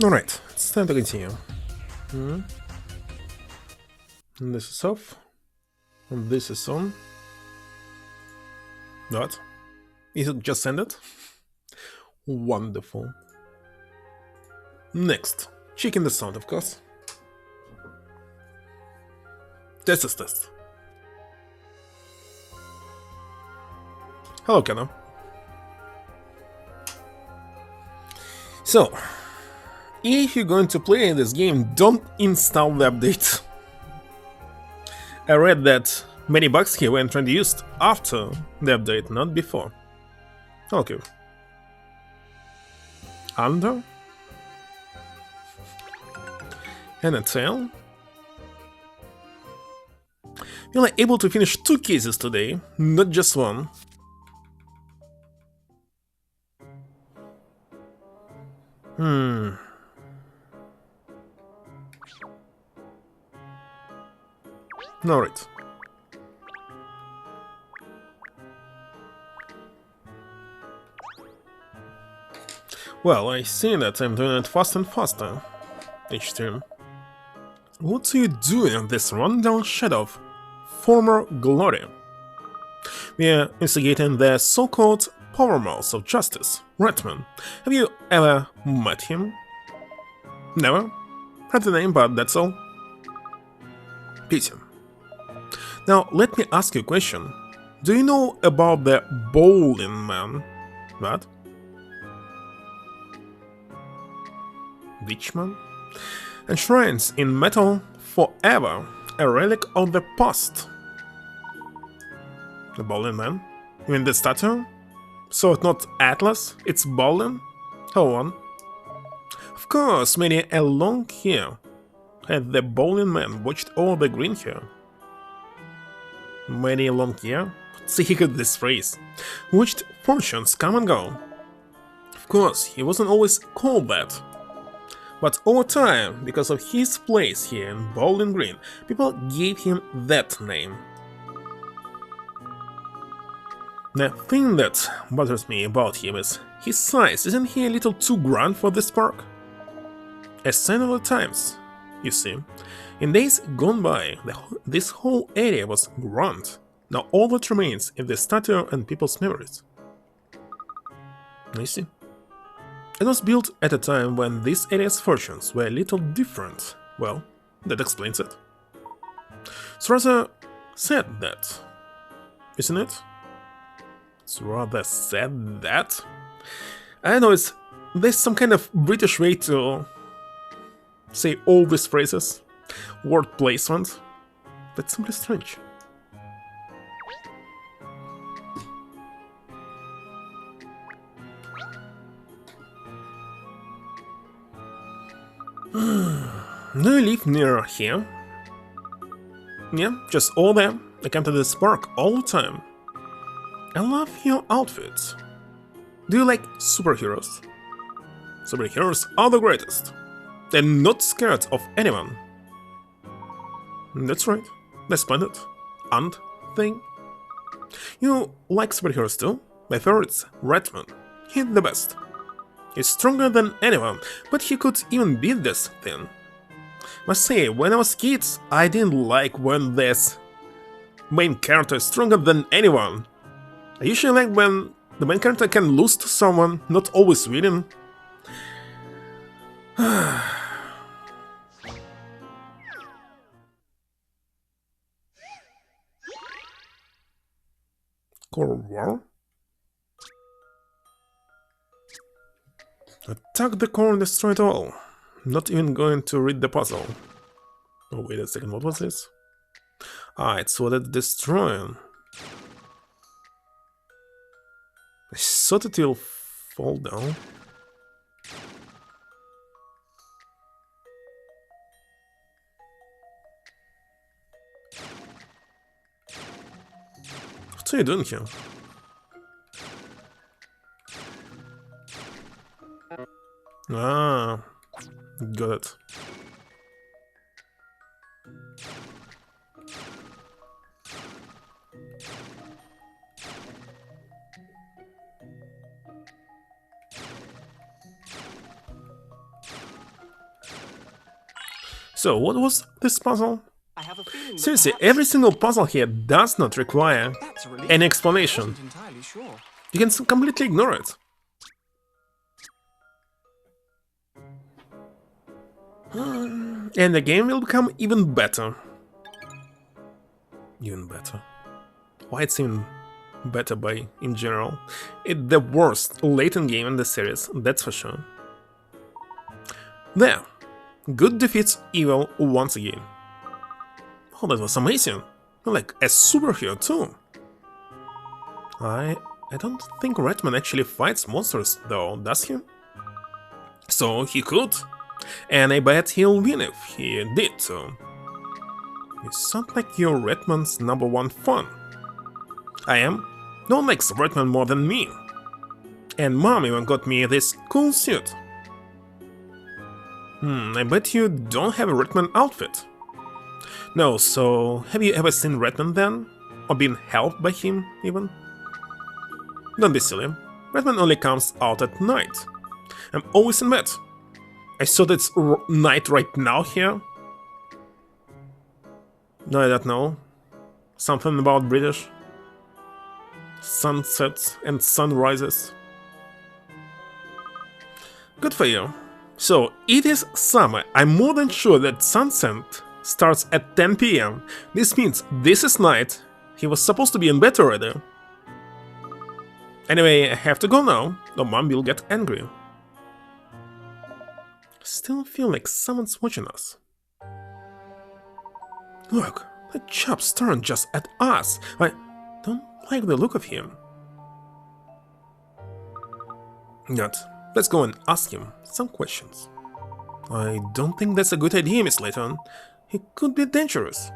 Alright, it's time to continue. And this is off. And this is on. What? Is it just ended? Wonderful. Next, checking the sound, of course. Test is test. Hello, Kenna. So, if you're going to play this game, don't install the update. I read that many bugs here were introduced after the update, not before. Okay. Under? And a tail? We are able to finish 2 cases today, not just one. Alright. Well, I see that I'm doing it faster and faster each time. What are you doing in this rundown shed of former glory? We are investigating the so-called power mouse of justice, Redman. Have you ever met him? Never? Heard the name, but that's all. Pity. Now, let me ask you a question. Do you know about the bowling man? What? Witchman? Enshrines in metal forever, a relic of the past. The bowling man? You mean the statue? So it's not Atlas, it's bowling? Hold on. Of course, many along here had the bowling man watched all the green here. Many along here? See this phrase. Watched fortunes come and go. Of course, he wasn't always called that. But over time, because of his place here in Bowling Green, people gave him that name. The thing that bothers me about him is his size. Isn't he a little too grand for this park? A sign of the times, you see. In days gone by, this whole area was grand. Now all that remains is the statue and people's memories. You see? It was built at a time when this area's fortunes were a little different. Well, that explains it. It's rather sad that, isn't it? It's rather sad that. I know there's some kind of British way to say all these phrases, word placement. That's simply strange. Do you live near here? Yeah, just all there. I come to this park all the time. I love your outfits. Do you like superheroes? Superheroes are the greatest. They're not scared of anyone. That's right. They're splendid. And thing. You like superheroes too? My favorite's Redman. He's the best. He's stronger than anyone, but he could even beat this thing. Must say, when I was kids, I didn't like when this main character is stronger than anyone. I usually like when the main character can lose to someone, not always winning. Core War? Attack the core and destroy it all. Not even going to read the puzzle. Oh, wait a second, what was this? Ah, it's what it's destroying. I thought it will fall down. What are you doing here? Ah, got it. So, what was this puzzle? I have a feeling that Seriously, perhaps every single puzzle here does not require that's a relief. an I explanation. wasn't entirely sure. You can completely ignore it. And the game will become even better. Even better. Why it's even better by in general? It's the worst Layton game in the series, that's for sure. There. Good defeats evil once again. Oh, that was amazing. Like a superhero too. I don't think Redman actually fights monsters though, does he? So he could. And I bet he'll win if he did so. You sound like you're Redman's #1 fan. I am. No one likes Redman more than me. And Mom even got me this cool suit. I bet you don't have a Redman outfit. No, so have you ever seen Redman then? Or been helped by him, even? Don't be silly. Redman only comes out at night. I'm always in bed. I saw that it's night right now here. No, I don't know. Something about British. Sunsets and sunrises. Good for you. So, it is summer. I'm more than sure that sunset starts at 10 PM. This means this is night. He was supposed to be in bed already. Anyway, I have to go now, or Mom will get angry. Still feel like someone's watching us. Look, that chap's staring just at us. I don't like the look of him. Yet, let's go and ask him some questions. I don't think that's a good idea, Miss Layton. He could be dangerous.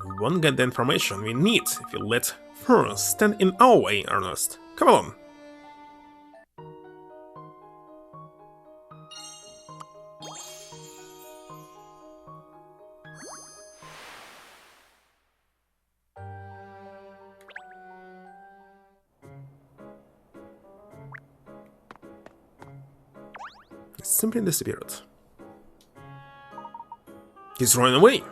We won't get the information we need if you let her stand in our way, Ernest. Come on. He simply disappeared. He's running away.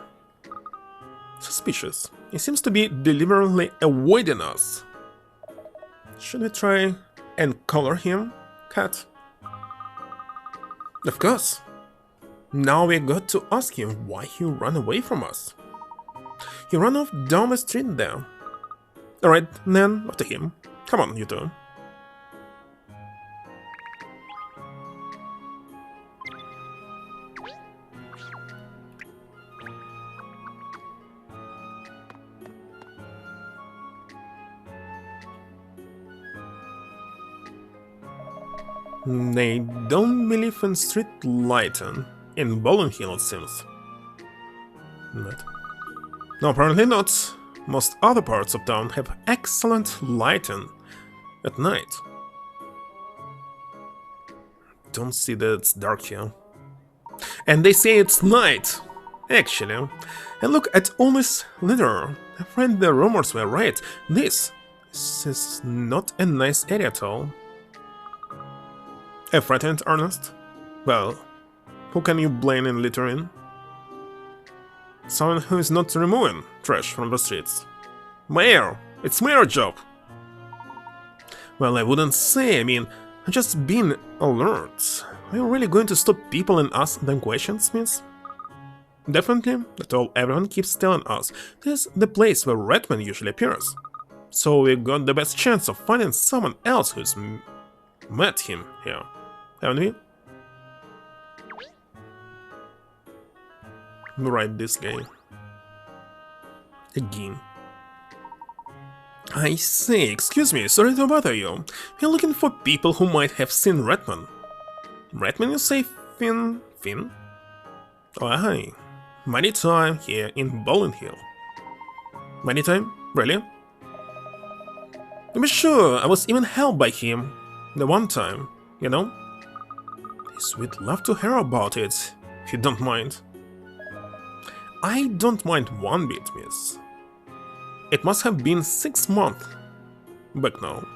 Suspicious. He seems to be deliberately avoiding us. Should we try and color him, Cat? Of course. Now we got to ask him why he ran away from us. He ran off down the street there. Alright, then after him. Come on, you two. They don't believe in street lighting in Bowling Hill, it seems. But no, apparently not. Most other parts of town have excellent lighting at night. Don't see that it's dark here. And they say it's night, actually. And look at all this litter. I find the rumors were right. This is not a nice area at all. A frightened Ernest? Well, who can you blame in littering? Someone who is not removing trash from the streets. Mayor! It's Mayor's job! Well, I wouldn't say, I mean, I'm just being alert. Are you really going to stop people and ask them questions, miss? Definitely, that's all everyone keeps telling us. This is the place where Redman usually appears. So we got the best chance of finding someone else who's met him here, haven't we? Right, this guy. Again. I say, excuse me, sorry to bother you. We're looking for people who might have seen Redman. Redman, you say, Finn? Finn? Oh, hi. Many time here in Bowling Hill. Many time? Really? To be sure, I was even helped by him. The one time, you know? Yes, we'd love to hear about it, if you don't mind. I don't mind one bit, miss. It must have been 6 months back now.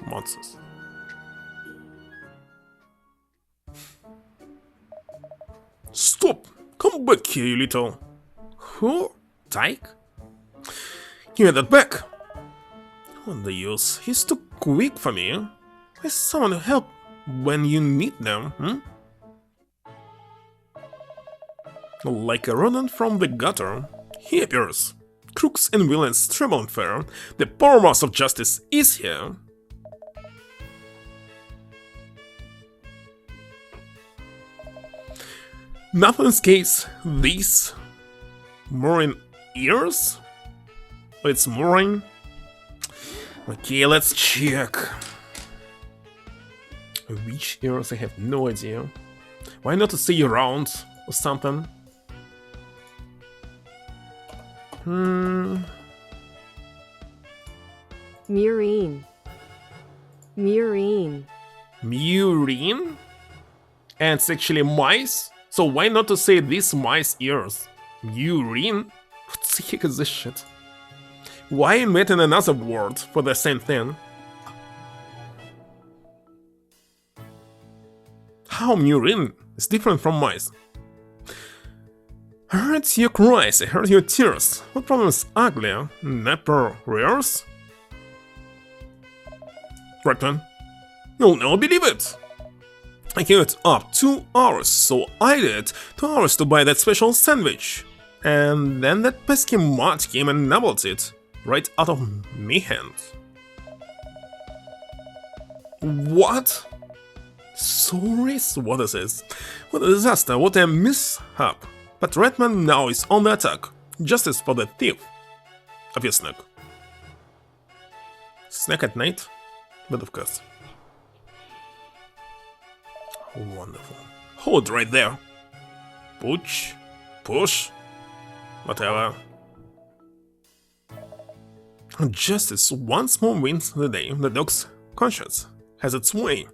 Months. Stop! Come back here, you little... Who? Tyke? Give me that back! What the use? He's too quick for me. There's someone to help when you need them, Like a rodent from the gutter, he appears. Crooks and villains tremble in fear. The powerhouse of justice is here. Nothing's case. These mooring ears? It's mooring. Okay, let's check. Which ears? I have no idea. Why not to say around or something? Murine. Murine. Murine? And it's actually mice? So why not to say these mice ears? Murine? What the heck is this shit? Why inventing another word for the same thing? How murine is different from mice? I heard your cries, I heard your tears. What problem is uglier? Never rears? Right, man. You'll never believe it! I queued up 2 hours, so I did 2 hours to buy that special sandwich. And then that pesky mutt came and nibbled it, right out of me hand. What? Sorry, what is this? What a disaster, what a mishap. But Redman now is on the attack. Justice for the thief of your snack. Snack at night? But of course. Wonderful. Hold right there. Push. Push. Whatever. Justice once more wins the day. The dog's conscience has its way.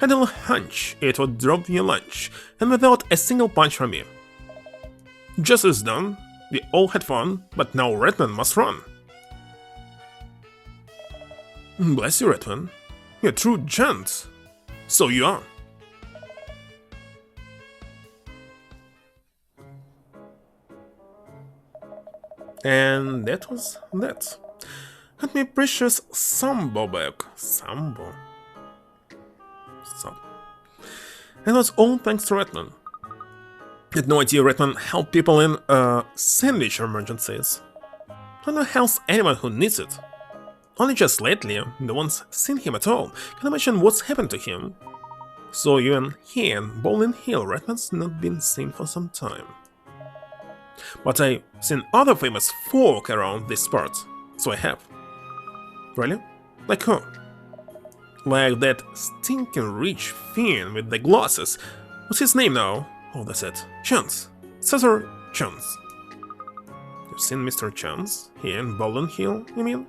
Had a little hunch it would drop your lunch, and without a single punch from me. Justice done, we all had fun, but now Redman must run. Bless you, Redman. You're a true gent. So you are. And that was that. Got me precious Sambo back. Sambo. And that's all thanks to Redman. Had no idea Redman helped people in sandwich emergencies. I don't help anyone who needs it. Only just lately, no one's seen him at all. Can imagine what's happened to him. So even he and Bowling Hill Redman's not been seen for some time. But I've seen other famous folk around this part, so I have. Really? Like who? Like that stinking rich fiend with the glasses. What's his name now? Oh, that's it. Chance. Cesar Chance. You've seen Mr. Chance here in Bowling Hill, you mean?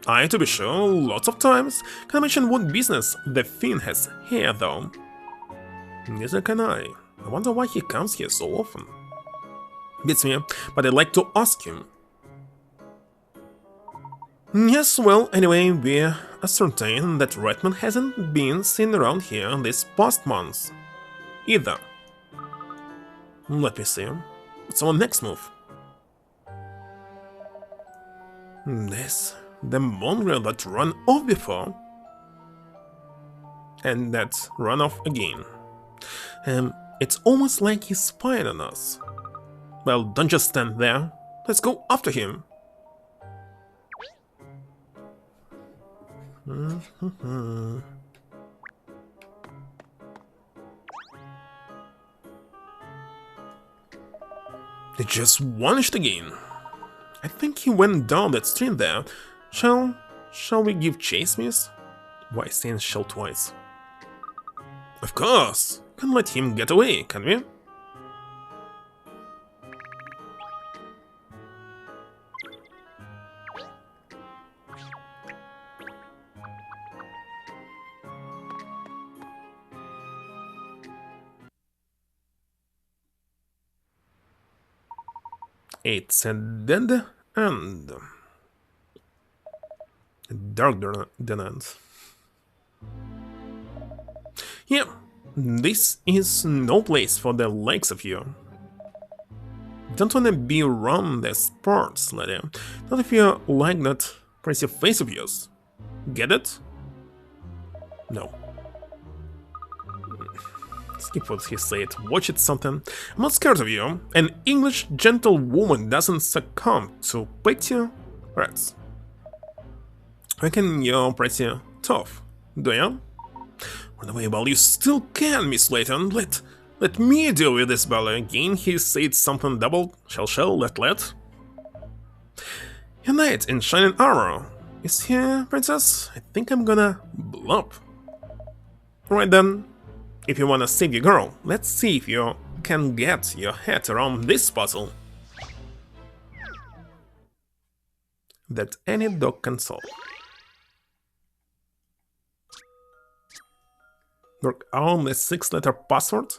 Aye, to be sure, lots of times. Can I mention what business the fiend has here, though? Neither can I. I wonder why he comes here so often. Beats me, but I'd like to ask him. Yes, well, anyway, we ascertain that Redman hasn't been seen around here this past month. Either. Let me see. What's our next move? This. The mongrel that ran off before. And that ran off again. It's almost like he's spying on us. Well, don't just stand there. Let's go after him. It just vanished again. I think he went down that stream there. Shall we give chase, miss? Why saying shall twice? Of course. Can let him get away, can we? It's a dead end. Darker than end. Yeah, This is no place for the likes of you. Don't wanna be around the sports, lady. Not if you like that pretty face of yours. Get it? No. Skip what he said. Watch it something. I'm not scared of you. An English gentlewoman doesn't succumb to petty rats. Reckon you're pretty tough, do you? Run away, well, you still can, Miss Layton. Let me deal with this Bella. Again, he said something double. Shall, let. A knight in shining armor. Is he, princess? I think I'm gonna blow up. Right then. If you wanna save your girl, let's see if you can get your head around this puzzle that any dog can solve. Work on the 6-letter password.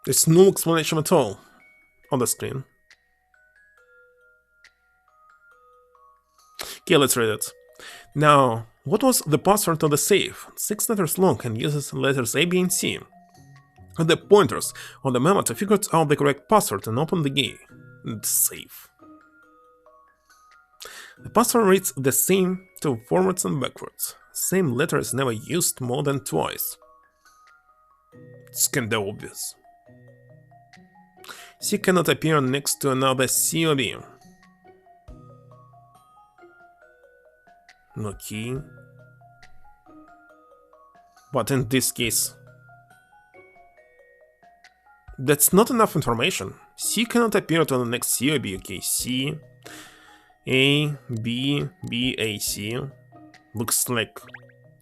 There's no explanation at all on the screen. Okay, let's read it. Now, what was the password to the safe? 6 letters long and uses letters A, B, and C. With the pointers on the memo to figure out the correct password and open the key. The safe. The password reads the same to forwards and backwards. Same letter is never used more than twice. It's kinda obvious. C cannot appear next to another C or B. No key. But in this case, that's not enough information. C cannot appear to the next C or B. Okay, C, A, B, B, A, C. Looks like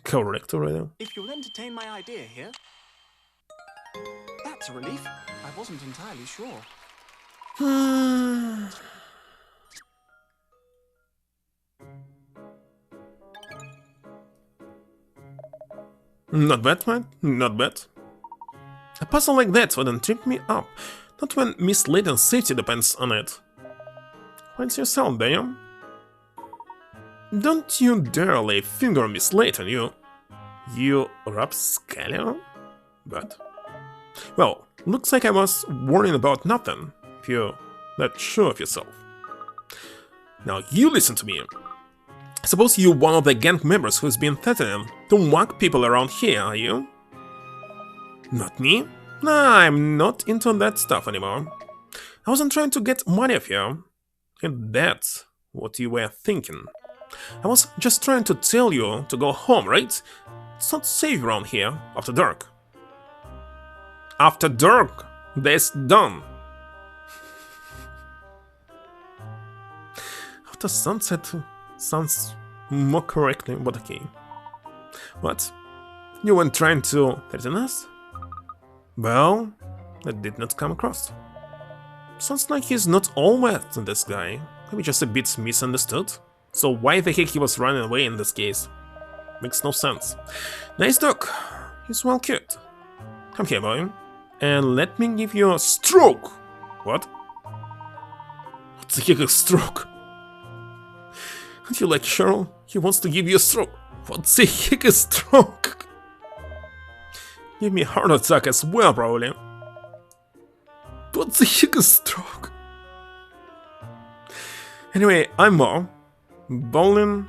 correct already. If you'll entertain my idea here. That's a relief. I wasn't entirely sure. Not bad, man. Not bad. A puzzle like that wouldn't trip me up. Not when Miss Layton's safety depends on it. What's yourself, damn? Don't you dare lay finger on Miss Layton, you rapscallion? But... well, looks like I was worrying about nothing, if you're not sure of yourself. Now you listen to me. Suppose you're one of the gang members who's been threatening to whack people around here, are you? Not me? Nah, I'm not into that stuff anymore. I wasn't trying to get money off you. If that's what you were thinking. I was just trying to tell you to go home, right? It's not safe around here after dark. After dark, that's done. After sunset sounds more correctly, but okay. What? You weren't trying to threaten us? Well, that did not come across. Sounds like he's not all that, this guy. Maybe just a bit misunderstood. So why the heck he was running away in this case? Makes no sense. Nice dog. He's well cute. Come here, boy. And let me give you a stroke. What? What the heck is a stroke? Don't you like Cheryl? He wants to give you a stroke. What the heck is a stroke? Give me a heart attack as well, probably. What the heck is a stroke? Anyway, I'm Mo. Bowling.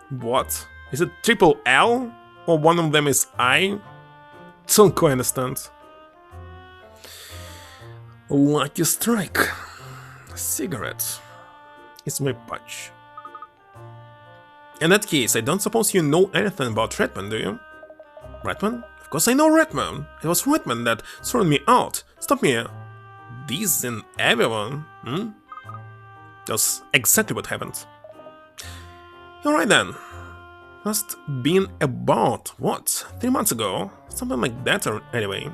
What? Is it triple L? Or one of them is I? Don't quite understand. Lucky strike. Cigarette. It's my patch. In that case, I don't suppose you know anything about Redman, do you? Redman? Of course I know Redman. It was Redman that threw me out. Stop me. This and everyone, That's exactly what happened. Alright then. Must been about, what, 3 months ago? Something like that, or anyway.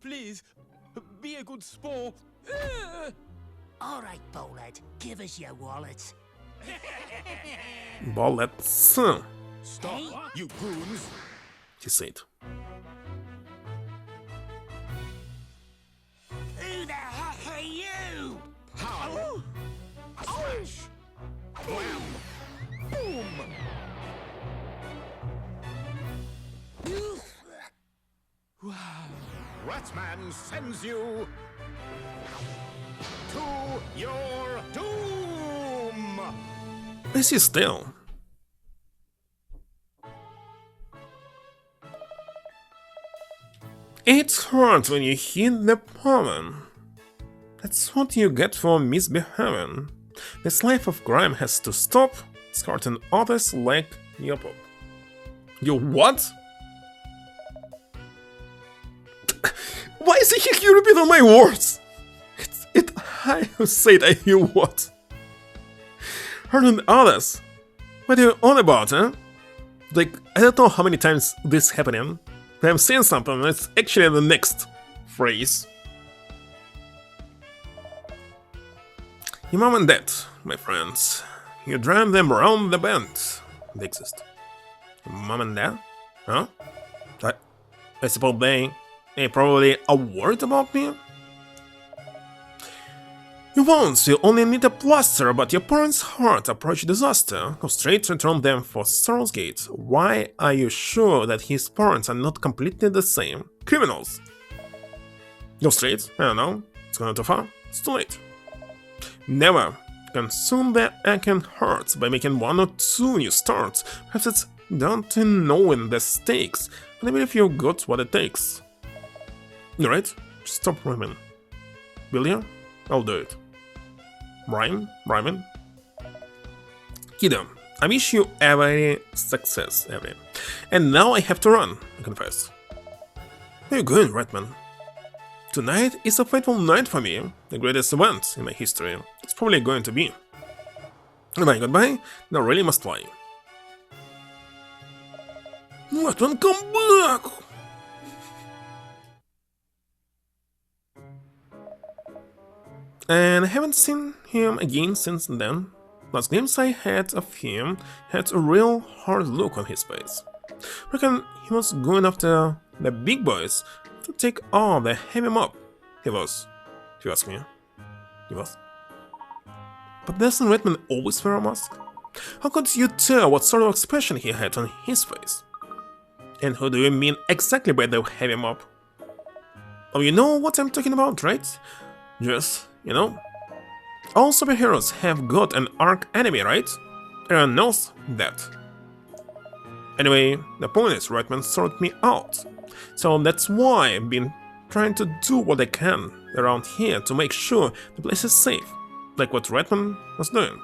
Please, be a good sport. All right, Bowlhead, give us your wallet. Bullets, Stop, you goons. he said. Ratman sends you to your doom! I see still. It's hard when you hit the pollen. That's what you get for misbehaving. This life of crime has to stop. It's hurting others like your pop. You what? Why is he repeating my words? I who said I hear what? Hurting others? What are you on about, huh? Like, I don't know how many times this happening. I'm saying something and it's actually the next phrase. Your mom and dad, my friends. You drive them around the bend. They exist. Mom and dad? Huh? I suppose they probably are worried about me? You once, you only need a plaster, but your parents' heart approached disaster. Go straight return them for Sorrel's Gate. Why are you sure that his parents are not completely the same? Criminals! Go straight, I don't know. It's gone too far, it's too late. Never consume their aching hearts by making one or two new starts. Perhaps it's down to knowing the stakes, but I believe you got what it takes. You right? Stop rhyming. Will you? I'll do it. Rhyming? Kiddo, I wish you every success, And now I have to run, I confess. Where are you going, Redman? Tonight is a fateful night for me, the greatest event in my history. It's probably going to be. Goodbye, now really must fly. Redman, come back! And I haven't seen him again since then. Last glimpse I had of him had a real hard look on his face. I reckon he was going after the big boys to take all the heavy mob. He was, if you ask me. He was. But doesn't Redman always wear a mask? How could you tell what sort of expression he had on his face? And who do you mean exactly by the heavy mob? Oh, you know what I'm talking about, right? Just, you know, all superheroes have got an arch enemy, right? Everyone knows that. Anyway, the point is Redman sorted me out. So that's why I've been trying to do what I can around here to make sure the place is safe, like what Redman was doing.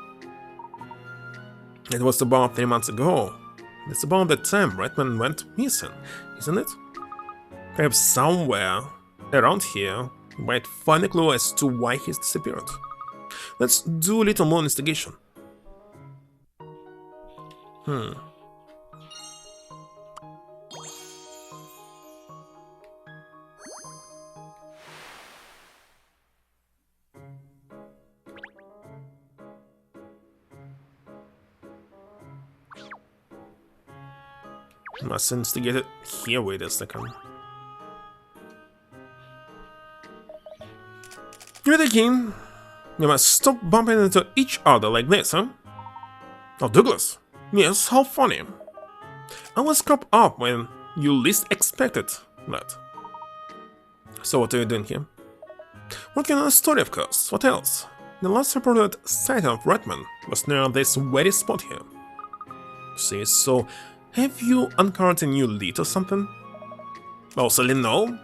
It was about 3 months ago. It's about the time Redman went missing, isn't it? Perhaps somewhere around here you might find a clue as to why he's disappeared. Let's do a little more investigation. Must investigate it here. Wait a second. You're again. You must stop bumping into each other like this, huh? Oh, Douglas. Yes, how funny. I will crop up when you least expected that. So what are you doing here? Working on a story, of course. What else? The last reported sighting of Redman was near this very spot here. See, so have you uncovered a new lead or something? Also, no?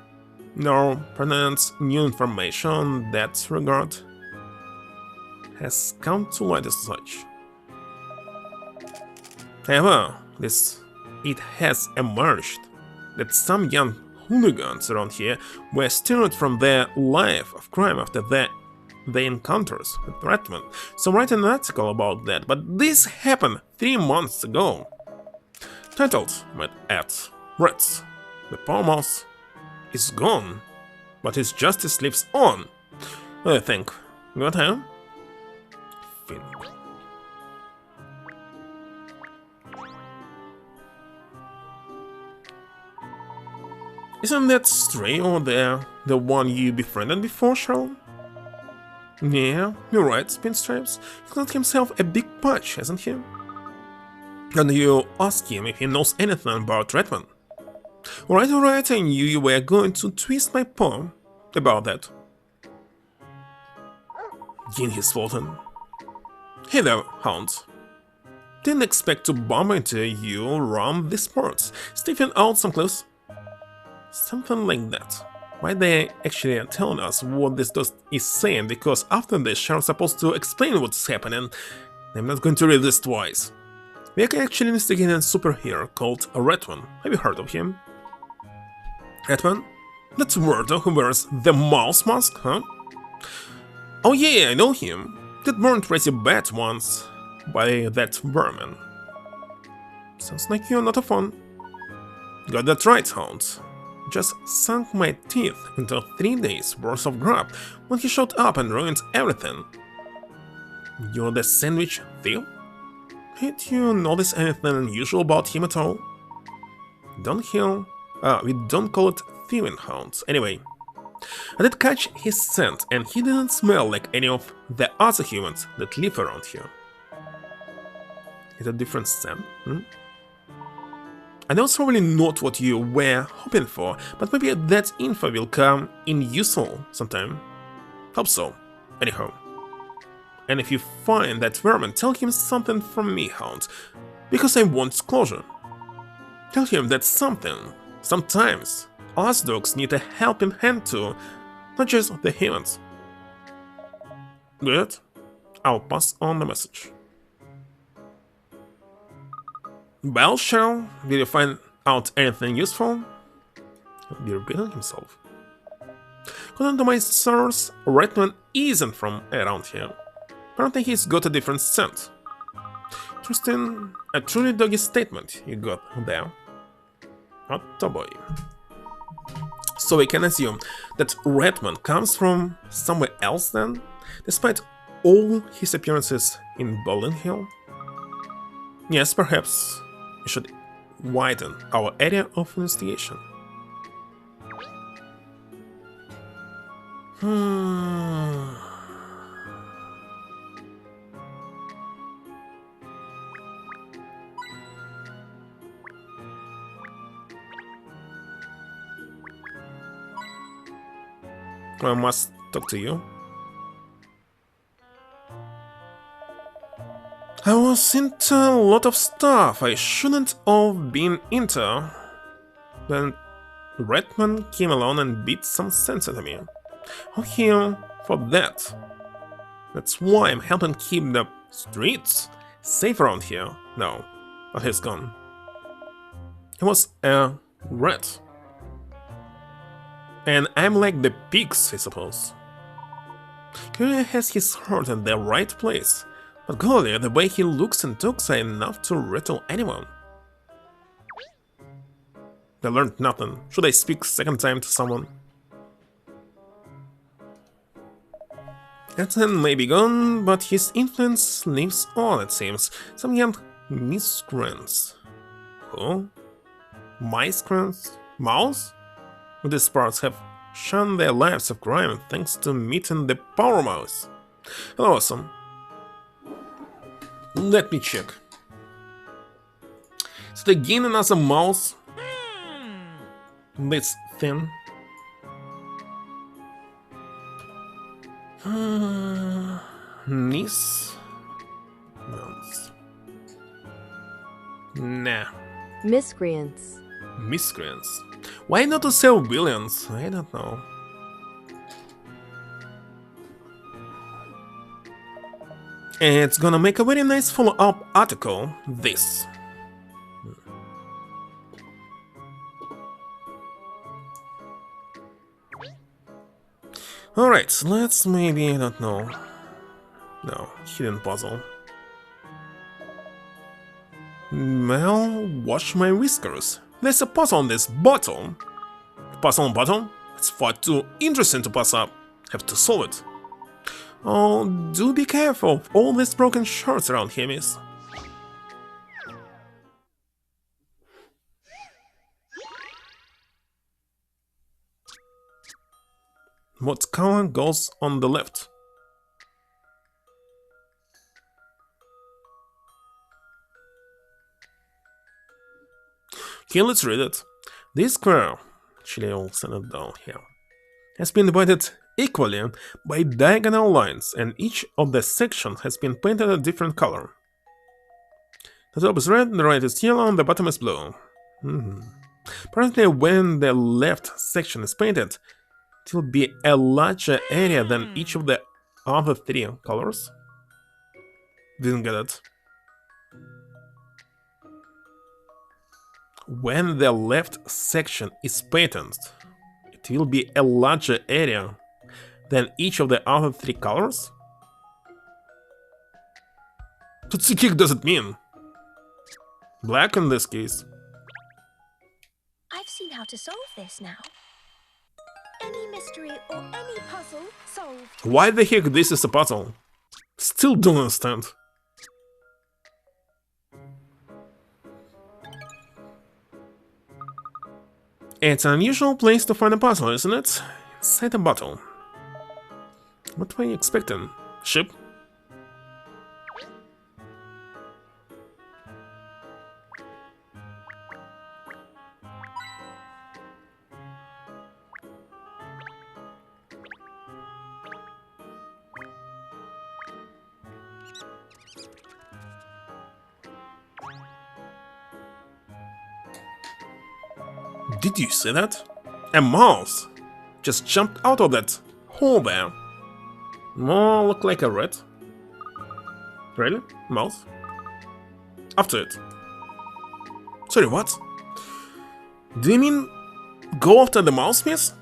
No pertinent new information in that regard has come to light as such. However, it has emerged that some young hooligans around here were steered from their life of crime after their encounters with Redman. So I'm writing an article about that, but this happened 3 months ago. Titled, might add, Rats. The poor mouse is gone, but his justice lives on. What do you think? Good, huh? Think. Isn't that stray over there the one you befriended before, Cheryl? Yeah, you're right, Pinstripes. He got himself a big patch, hasn't he? And you ask him if he knows anything about Redman. Alright, I knew you were going to twist my palm about that. Gingy's Fulton. Hey there, Hound. Didn't expect to bump into you around these parts. Sniffing out some clues? Something like that. Why they actually telling us what this dust is saying, because after this, Sheriff's supposed to explain what's happening. I'm not going to read this twice. We are actually investigating a superhero called Redman. Have you heard of him? Redman? That weirdo who wears the mouse mask, huh? Oh yeah, I know him. Got burned pretty bad once by that vermin. Sounds like you're not a fan. Got that right, Hound. Just sunk my teeth into 3 days worth of grub when he showed up and ruined everything. You're the sandwich thief? Did you notice anything unusual about him at all? We don't call it thieving, Hounds. Anyway, I did catch his scent, and he didn't smell like any of the other humans that live around here. It's a different scent, I know it's probably not what you were hoping for, but maybe that info will come in useful sometime. Hope so. Anyhow. And if you find that vermin, tell him something from me, Hound, because I want closure. Tell him that sometimes, us dogs need a helping hand too, not just the humans. Good? I'll pass on the message. Well, Cheryl, did you find out anything useful? He'll be repeating himself. According to my source, Redman isn't from around here. Apparently he's got a different scent. Interesting, a truly doggy statement you got there. Not a boy. So we can assume that Redman comes from somewhere else then, despite all his appearances in Bowling Hill? Yes, perhaps we should widen our area of investigation. I must talk to you. I was into a lot of stuff I shouldn't have been into. Then Redman came along and beat some sense into me. I'm here for that. That's why I'm helping keep the streets safe around here. No, but he's gone. He was a rat. And I'm like the pigs, I suppose. Katrielle has his heart in the right place, but golly, the way he looks and talks are enough to rattle anyone. I learned nothing. Should I speak second time to someone? Layton may be gone, but his influence lives on, it seems. Some young miscreants. Who? Miscreants? Mouse? These parts have shunned their lives of crime thanks to meeting the Power Mouse. Awesome. Let me check. Is it again another mouse? This thin. Niece? Mouse. Nah. Miscreants. Miscreants. Why not to sell billions? I don't know. It's gonna make a very nice follow-up article, this. Alright, let's maybe, I don't know. No, hidden puzzle. Well, wash my whiskers. There's a puzzle on this bottle. Puzzle on bottle? It's far too interesting to pass up. Have to solve it. Oh, do be careful of all these broken shards around here, miss. What color goes on the left? Okay, let's read it. This square, actually I'll send it down here, has been divided equally by diagonal lines, and each of the sections has been painted a different color. The top is red, the right is yellow, and the bottom is blue. Apparently, when the left section is painted, it will be a larger area than each of the other three colors. Didn't get it. When the left section is painted, it will be a larger area than each of the other three colors? What the heck does it mean? Black in this case. I've seen how to solve this now. Any mystery or any puzzle solved. Why the heck this is a puzzle? Still don't understand. It's an unusual place to find a puzzle, isn't it? Inside a bottle. What were you expecting? Ship? Did you see that? A mouse just jumped out of that hole there. More look like a rat. Really? Mouse? After it. Sorry, what? Do you mean go after the mouse, miss?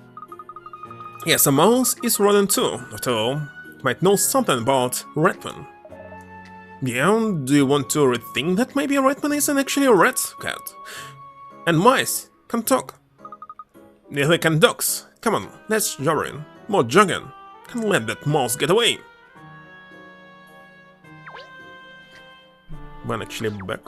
Yes, a mouse is rodent too. After all, you might know something about Ratman. Yeah, do you want to rethink that maybe Ratman isn't actually a rat cat? And mice can talk. Neither can dogs. Come on, let's jog in. More jogging. Can't let that mouse get away. When actually back.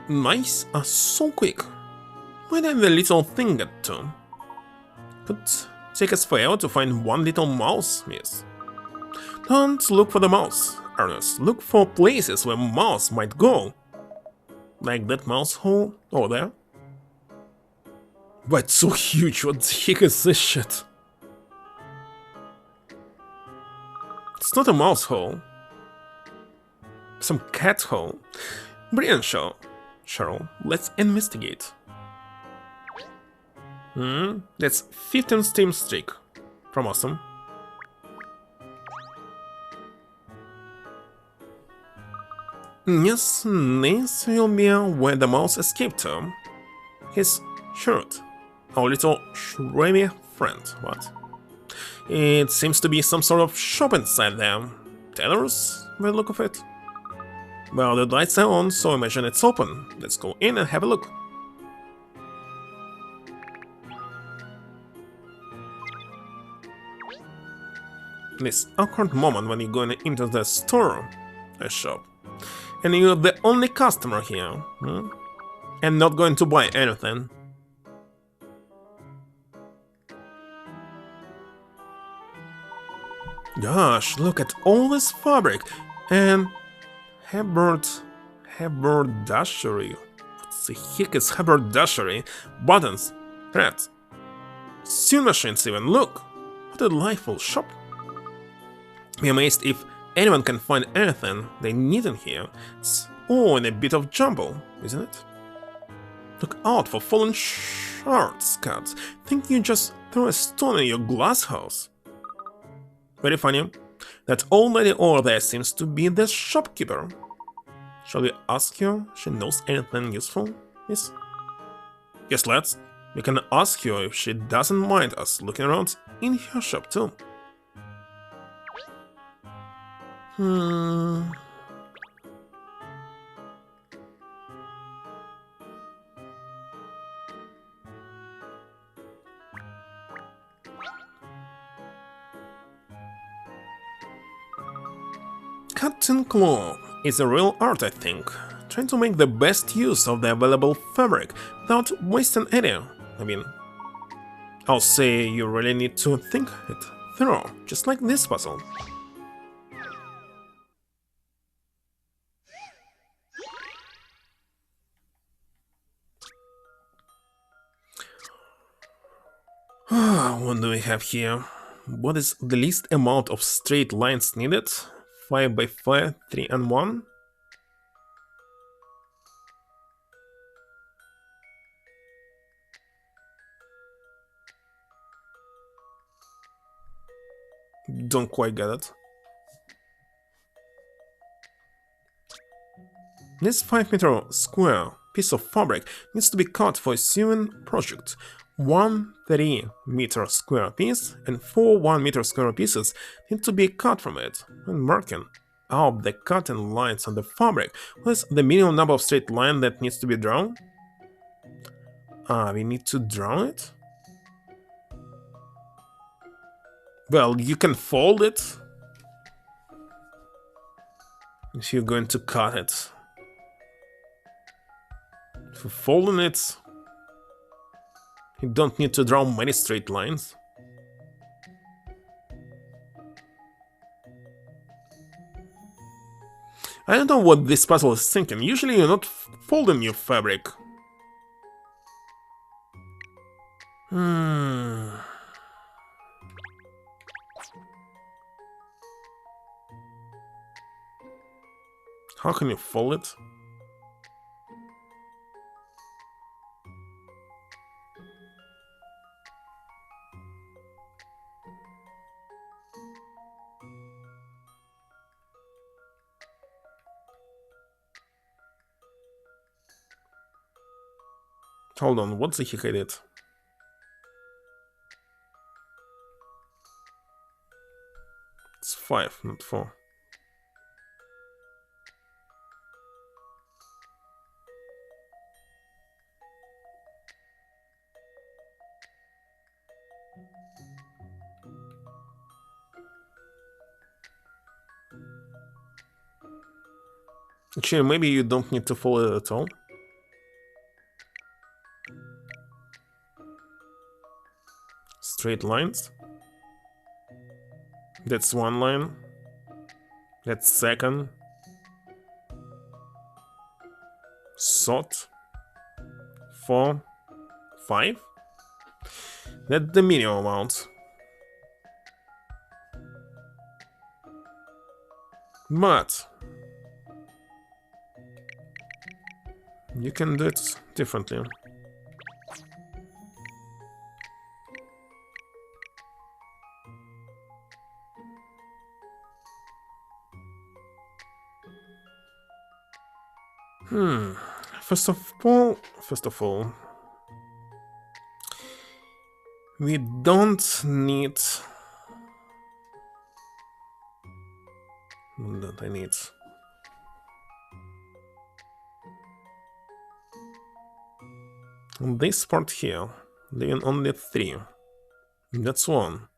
Mice are so quick. Why did the little thing get to? Could take us forever to find one little mouse, miss. Don't look for the mouse, Ernest. Look for places where mouse might go. Like that mouse hole over there. But it's so huge, what the heck is this shit? It's not a mouse hole. Some cat hole. Brilliant, Cheryl. Let's investigate. That's 15 steam streak. From Awesome. Yes, this will be where the mouse escaped to. His shirt. Our little shrubby friend, what? It seems to be some sort of shop inside there. Tailors, by the look of it. Well, the lights are on, so I imagine it's open. Let's go in and have a look. This awkward moment when you're going into the store, a shop, and you're the only customer here, and not going to buy anything. Gosh, look at all this fabric and haberdashery. What the heck is haberdashery? Buttons, threads, sewing machines even. Look, what a delightful shop. Be amazed if anyone can find anything they need in here. It's all in a bit of jumble, isn't it? Look out for fallen shards, cats. Think you just threw a stone in your glass house. Very funny. That old lady over there seems to be the shopkeeper. Shall we ask her if she knows anything useful, miss? Yes, let's. We can ask her if she doesn't mind us looking around in her shop too. Cotton cloth is a real art, I think, trying to make the best use of the available fabric without wasting any. I mean, I'll say you really need to think it through, just like this puzzle. What do we have here? What is the least amount of straight lines needed? 5 by 5, 3 and 1? Don't quite get it. This 5-meter square piece of fabric needs to be cut for a sewing project. 1 3-meter square piece and 4 1-meter square pieces need to be cut from it. When marking out the cutting lines on the fabric, what is the minimum number of straight lines that needs to be drawn? We need to draw it? Well, you can fold it if you're going to cut it. For folding it, you don't need to draw many straight lines. I don't know what this puzzle is thinking. Usually you're not folding your fabric. How can you fold it? Hold on, what the heck I did? It's 5, not 4. Actually, maybe you don't need to fold it at all. Straight lines. That's one line. That's second. Sot. 4, 5. That's the minimum amount. But you can do it differently. First of all, we don't need. What I need. On this part here, leaving only 3. That's 1.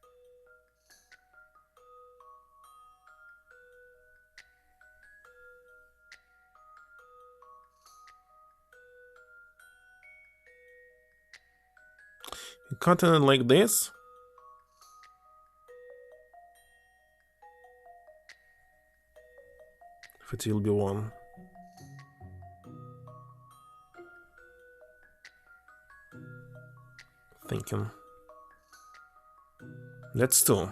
You cut it like this. If it will be 1. Thinking. That's 2.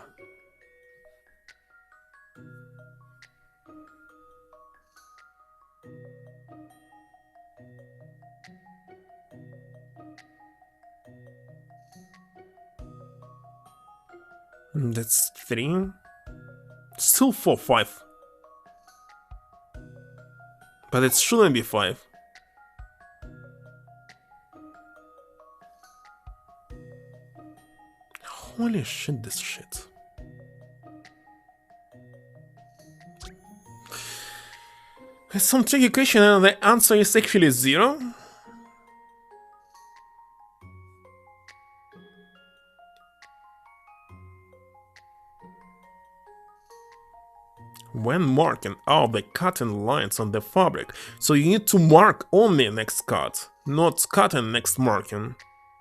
That's 3. Still 4, 5. But it shouldn't be 5. Holy shit, this shit. It's some tricky question and the answer is actually 0. When marking out the cutting lines on the fabric, so you need to mark only next cut, not cutting next marking,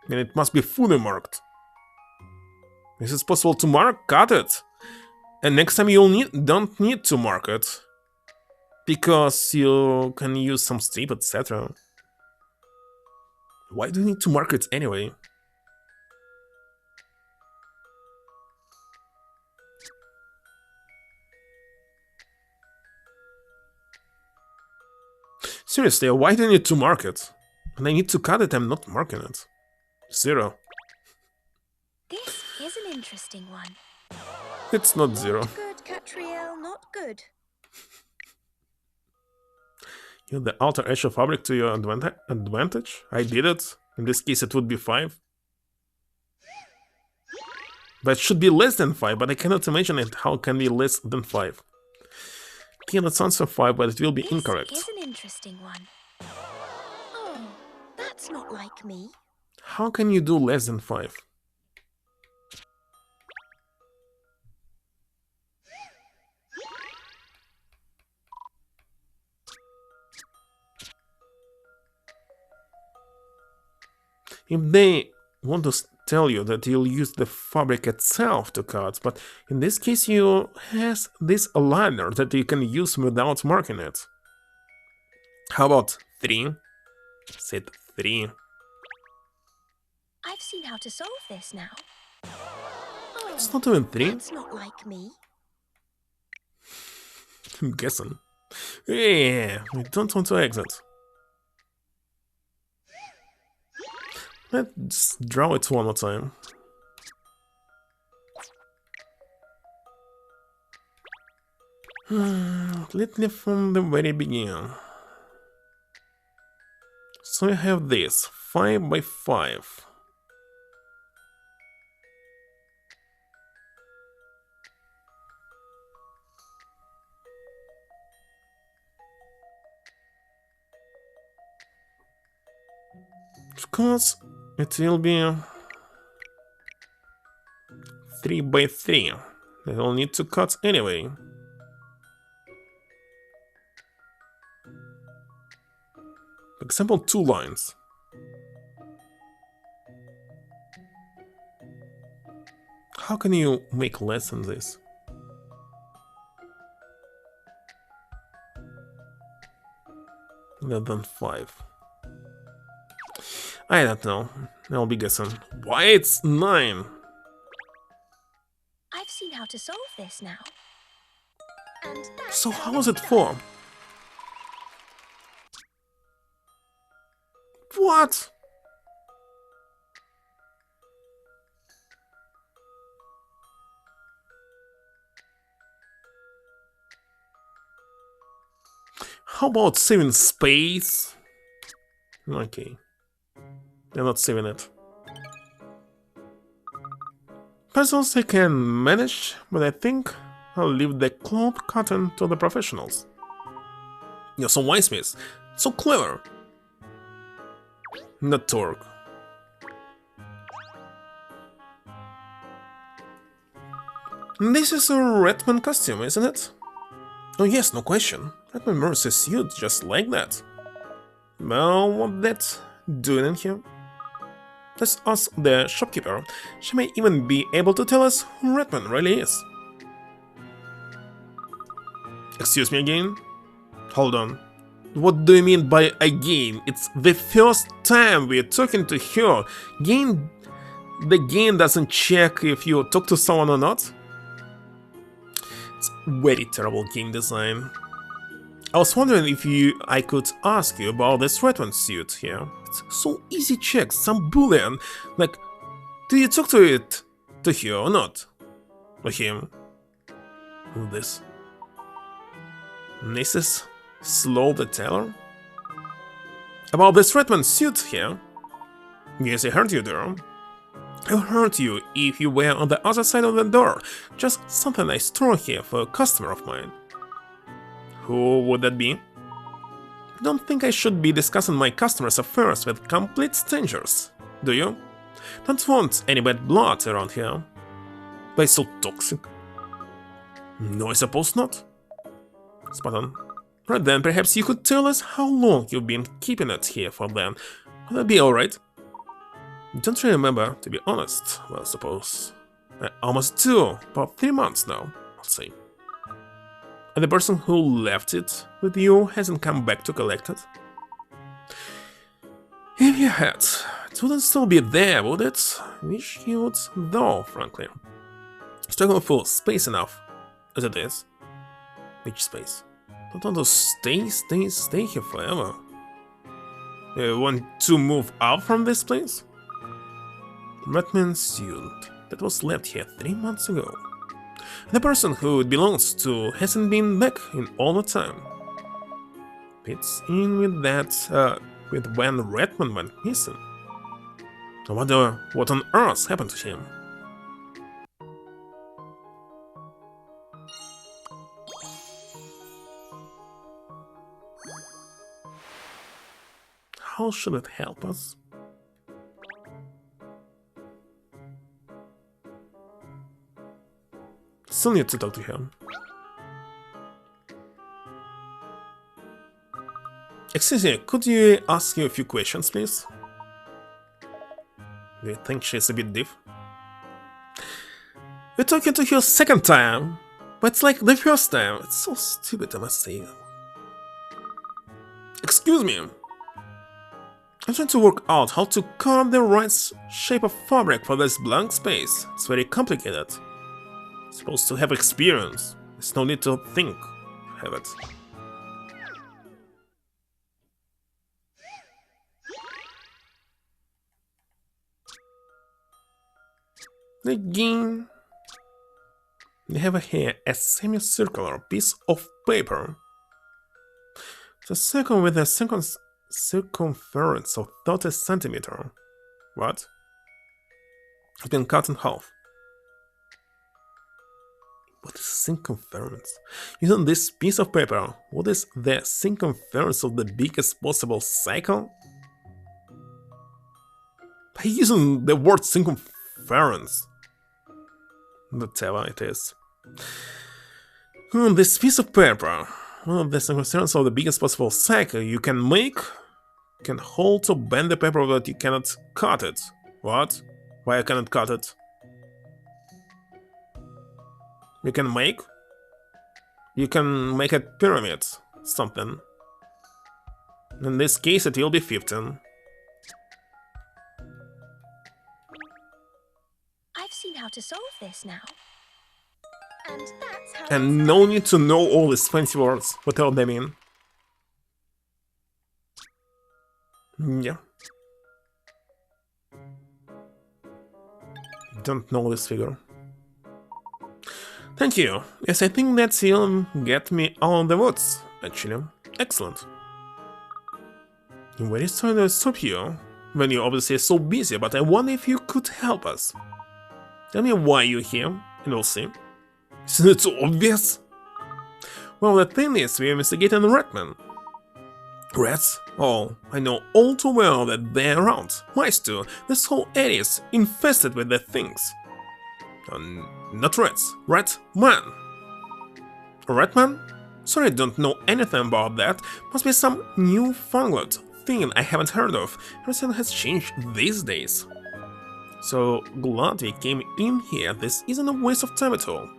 and it must be fully marked. Is it possible to mark? Cut it. And next time don't need to mark it. Because you can use some strip, etc. Why do you need to mark it anyway? Seriously, why do you need to mark it? And I need to cut it, I'm not marking it. 0. This is an interesting one. It's not 0. Not good, Katrielle, not good. Use the alter edge of fabric to your advantage? I did it. In this case it would be 5. But it should be less than 5, but I cannot imagine it how can be less than 5. Okay, let's answer 5, but it will be incorrect. This is an interesting one. Oh, that's not like me. How can you do less than 5? If they want to tell you that you'll use the fabric itself to cut, but in this case you has this aligner that you can use without marking it. How about 3? Set 3. I've seen how to solve this now. Oh, It's not even 3. that's not like me. I'm guessing. Yeah, we don't want to exit. Let's draw it one more time. Literally from the very beginning. So we have this 5 by 5. Of course, it will be 3 by 3. They will need to cut anyway. For example, 2 lines. How can you make less than this? Less than 5. I don't know. I'll be guessing. Why it's 9? I've seen how to solve this now. And that's So how is it 4? What? How about saving space? Okay. They're not saving it. Puzzles I can manage, but I think I'll leave the cloth cotton to the professionals. You're so wise, miss. So clever. Not Torque. This is a Redman costume, isn't it? Oh yes, no question. Redman wears a suit just like that. Well, what that doing in here? Let's ask the shopkeeper. She may even be able to tell us who Redman really is. Excuse me again? Hold on. What do you mean by again? It's the first time we're talking to her. The game doesn't check if you talk to someone or not. It's very terrible game design. I was wondering if I could ask you about this Redman suit here. It's so easy check, some boolean. Like, do you talk to her or not? Or him? Who this? Mrs. Slow the Teller? About this Redman suit here? Yes, I heard you there. I heard you if you were on the other side of the door. Just something I store here for a customer of mine. Who would that be? Don't think I should be discussing my customers' affairs with complete strangers, do you? Don't want any bad blood around here. But it's so toxic. No, I suppose not. Spot on. Right then, perhaps you could tell us how long you've been keeping it here for then. Will that be alright? Don't really remember, to be honest, well, I suppose. Almost 2, about 3 months now, I'll say. And the person who left it with you hasn't come back to collect it? If he had, it wouldn't still be there, would it? Wish he would, though, frankly. Struggling for space enough, as it is. Which space? Don't want to stay here forever. You want to move out from this place? Redman student that was left here 3 months ago. The person who it belongs to hasn't been back in all the time. Fits in with that, with when Redman went missing. I wonder what on earth happened to him. How should it help us? Still need to talk to him. Excuse me, could you ask you a few questions, please? Do you think she's a bit deaf? We're talking to her second time, but it's like the first time. It's so stupid, I must say. Excuse me. I'm trying to work out how to carve the right shape of fabric for this blank space. It's very complicated. Supposed to have experience. There's no need to think. Have it. Again. They have here a semicircular piece of paper. The circle with a circumference of 30 centimeters. What? It's been cut in half. What is circumference? Using this piece of paper, what is the circumference of the biggest possible cycle? By using the word circumference. Whatever it is. On this piece of paper, the circumference of the biggest possible cycle you can make, you can hold or bend the paper, but you cannot cut it. What? Why I cannot cut it? You can make a pyramid, something. In this case, it will be 15. I've seen how to solve this now. And that's how. And no need to know all these fancy words, whatever they mean. Yeah. Don't know this figure. Thank you. Yes, I think that will get me out of the woods, actually. Excellent. I'm very sorry to stop you when you're obviously so busy, but I wonder if you could help us. Tell me why you're here, and we'll see. Isn't it so obvious? Well, the thing is, we're investigating Redman. Rats? Oh, I know all too well that they're around. Mice too. This whole area is infested with the things. Not rats. Rat-man. Rat-man? Sorry, I don't know anything about that. Must be some newfangled thing I haven't heard of. Everything has changed these days. So glad we came in here. This isn't a waste of time at all.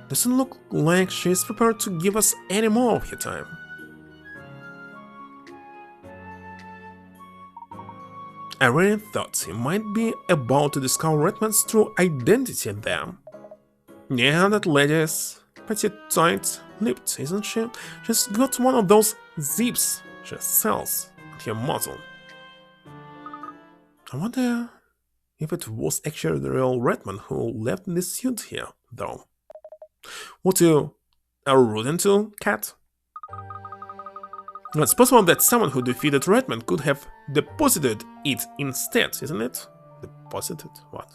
Doesn't look like she's prepared to give us any more of her time. I really thought he might be about to discover Redman's true identity there. Yeah, that lady is pretty tight-lipped, isn't she? She's got one of those zips she sells at her muzzle. I wonder if it was actually the real Redman who left this suit here, though. What you are rooting to, Cat? It's possible that someone who defeated Redman could have deposited it instead, isn't it? Deposited? What?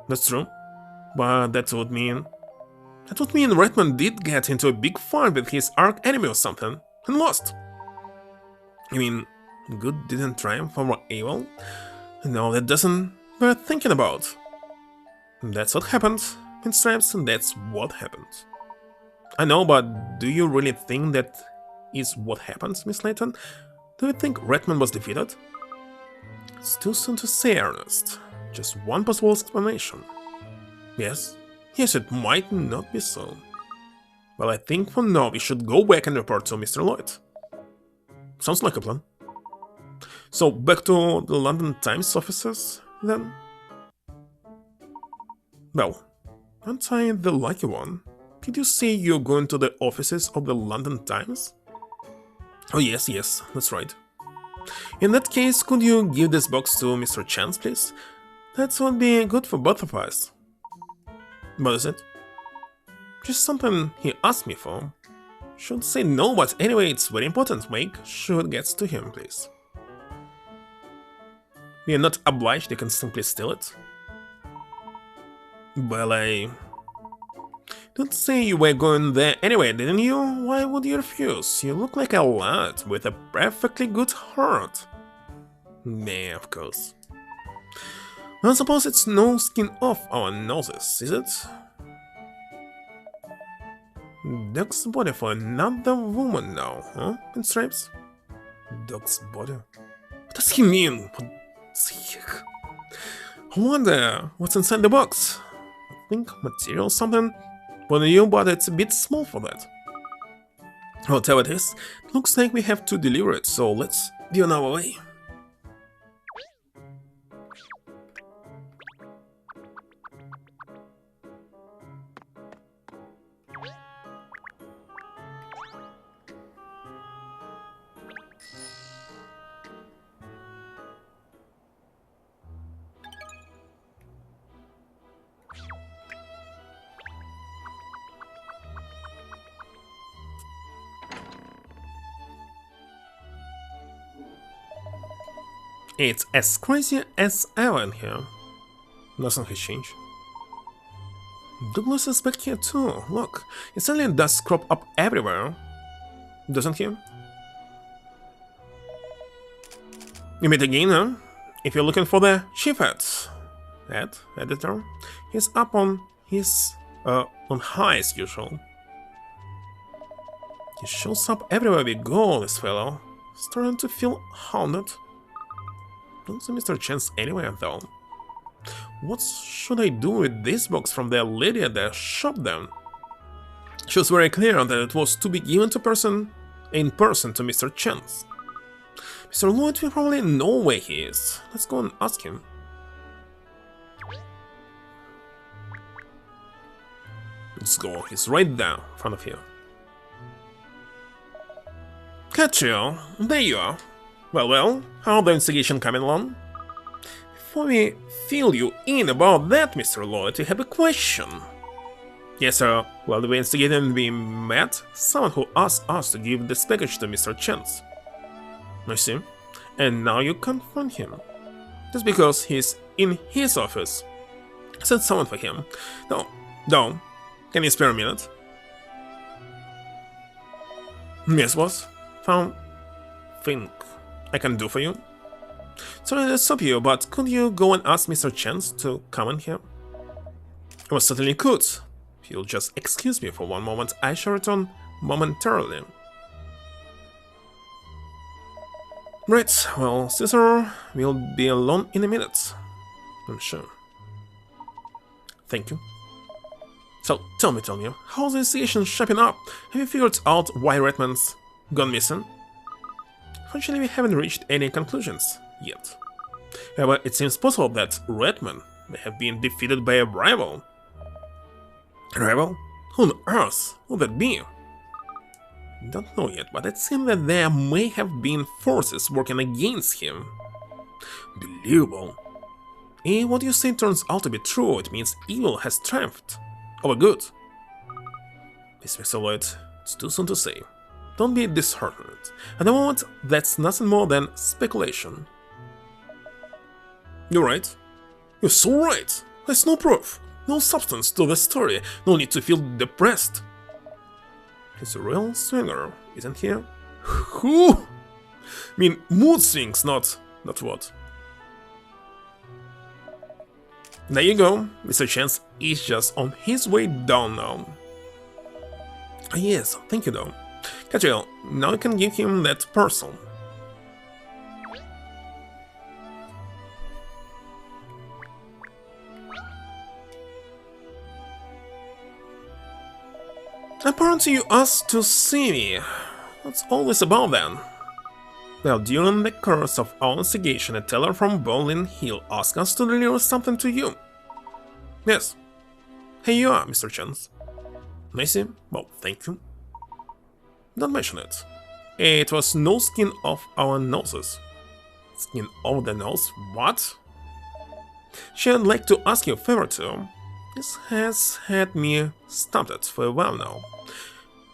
That's true. But that would mean Redman did get into a big fight with his arch-enemy or something, and lost. You mean, good didn't triumph over evil? No, that doesn't bear thinking about. That's what happened, in Stripes, and that's what happened. I know, but do you really think that is what happened, Miss Layton? Do you think Redman was defeated? It's too soon to say, Ernest. Just one possible explanation. Yes, it might not be so. Well, I think for now we should go back and report to Mr. Lloyd. Sounds like a plan. So, back to the London Times offices, then? Well, aren't I the lucky one? Did you say you're going to the offices of the London Times? Oh yes, that's right. In that case, could you give this box to Mr. Chance, please? That would be good for both of us. What is it? Just something he asked me for. Should say no, but anyway, it's very important. Make sure it gets to him, please. We are not obliged, you can simply steal it. Well, I did say you were going there anyway, didn't you? Why would you refuse? You look like a lad with a perfectly good heart. Yeah, of course. I suppose it's no skin off our noses, is it? Dog's body for another woman now, huh? In stripes? Dog's body? What does he mean? What the heck? I wonder what's inside the box. I think material something? But you, but it's a bit small for that. Whatever it is, looks like we have to deliver it, so let's be on our way. It's as crazy as ever in here. Nothing has changed. Douglas is back here too. Look, it suddenly does crop up everywhere. Doesn't he? You meet again, huh? If you're looking for the chief editor, he's up on high as usual. He shows up everywhere we go, this fellow. Starting to feel haunted. Don't see Mr. Chance anywhere though. What should I do with this box from the lady at the shop then? She was very clear that it was to be given to in person to Mr. Chance. Mr. Lloyd will probably know where he is. Let's go and ask him. Let's go, he's right there in front of you. Katrielle, there you are. Well, how's the investigation coming along? Before we fill you in about that, Mr. Lloyd, we have a question. Yes, sir. While we investigated, we met someone who asked us to give this package to Mr. Chance. I see. And now you confront him. Just because he's in his office. Send someone for him. No. Can you spare a minute? Yes, boss. Found thing I can do for you. Sorry to stop you, but could you go and ask Mr. Chance to come in here? I most certainly could. If you'll just excuse me for one moment, I shall return momentarily. Right, well, Caesar, we'll be alone in a minute. I'm sure. Thank you. So, tell me, how's the investigation shaping up? Have you figured out why Redman's gone missing? Fortunately, we haven't reached any conclusions yet. However, it seems possible that Redman may have been defeated by a rival. A rival? Who on earth would that be? Don't know yet, but it seems that there may have been forces working against him. Believable. If what you say turns out to be true, it means evil has triumphed over good. Please, Mr. Lloyd, it's too soon to say. Don't be disheartened. At the moment, that's nothing more than speculation. You're right. You're so right. There's no proof, no substance to the story, no need to feel depressed. He's a real swinger, isn't he? Who? I mean, mood swings, not what. There you go. Mr. Chance is just on his way down now. Yes, thank you though. Katrielle, now you can give him that parcel. Apparently you asked to see me. What's all this about then? Well, during the course of our investigation, a teller from Berlin Hill asked us to deliver something to you. Yes. Here you are, Mr. Chance. Missy? Well, thank you. Don't mention it. It was no skin off our noses. Skin off the nose? What? She'd like to ask you a favor too. This has had me stumped for a while now.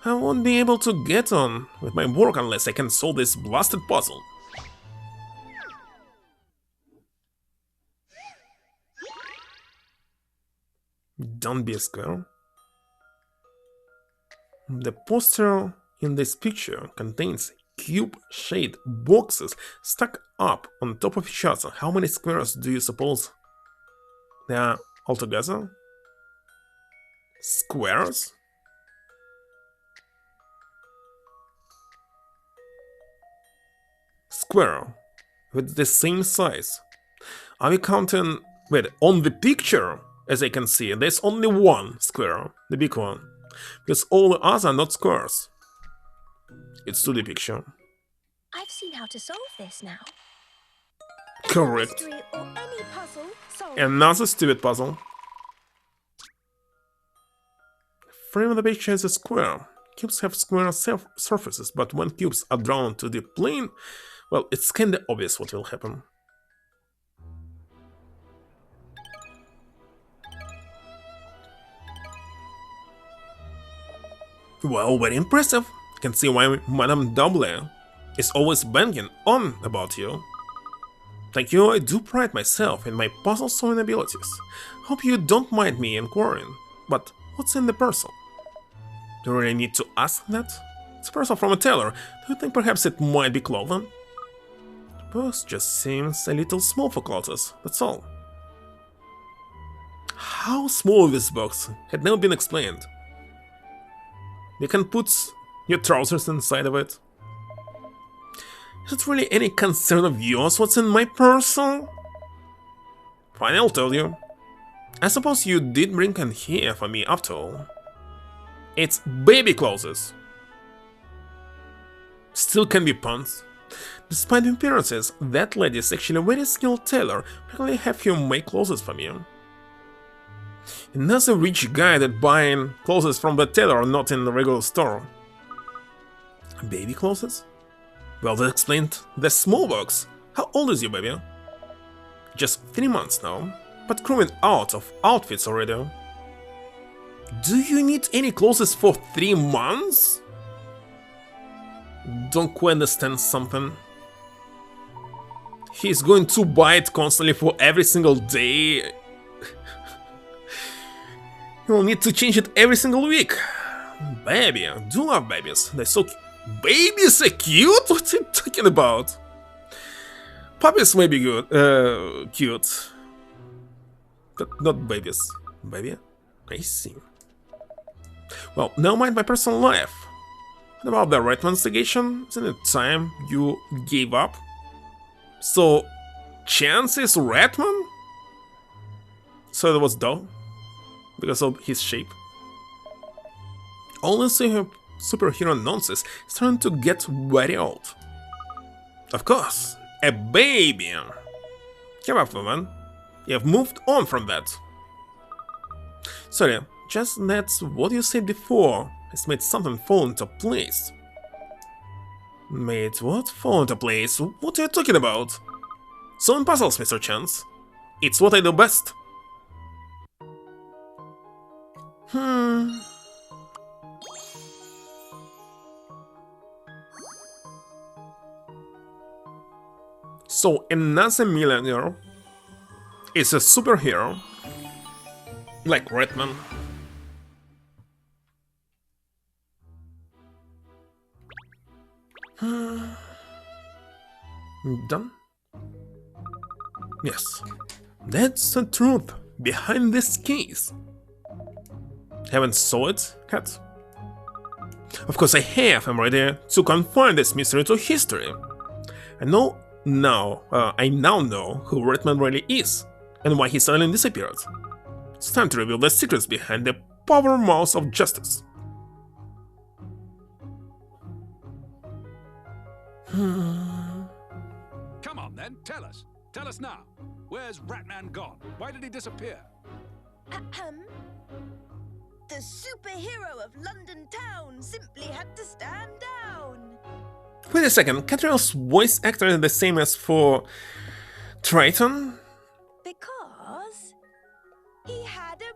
I won't be able to get on with my work unless I can solve this blasted puzzle. Don't be a square. The poster in this picture contains cube-shaped boxes stuck up on top of each other. How many squares do you suppose there are altogether? Squares? Square with the same size. Are we counting? Wait, on the picture, as I can see, there's only one square, the big one, because all the others are not squares. It's to the picture. I've seen how to solve this now. Correct. Mystery or any puzzle, solve. Another stupid puzzle. Frame of the picture is a square. Cubes have square surfaces, but when cubes are drawn to the plane, well, it's kinda obvious what will happen. Well, very impressive. Can see why Madame Double is always banging on about you. Thank you, I do pride myself in my puzzle-solving abilities. Hope you don't mind me inquiring, but what's in the parcel? Do you really need to ask that? It's a parcel from a tailor. Do you think perhaps it might be clothing? The box just seems a little small for clothes, that's all. How small this box had never been explained. You can put your trousers inside of it. Is it really any concern of yours what's in my parcel? Fine, I'll tell you. I suppose you did bring in here for me after all. It's baby clothes. Still can be puns. Despite the appearances, that lady is actually a very skilled tailor. Probably have you make clothes for me. Another rich guy that buying clothes from the tailor, not in the regular store. Baby clothes? Well, that explained the small box. How old is your baby? Just 3 months now, but growing out of outfits already. Do you need any clothes for 3 months? Don't quite understand something. He's going to buy it constantly for every single day. You'll need to change it every single week. Baby, I do love babies. They're so cute. Babies are cute? What are you talking about? Puppies may be good, cute. But not babies. Baby? I see. Well, never mind my personal life. What about the Redman investigation? Isn't it time you gave up? So, Chance is Redman? So it was dull? Because of his shape? All this superhero nonsense is starting to get very old. Of course, a baby! Give up, woman. You've moved on from that. Sorry, just that's what you said before. It's made something fall into place. Made what fall into place? What are you talking about? Solving puzzles, Mr. Chance. It's what I do best. So another millionaire is a superhero like Redman. Done? Yes, that's the truth behind this case. Haven't saw it, Cat? Of course I have. I'm ready to confine this mystery to history. I now know who Redman really is and why he suddenly disappeared. It's time to reveal the secrets behind the power mouth of justice. Come on then, tell us. Tell us now. Where's Ratman gone? Why did he disappear? Ahem. The superhero of London town simply had to stand down. Wait a second, Katrielle's voice actor is the same as for Triton? Because he had a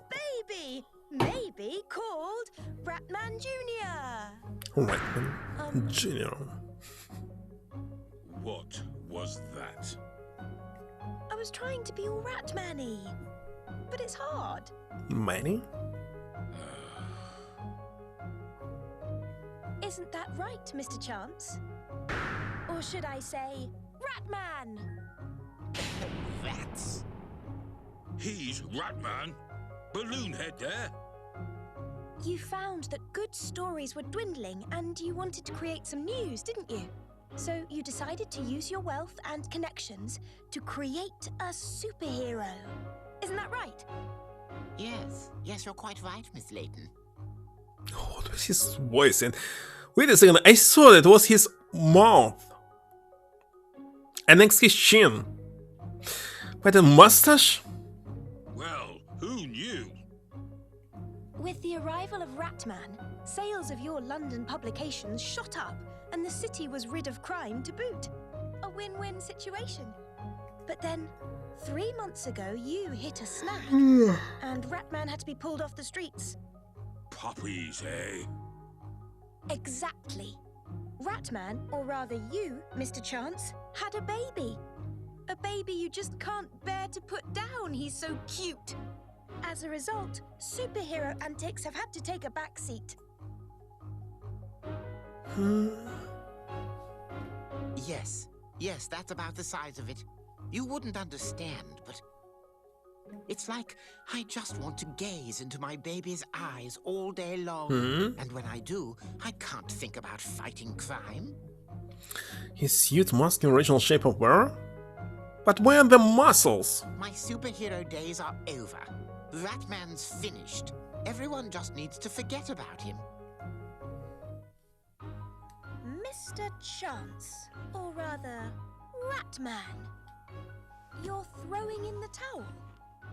baby, maybe called Ratman Jr. Ratman Jr. What was that? I was trying to be all Ratman-y, but it's hard. Manny? Isn't that right, Mr. Chance? Or should I say, Ratman? Rats. He's Ratman. Balloon head there. You found that good stories were dwindling and you wanted to create some news, didn't you? So you decided to use your wealth and connections to create a superhero. Isn't that right? Yes, you're quite right, Miss Layton. Oh, that's his voice. And wait a second, I saw that was his mouth. And next his chin. But a mustache? Well, who knew? With the arrival of Ratman, sales of your London publications shot up and the city was rid of crime to boot. A win-win situation. But then, 3 months ago, you hit a snag and Ratman had to be pulled off the streets. Puppies, eh? Exactly. Ratman, or rather you, Mr. Chance, had a baby. A baby you just can't bear to put down, he's so cute. As a result, superhero antics have had to take a backseat. Yes, that's about the size of it. You wouldn't understand, but it's like I just want to gaze into my baby's eyes all day long. And when I do, I can't think about fighting crime. His suit masking original shape of wearer? But where are the muscles? My superhero days are over. Ratman's finished. Everyone just needs to forget about him. Mr. Chance, or rather, Ratman. You're throwing in the towel,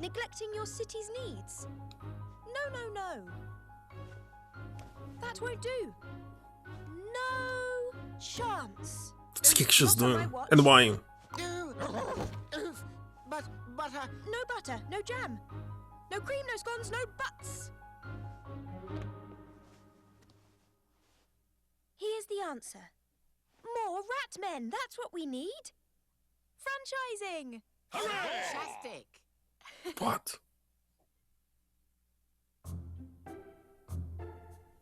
neglecting your city's needs. No. That won't do. No chance. Скільки she's Not on my doing? watch. And why? But butter. No butter, no jam. No cream, no scones, no buts. Here's the answer. More Ratmen, that's what we need. Franchising. Fantastic. What?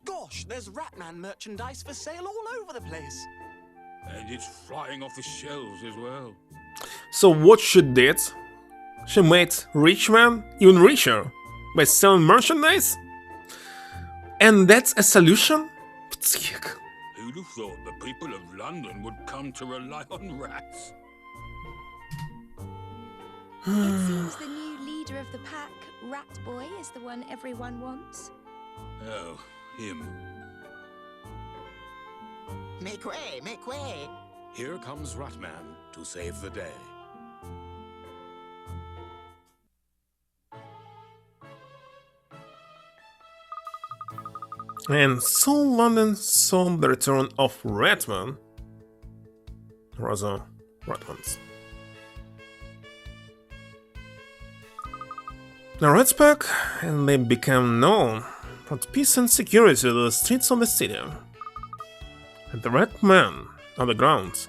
Gosh, there's Ratman merchandise for sale all over the place. And it's flying off the shelves as well. So what she did? She made rich man even richer by selling merchandise? And that's a solution? Who'd have thought the people of London would come to rely on rats? It seems the new leader of the pack, Rat Boy, is the one everyone wants. Oh, him. Make way, make way. Here comes Ratman to save the day. And so London saw the return of Ratman. Rather, Ratmans. The Rats pack, and they became known for peace and security to the streets of the city. And the Rat Man on the ground,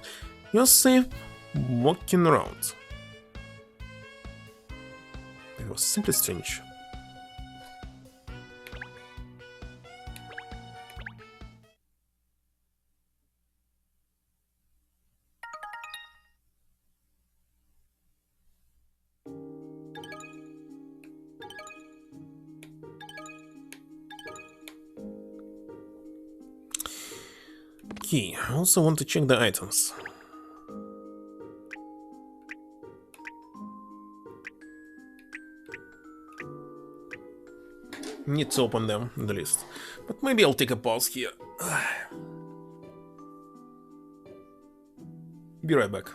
you're safe walking around. It was simply strange. Key. I also want to check the items. Need to open them in the list. But maybe I'll take a pause here. Be right back.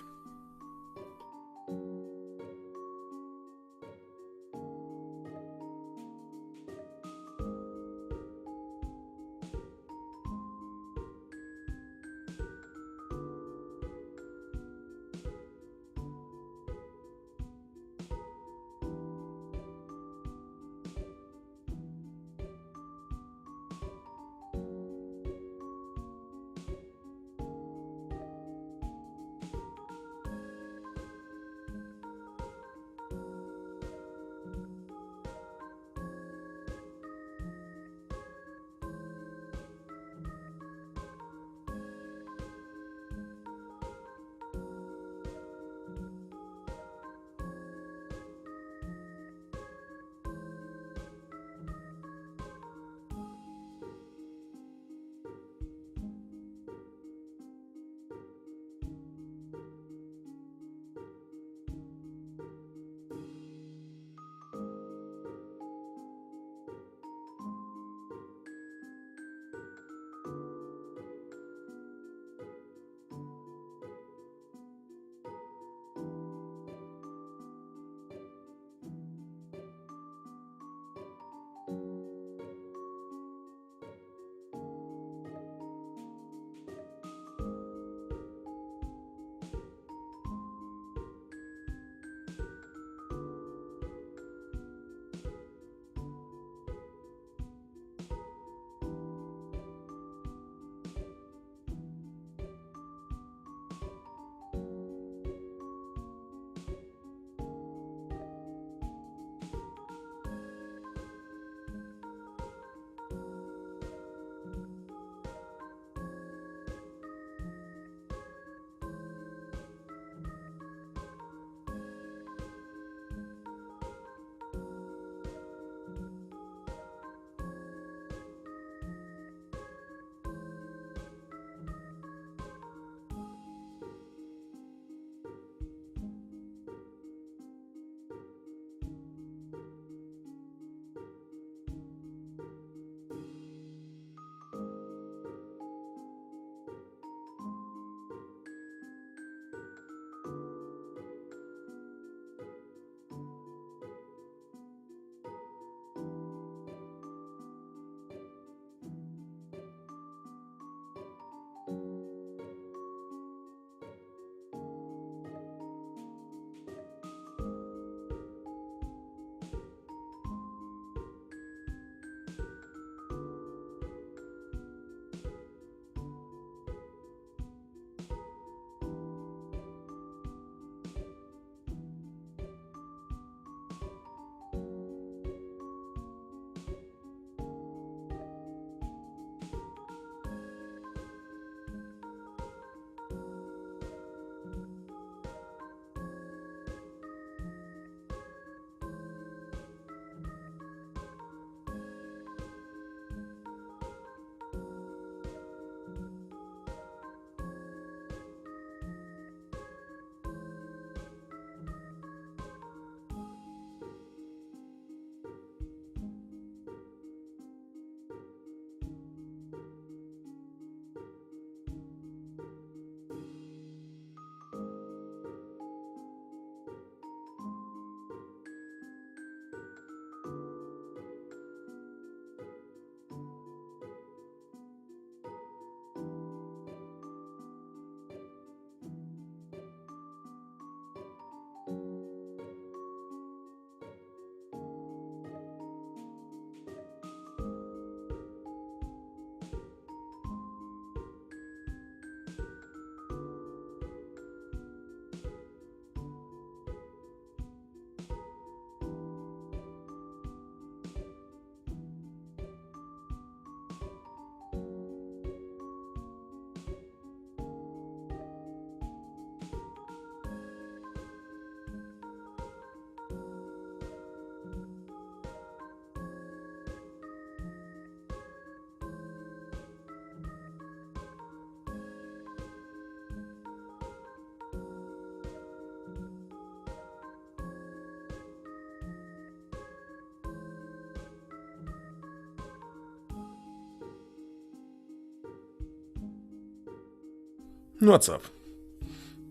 What's up?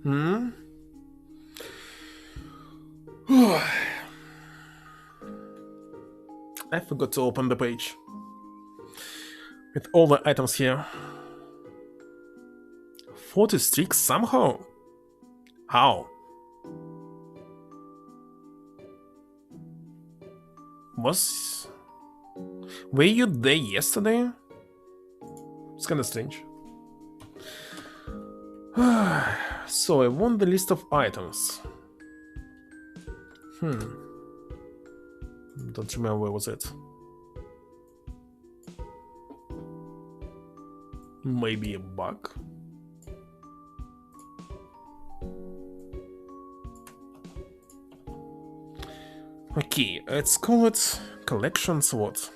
Hmm? I forgot to open the page with all the items here. 40 streaks somehow? How? Were you there yesterday? It's kinda strange. So I want the list of items. Don't remember where was it. Maybe a bug? Okay, let's call it collections what?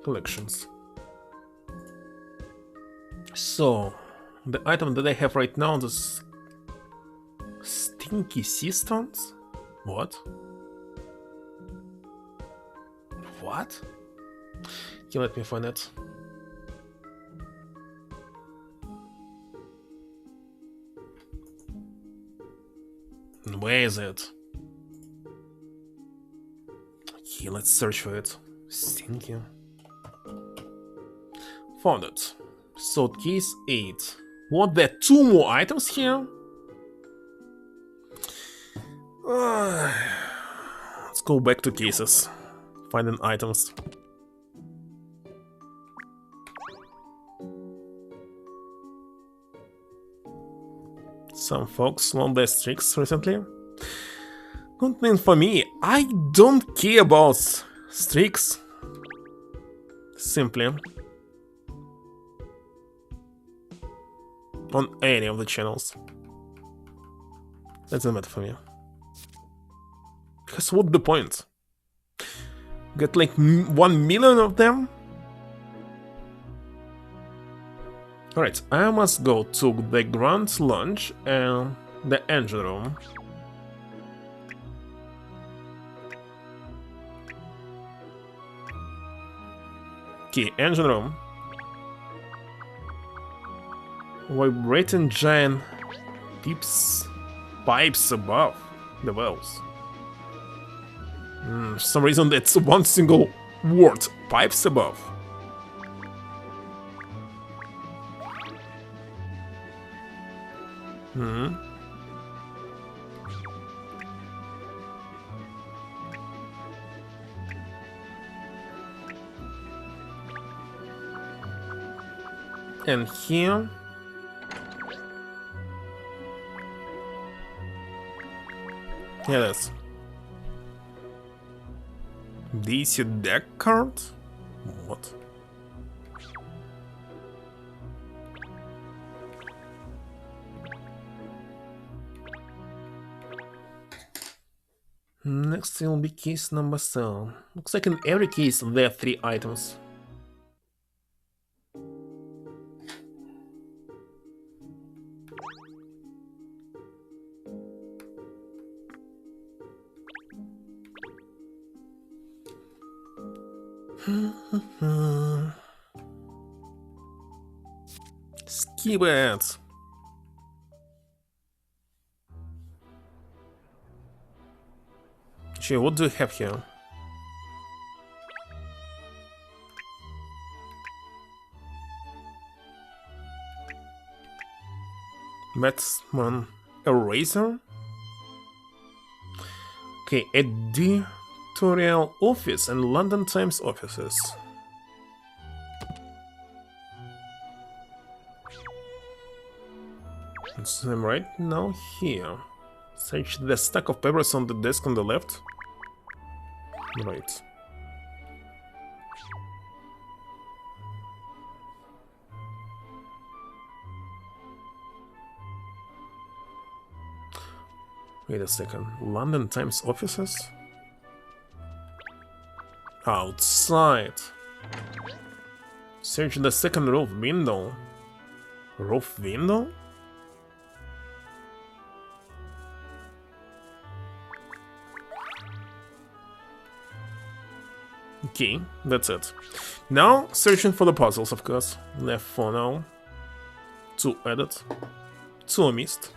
Collections. So, the item that I have right now is Stinky Sea Stones? What? What? Okay, let me find it. Where is it? Okay, let's search for it. Stinky. Found it. So case 8. What, there are 2 more items here? Let's go back to cases. Finding items. Some folks want their streaks recently. Good thing for me, I don't care about streaks. Simply. On any of the channels. That doesn't matter for me. Because what's the point? Get like 1 million of them? Alright, I must go to the Grand Lounge and the engine room. Okay, engine room. Vibrating giant pipes above the valves. For some reason it's one single word, pipes above. And here it is. DC deck card? What? Next will be case number 7. Looks like in every case there are 3 items. Skip it. Sure, what do we have here? Batsman Eraser? Okay, editorial office and London Times offices. So I'm right now here. Search the stack of papers on the desk on the left. Right. Wait a second. London Times offices? Outside. Search the second roof window. Roof window? Okay, that's it. Now, searching for the puzzles, of course. Left for now. 2 added, 2 missed.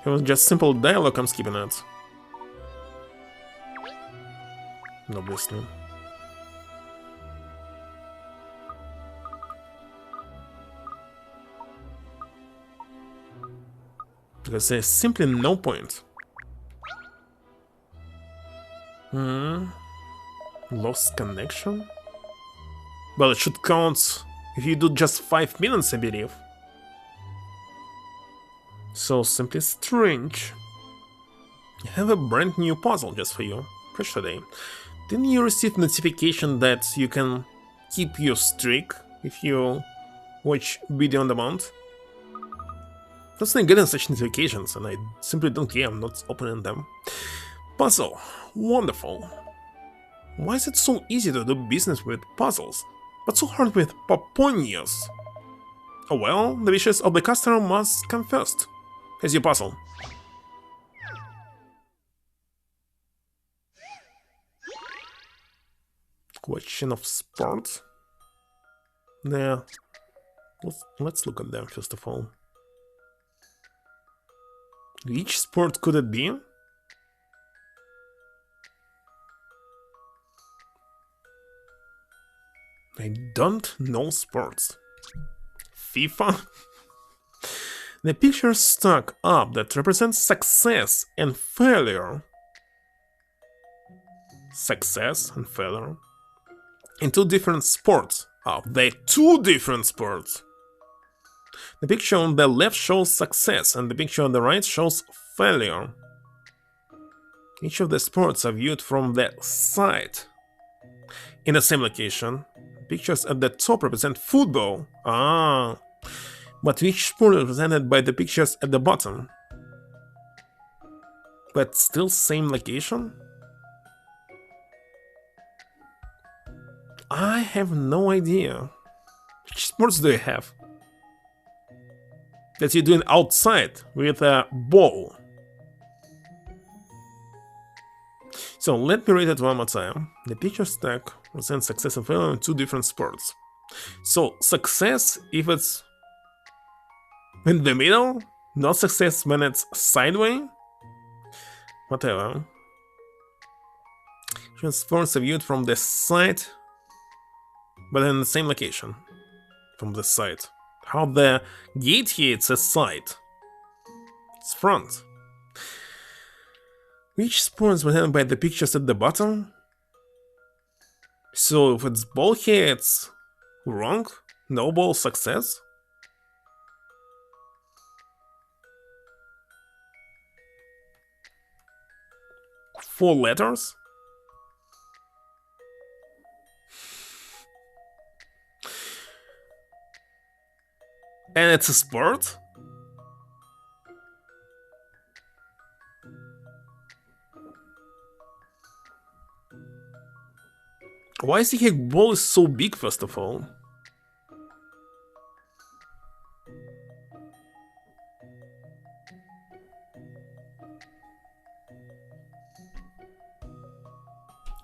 It was just simple dialogue, I'm skipping it. Obviously. Because there's simply no point. Lost connection? Well, it should count if you do just 5 minutes, I believe. So simply strange. I have a brand new puzzle just for you. Fresh today. Didn't you receive notification that you can keep your streak if you watch video on demand? That's not getting such notifications, and I simply don't care. I'm not opening them. Puzzle. Wonderful. Why is it so easy to do business with puzzles, but so hard with Paponios? Oh well, the wishes of the customer must come first. Here's your puzzle. Question of sport? Yeah. Let's look at them first of all. Which sport could it be? I don't know sports. FIFA? The picture stuck up that represents success and failure. Success and failure. In 2 different sports. Oh, they're 2 different sports. The picture on the left shows success, and the picture on the right shows failure. Each of the sports are viewed from the side. In the same location, pictures at the top represent football. Ah, but which sport is represented by the pictures at the bottom? But still same location? I have no idea. Which sports do you have? That you're doing outside with a ball. So let me read it one more time. The picture stack represents success and failure in 2 different sports. So success if it's in the middle, not success when it's sideways. Whatever. Sports are viewed from the side, but in the same location. From the side. How the gate here, it's a side. It's front. Which sport is represented by the pictures at the bottom? So if it's ball here, it's wrong? No ball, success? Four letters? And it's a sport? Why is the ball is so big, first of all?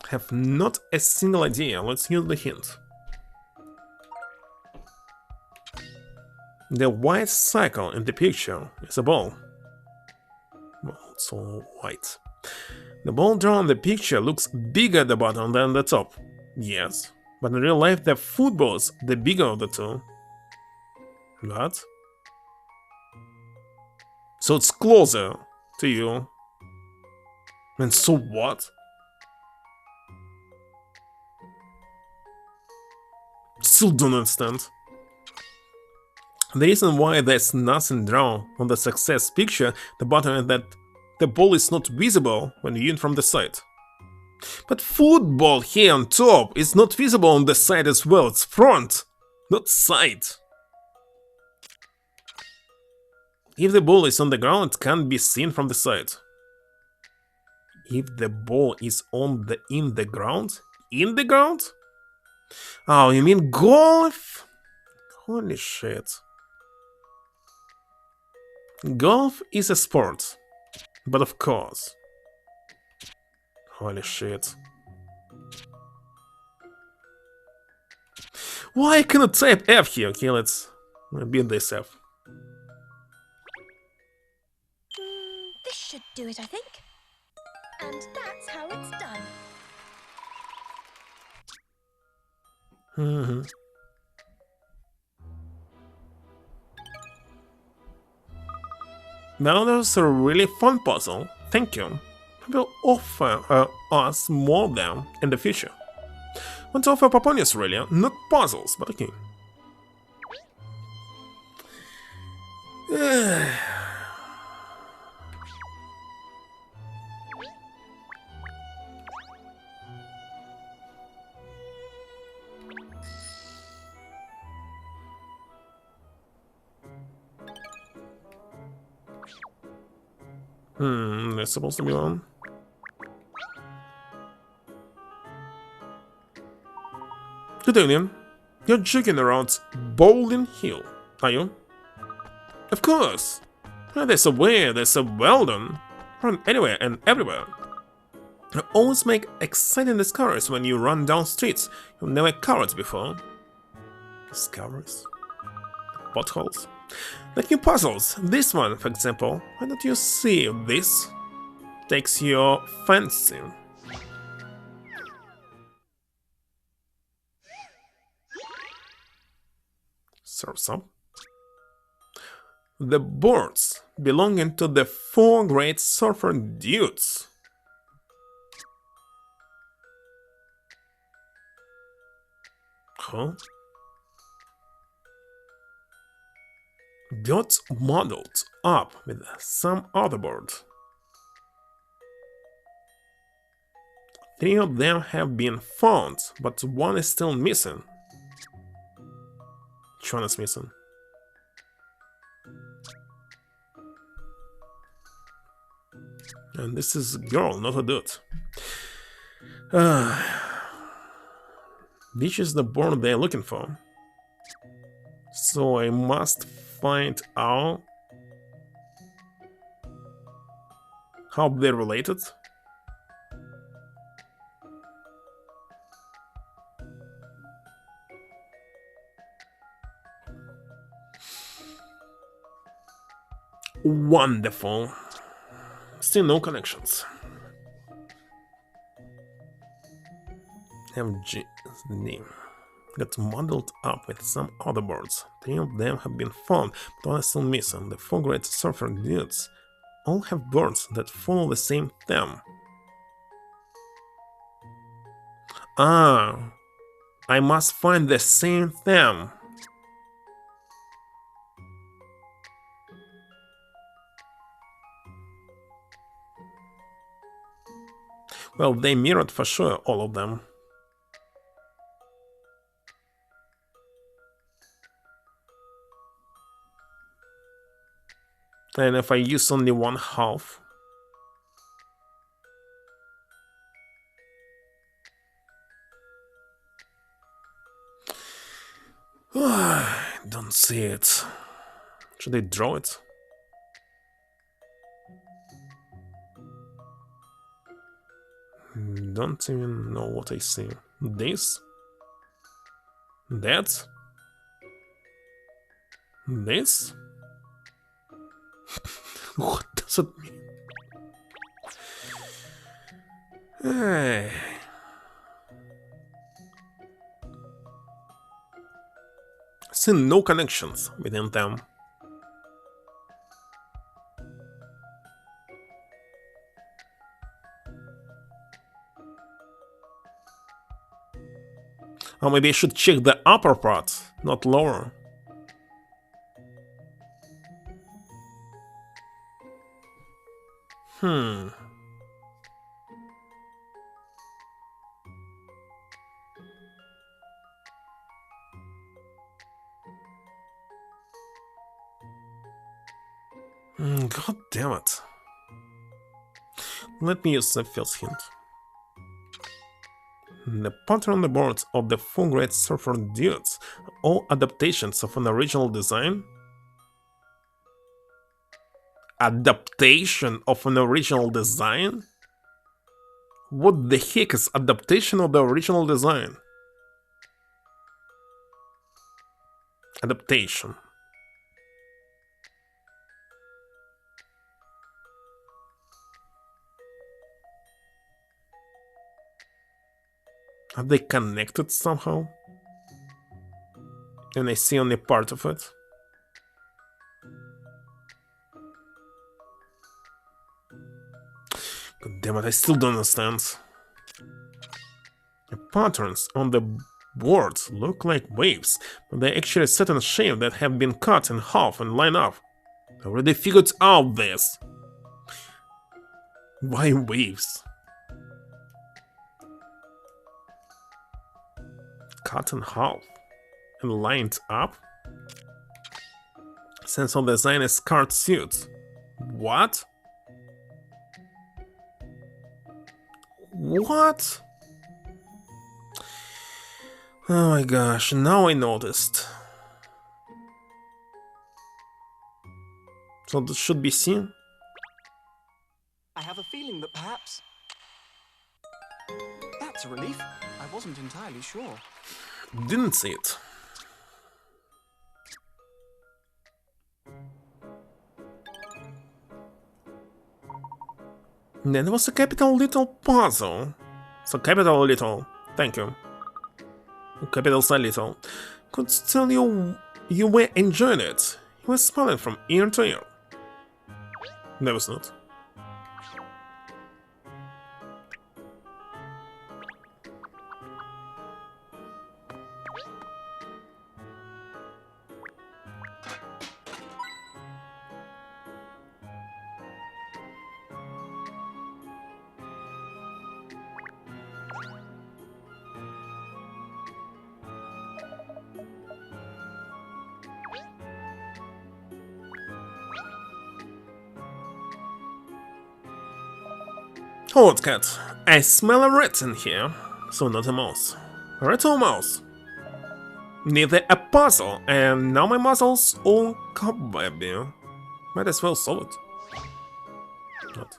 Have not a single idea. Let's use the hint. The white circle in the picture is a ball. Well, it's all white. The ball drawn in the picture looks bigger at the bottom than the top. Yes, but in real life the football is the bigger of the 2. What? So it's closer to you. And so what? Still don't understand. The reason why there's nothing drawn on the success picture, the bottom is that the ball is not visible when viewed from the side. But football here on top is not visible on the side as well, it's front, not side. If the ball is on the ground, it can't be seen from the side. If the ball is in the ground? In the ground? Oh, you mean golf? Holy shit. Golf is a sport. But of course. Holy shit. Why I cannot type F here? Okay, let's beat this F. This should do it, I think. And that's how it's done. Now there's a really fun puzzle. Thank you. I will offer us more of them in the future. Want to offer Paponius really, not puzzles, but okay. There's supposed to be one. Good evening. You're joking around Bowling Hill, are you? Of course. There's a way, there's a Weldon. Run anywhere and everywhere. You always make exciting discoveries when you run down streets you've never covered before. Discoveries? Potholes? Like new puzzles. This one, for example. Why don't you see if this takes your fancy? Serves up. The boards belonging to the 4 great surfer dudes. Huh? Got modeled up with some other board. 3 of them have been found, but 1 is still missing. Which one is missing? And this is a girl, not a dude. Which is the board they're looking for? So I must find out how they're related. Wonderful. Still no connections. h.a.n.d. got muddled up with some other boards. 3 of them have been found, but 1 is still missing. The 4 great surfer dudes all have boards that follow the same theme. Ah, I must find the same theme. Well, they mirrored for sure, all of them. And if I use only 1/2, I don't see it. Should I draw it? Don't even know what I see. This? That? This? What does it mean? Hey. See no connections within them. Or maybe I should check the upper part, not lower. God damn it. Let me use the first hint. The pattern on the boards of the Full Grade Surfer dudes are all adaptations of an original design? Adaptation of an original design? What the heck is adaptation of the original design? Adaptation. Are they connected somehow? And I see only part of it. God damn it, I still don't understand. The patterns on the boards look like waves, but they're actually set in shape that have been cut in half and lined up. I already figured out this. Why waves? Cut in half and lined up? Sense of design is card suits. What? What? Oh my gosh, now I noticed. So this should be seen? I have a feeling that perhaps... That's a relief. I wasn't entirely sure. Didn't see it. Then there was a capital little puzzle. So capital little. Thank you. Capital side little. Could tell you were enjoying it. He was smiling from ear to ear. There was not. Hold, cat. I smell a rat in here. So not a mouse. A rat or mouse? Neither a puzzle, and now my muscles all cobwebby. Might as well solve it. What?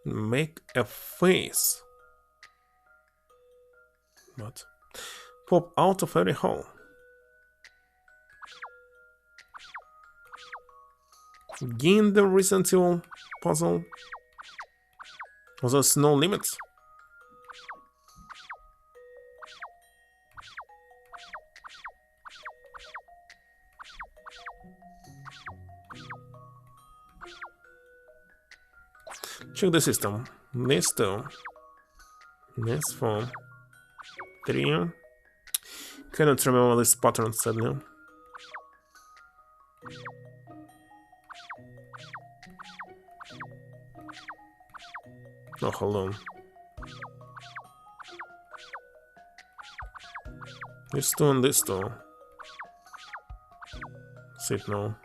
Make a face. What? Pop out of every hole. Gain the residual puzzle. Was there's no limits? Check the system. This 2. This 4. 3. Cannot remember this pattern sadly. Oh, hold on. This 2 and this 2. Sit now.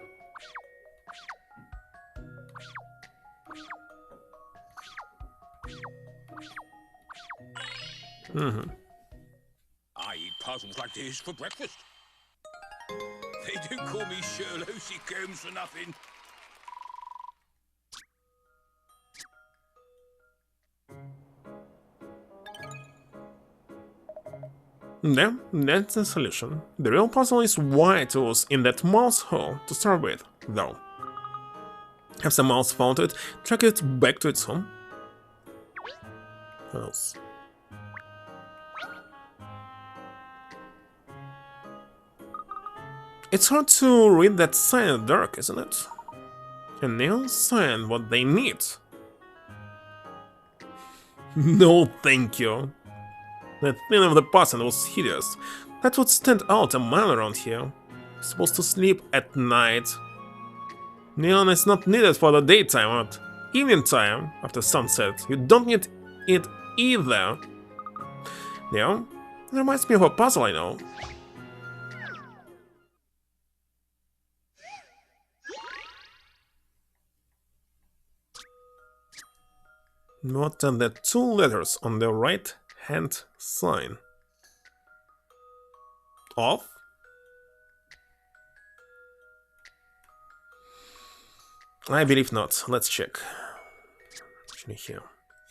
I eat puzzles like this for breakfast. They don't call me Sherlock Holmes for nothing. Yeah, that's the solution. The real puzzle is why it was in that mouse hole to start with, though. Have the mouse found it, track it back to its home? What else? It's hard to read that sign in the dark, isn't it? A neon sign what they need. No, thank you. The thin of the person was hideous. That would stand out a mile around here. You're supposed to sleep at night. Neon is not needed for the daytime or evening time after sunset. You don't need it either. Neon? It reminds me of a puzzle I know. What are the two letters on the right hand side? Off? I believe not. Let's check. Actually, here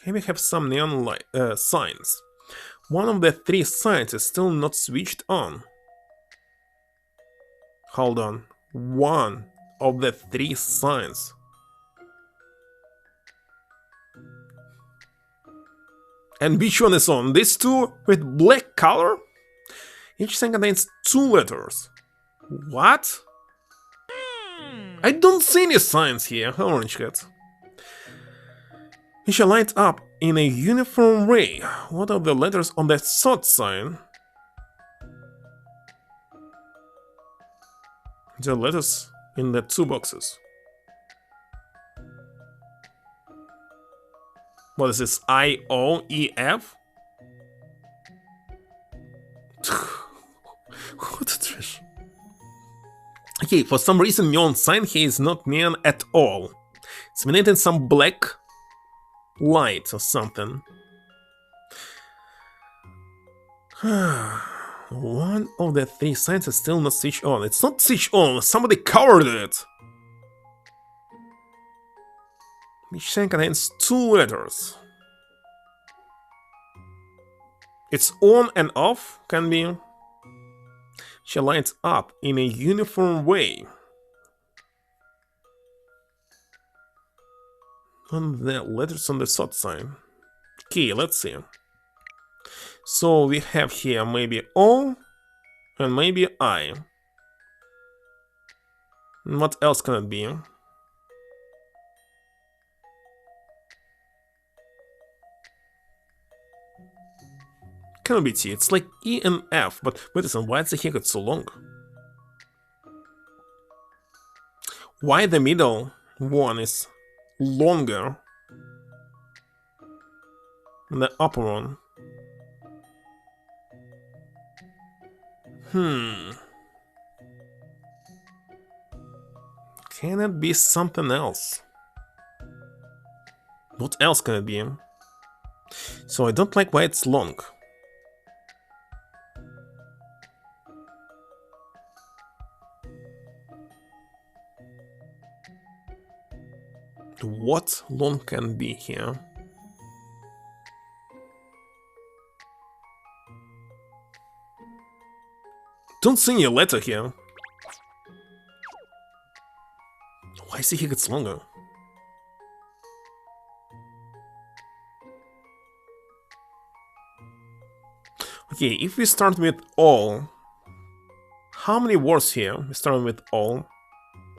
we have some neon light signs. One of the three signs is still not switched on. Hold on. One of the three signs. And which one is on? These two with black color? Each sign contains two letters. What? I don't see any signs here, Orange Hat. Which are lined up in a uniform way. What are the letters on the third sign? The letters in the two boxes. What is this? I-O-E-F? What a trash. Okay, for some reason neon sign here is not neon at all. It's emanating some black light or something. One of the three signs is still not switched on. It's not switched on, somebody covered it! Each sign contains two letters. It's on and off, can be. She lines up in a uniform way. And the letters on the third sign. Okay, let's see. So we have here maybe O and maybe I. What else can it be? Cannot be T, it's like E and F, but wait a second, why is the haircut so long? Why the middle one is longer than the upper one? Can it be something else? What else can it be? So I don't like why it's long. What long can be here? Don't see any letter here. Why is it here gets longer? Okay, if we start with all, how many words here? We start with all,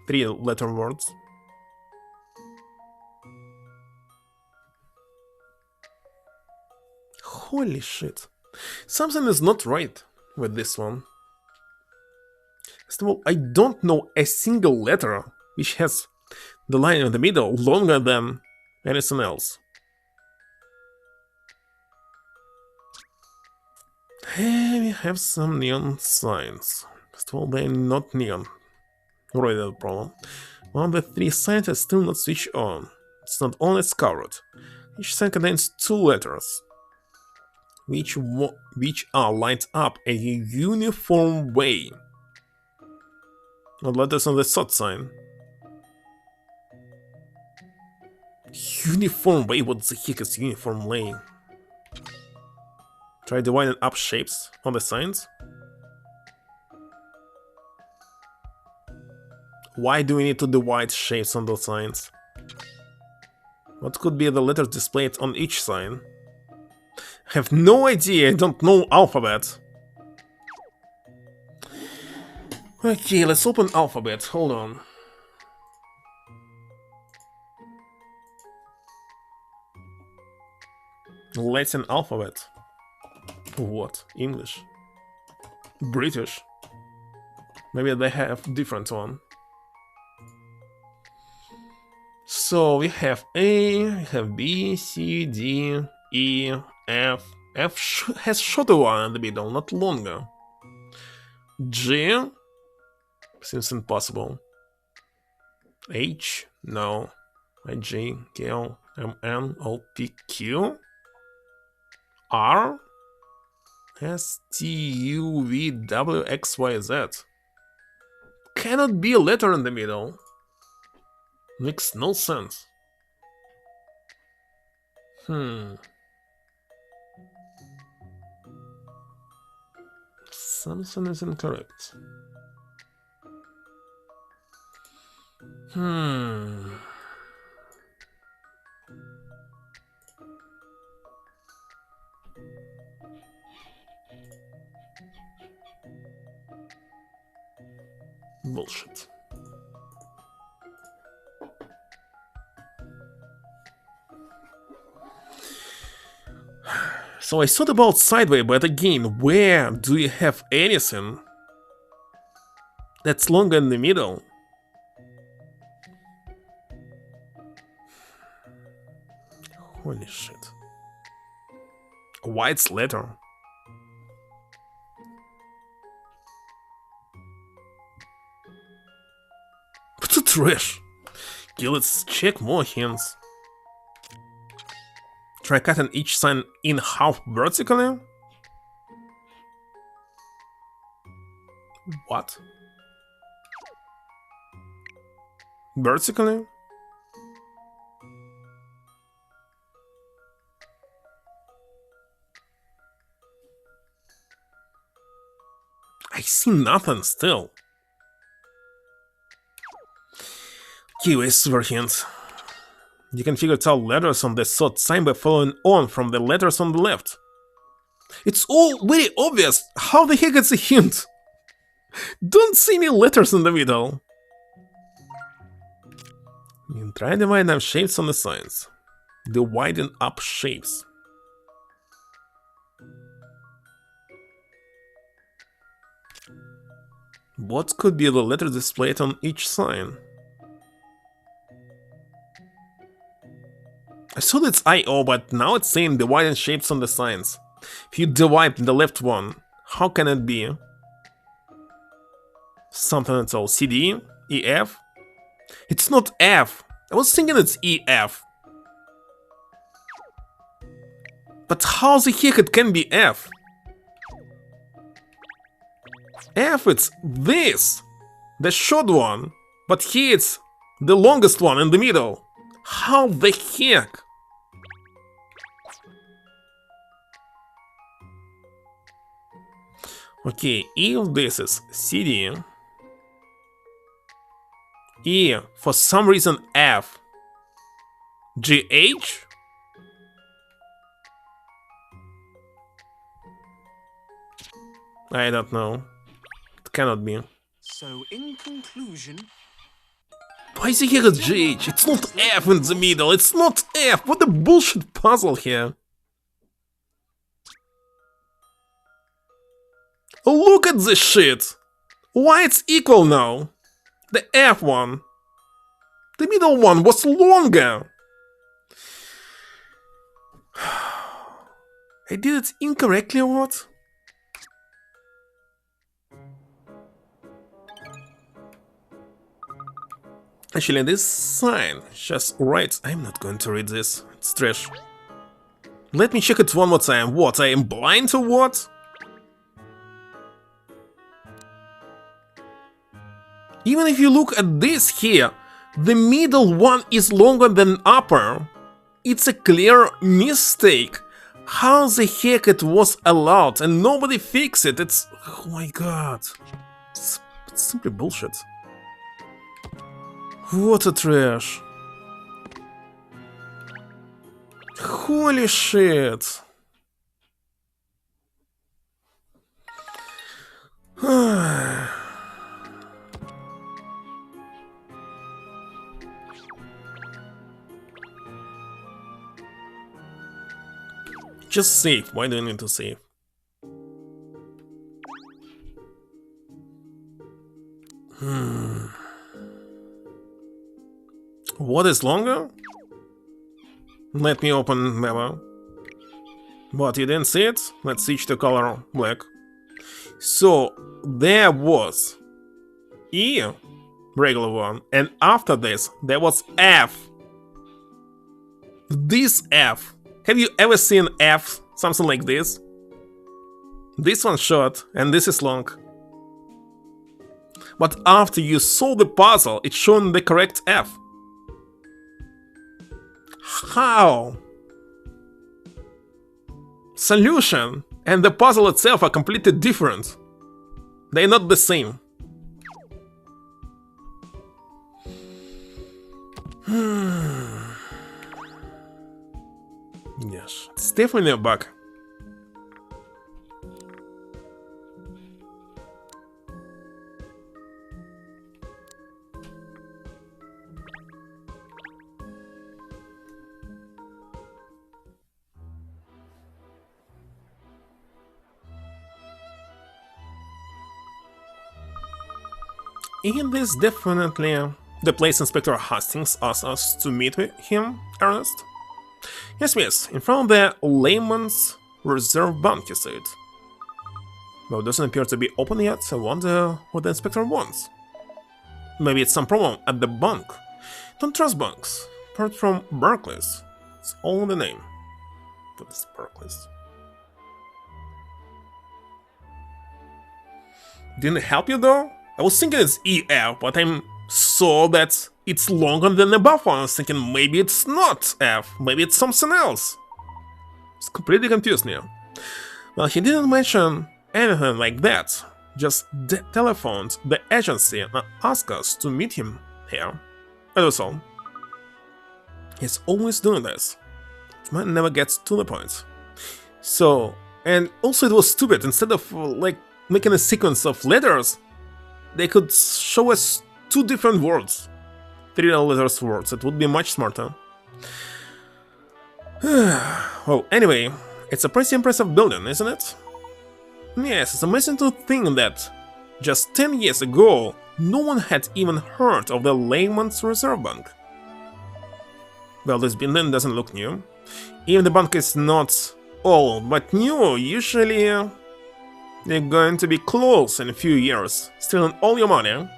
3-letter words. Holy shit. Something is not right with this one. First of all, I don't know a single letter which has the line in the middle longer than anything else. We have some neon signs. First of all, they're not neon. Already the problem. One of the three signs is still not switched on. It's not on, it's covered. Each sign contains two letters, which are lined up in a uniform way. What letters on the third sign? Uniform way? What the heck is uniform way? Try dividing up shapes on the signs. Why do we need to divide shapes on those signs? What could be the letters displayed on each sign? I have no idea, I don't know alphabet. Okay, let's open alphabet, hold on. Latin alphabet. What? English? British? Maybe they have different one. So we have A, we have B, C, D, E, F. F has shorter one in the middle, not longer. G seems impossible. H, no. G, K, L, MNOPQ R STUVWXYZ. Cannot be a letter in the middle. Makes no sense. Something is incorrect. Bullshit. So I thought about Sideway, but again, where do you have anything that's longer in the middle? Holy shit. A white letter. What's the trash? Okay, let's check more hints. Try cutting each sign in half vertically? What? Vertically? I see nothing still. Keyway super hint. You can figure out letters on the third sign by following on from the letters on the left. It's all very obvious. How the heck it's a hint? Don't see any letters in the middle. You try dividing up shapes on the signs. Dividing up shapes. What could be the letter displayed on each sign? I thought it's IO, but now it's saying dividing shapes on the signs. If you divide the left one, how can it be? Something that's all CD? EF? It's not F. I was thinking it's EF. But how the heck it can be F? F, it's this, the short one, but here it's the longest one in the middle. How the heck? Okay, if this is CD, E, for some reason F, GH? I don't know. It cannot be. So, in conclusion, Why is here a GH? It's not F in the middle, it's not F! What a bullshit puzzle here! Look at this shit! Why it's equal now? The F one. The middle one was longer! I did it incorrectly or what? Actually, this sign just right. I'm not going to read this. It's trash. Let me check it one more time. What? I am blind or what? Even if you look at this here, the middle one is longer than upper. It's a clear mistake. How the heck it was allowed and nobody fixed it? It's... oh my god. It's simply bullshit. What a trash. Holy shit. Just save. Why do you need to save? What is longer? Let me open memo. What, you didn't see it? Let's switch to color black. So, there was E, regular one, and after this, there was F. This F. Have you ever seen F? Something like this? This one's short, and this is long. But after you solve the puzzle, it's shown the correct F. How? Solution and the puzzle itself are completely different. They're not the same. Yes, it's definitely a bug. And this definitely the place Inspector Hastings asked us to meet with him, Ernest. Yes, miss, in front of the Layman's Reserve Bank, he said. Well, it doesn't appear to be open yet, I wonder what the inspector wants. Maybe it's some problem at the bank. Don't trust banks. Apart from Barclays. It's all in the name. What is Barclays? Didn't it help you though? I was thinking it's EF, but I saw that it's longer than the above one. I was thinking maybe it's not F, maybe it's something else. It's completely confused now. Well, he didn't mention anything like that. Just telephoned the agency and asked us to meet him here. That was all. He's always doing this. This man never gets to the point. So, and also it was stupid. Instead of like making a sequence of letters, they could show us two different words. 3 letters words. It would be much smarter. Well, anyway, it's a pretty impressive building, isn't it? Yes, it's amazing to think that just 10 years ago, no one had even heard of the Layman's Reserve Bank. Well, this building doesn't look new. Even the bank is not old, but new, usually they're going to be closed in a few years, stealing all your money.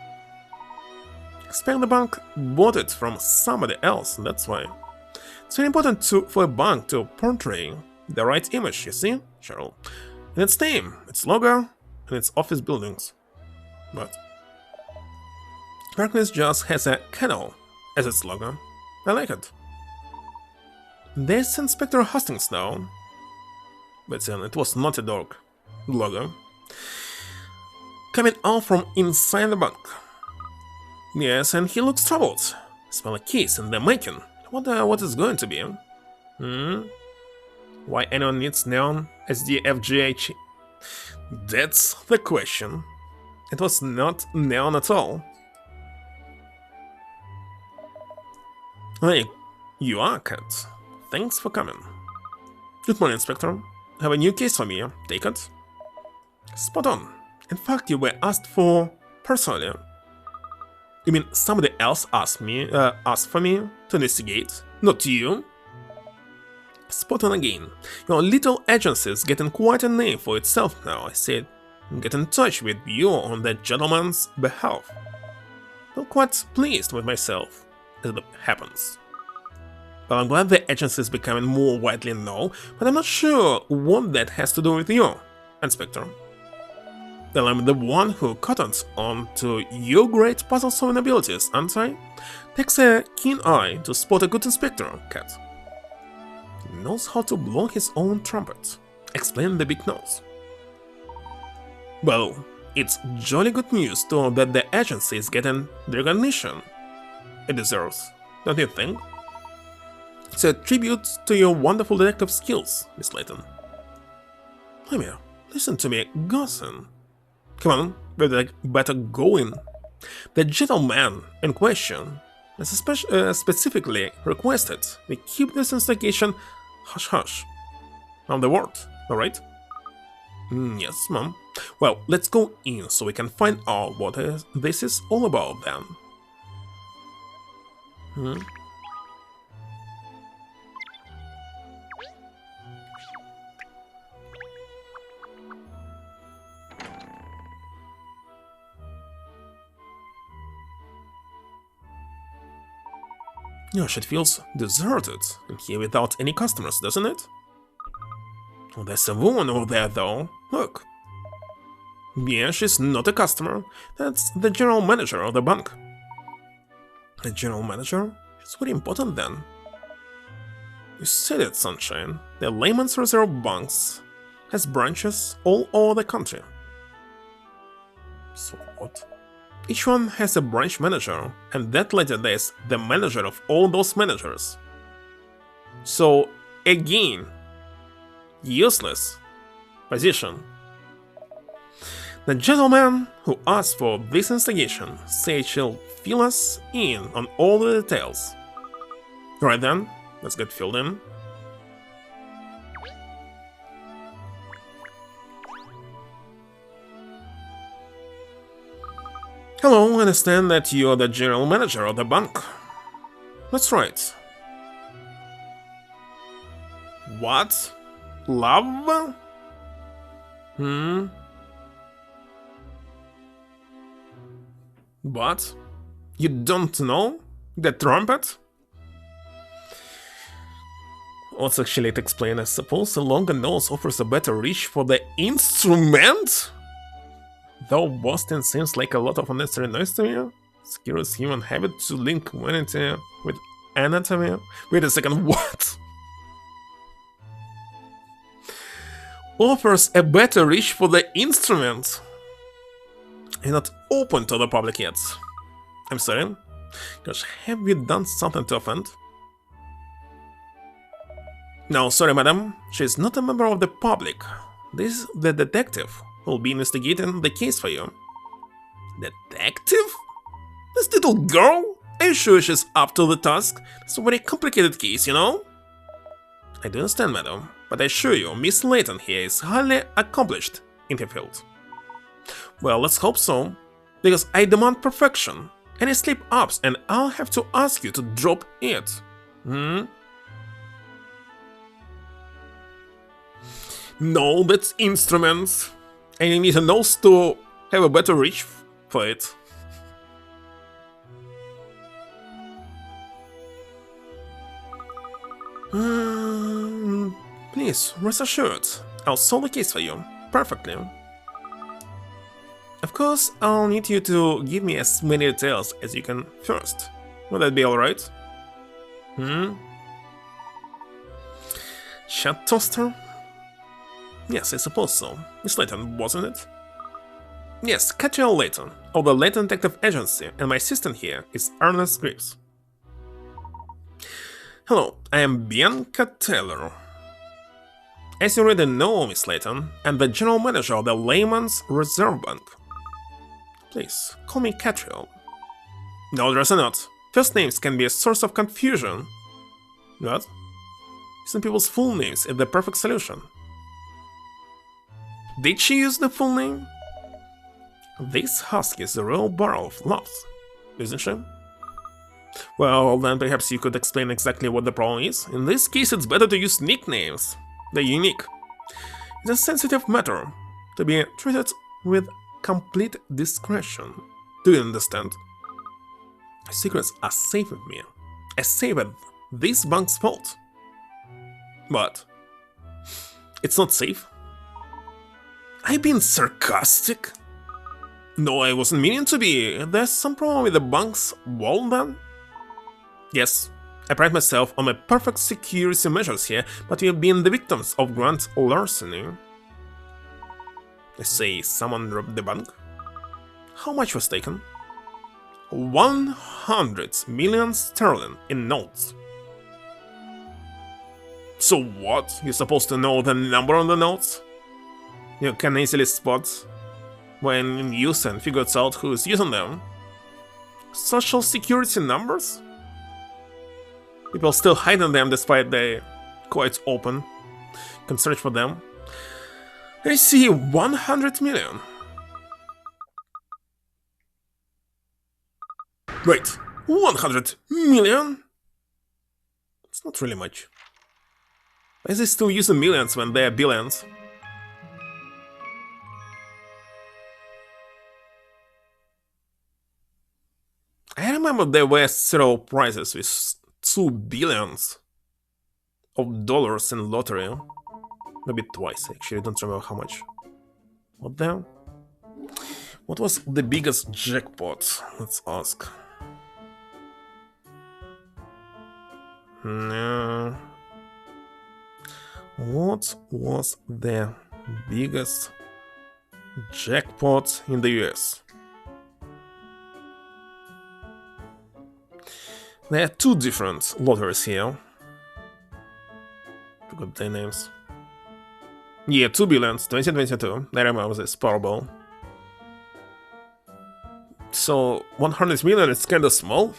Expect the bank bought it from somebody else, that's why. It's very important for a bank to portray the right image, you see, Cheryl? And its name, its logo, and its office buildings. But Barclays just has a kennel as its logo. I like it. There's Inspector Hastings now. But it was not a dog logo. Coming out from inside the bank. Yes, and he looks troubled. I smell a case in the making. I wonder what it's going to be. Why anyone needs neon as the FGH? That's the question. It was not neon at all. Hey, you are, Cat. Thanks for coming. Good morning, Inspector. Have a new case for me. Take it. Spot on. In fact, you were asked for personally. You mean somebody else asked for me to investigate? Not you? Spot on again. Your little agency is getting quite a name for itself now, I said. Get in touch with you on that gentleman's behalf. I'm quite pleased with myself, as it happens. Well, I'm glad the agency is becoming more widely known, but I'm not sure what that has to do with you, Inspector. Well, I'm the one who caught on to your great puzzle-solving abilities, aren't I? Takes a keen eye to spot a good inspector, Cat. He knows how to blow his own trumpet, explained the big nose. Well, it's jolly good news too that the agency is getting the recognition it deserves, don't you think? It's a tribute to your wonderful detective skills, Miss Layton. Come here, listen to me, Gosson. Come on, we'd better go in. The gentleman in question has specifically requested we keep this investigation hush-hush. On the word, alright? Yes, ma'am. Well, let's go in so we can find out what this is all about then. Gosh, it feels deserted in here without any customers, doesn't it? Oh, there's a woman over there, though. Look. Yeah, she's not a customer. That's the general manager of the bank. The general manager? It's very important then. You said it, Sunshine. The Layman's Reserve Banks has branches all over the country. So what? Each one has a branch manager, and that lady there is the manager of all those managers. So, again, useless position. The gentleman who asked for this instigation said she'll fill us in on all the details. Right then, let's get filled in. Hello, I understand that you're the general manager of the bank. That's right. What? Love? What? You don't know? The trumpet? Let's actually explain. I suppose a longer nose offers a better reach for the instrument? Though Boston seems like a lot of unnecessary noise to me. It's curious human habit to link vanity with anatomy. Wait a second, what? Offers a better reach for the instrument. And not open to the public yet. I'm sorry. Gosh, have we done something to offend? No, sorry, madam. She's not a member of the public. This is the detective who will be investigating the case for you. Detective? This little girl? Are you sure she's up to the task? It's a very complicated case, you know? I do understand, madam, but I assure you, Miss Layton here is highly accomplished in her field. Well, let's hope so, because I demand perfection. Any slip-ups and I'll have to ask you to drop it. No, that's instruments. And you need a nose to have a better reach for it. Please, rest assured, I'll solve the case for you, perfectly. Of course, I'll need you to give me as many details as you can first. Would that be alright? Shut toaster? Yes, I suppose so. Miss Layton, wasn't it? Yes, Katrielle Layton, of the Layton Detective Agency, and my assistant here is Ernest Grips. Hello, I am Bianca Taylor. As you already know, Miss Layton, I'm the general manager of the Layman's Reserve Bank. Please, call me Katrielle. No, there's not. First names can be a source of confusion. What? Using people's full names is the perfect solution. Did she use the full name? This husky is the real barrel of laughs, isn't she? Well, then perhaps you could explain exactly what the problem is. In this case, it's better to use nicknames. They're unique. It's a sensitive matter to be treated with complete discretion. Do you understand? Secrets are safe with me. As safe as this bank's vault. But it's not safe. I've been sarcastic? No, I wasn't meaning to be. There's some problem with the bank's wall then? Yes, I pride myself on my perfect security measures here, but we have been the victims of grand larceny. I say someone robbed the bank? How much was taken? 100 million sterling in notes. So what? You're supposed to know the number on the notes? You can easily spot when in use and figure out who is using them. Social security numbers? People still hiding them despite they quite open. You can search for them. I see 100 million. Wait, 100 million? It's not really much. Why is they still using millions when they are billions? I remember there were zero prices with 2 billions of dollars in lottery. Maybe twice, actually, I don't remember how much. What the? What was the biggest jackpot? Let's ask. No. What was the biggest jackpot in the US? There are 2 different lotteries here. Forgot their names. Yeah, 2 billions, 2022. I remember this Powerball. So 100 million is kinda small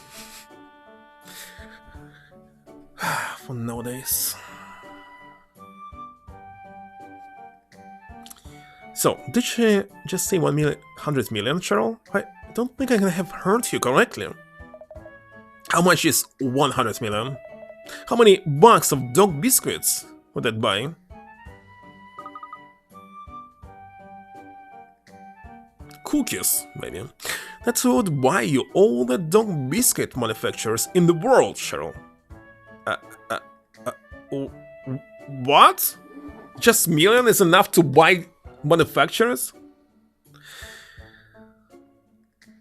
for nowadays. So, did she just say 100 million, Cheryl? I don't think I can have heard you correctly. How much is 100 million? How many bucks of dog biscuits would that buy? Cookies, maybe. That would buy you all the dog biscuit manufacturers in the world, Cheryl. What? Just million is enough to buy manufacturers?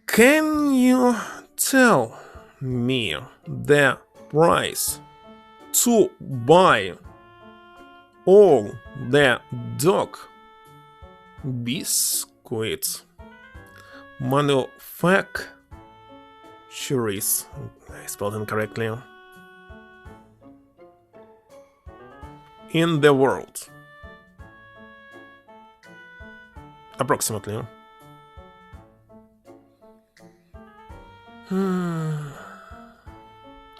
Can you tell me the price to buy all the dog biscuits manufacturers? I spelled incorrectly. In the world. Approximately. Who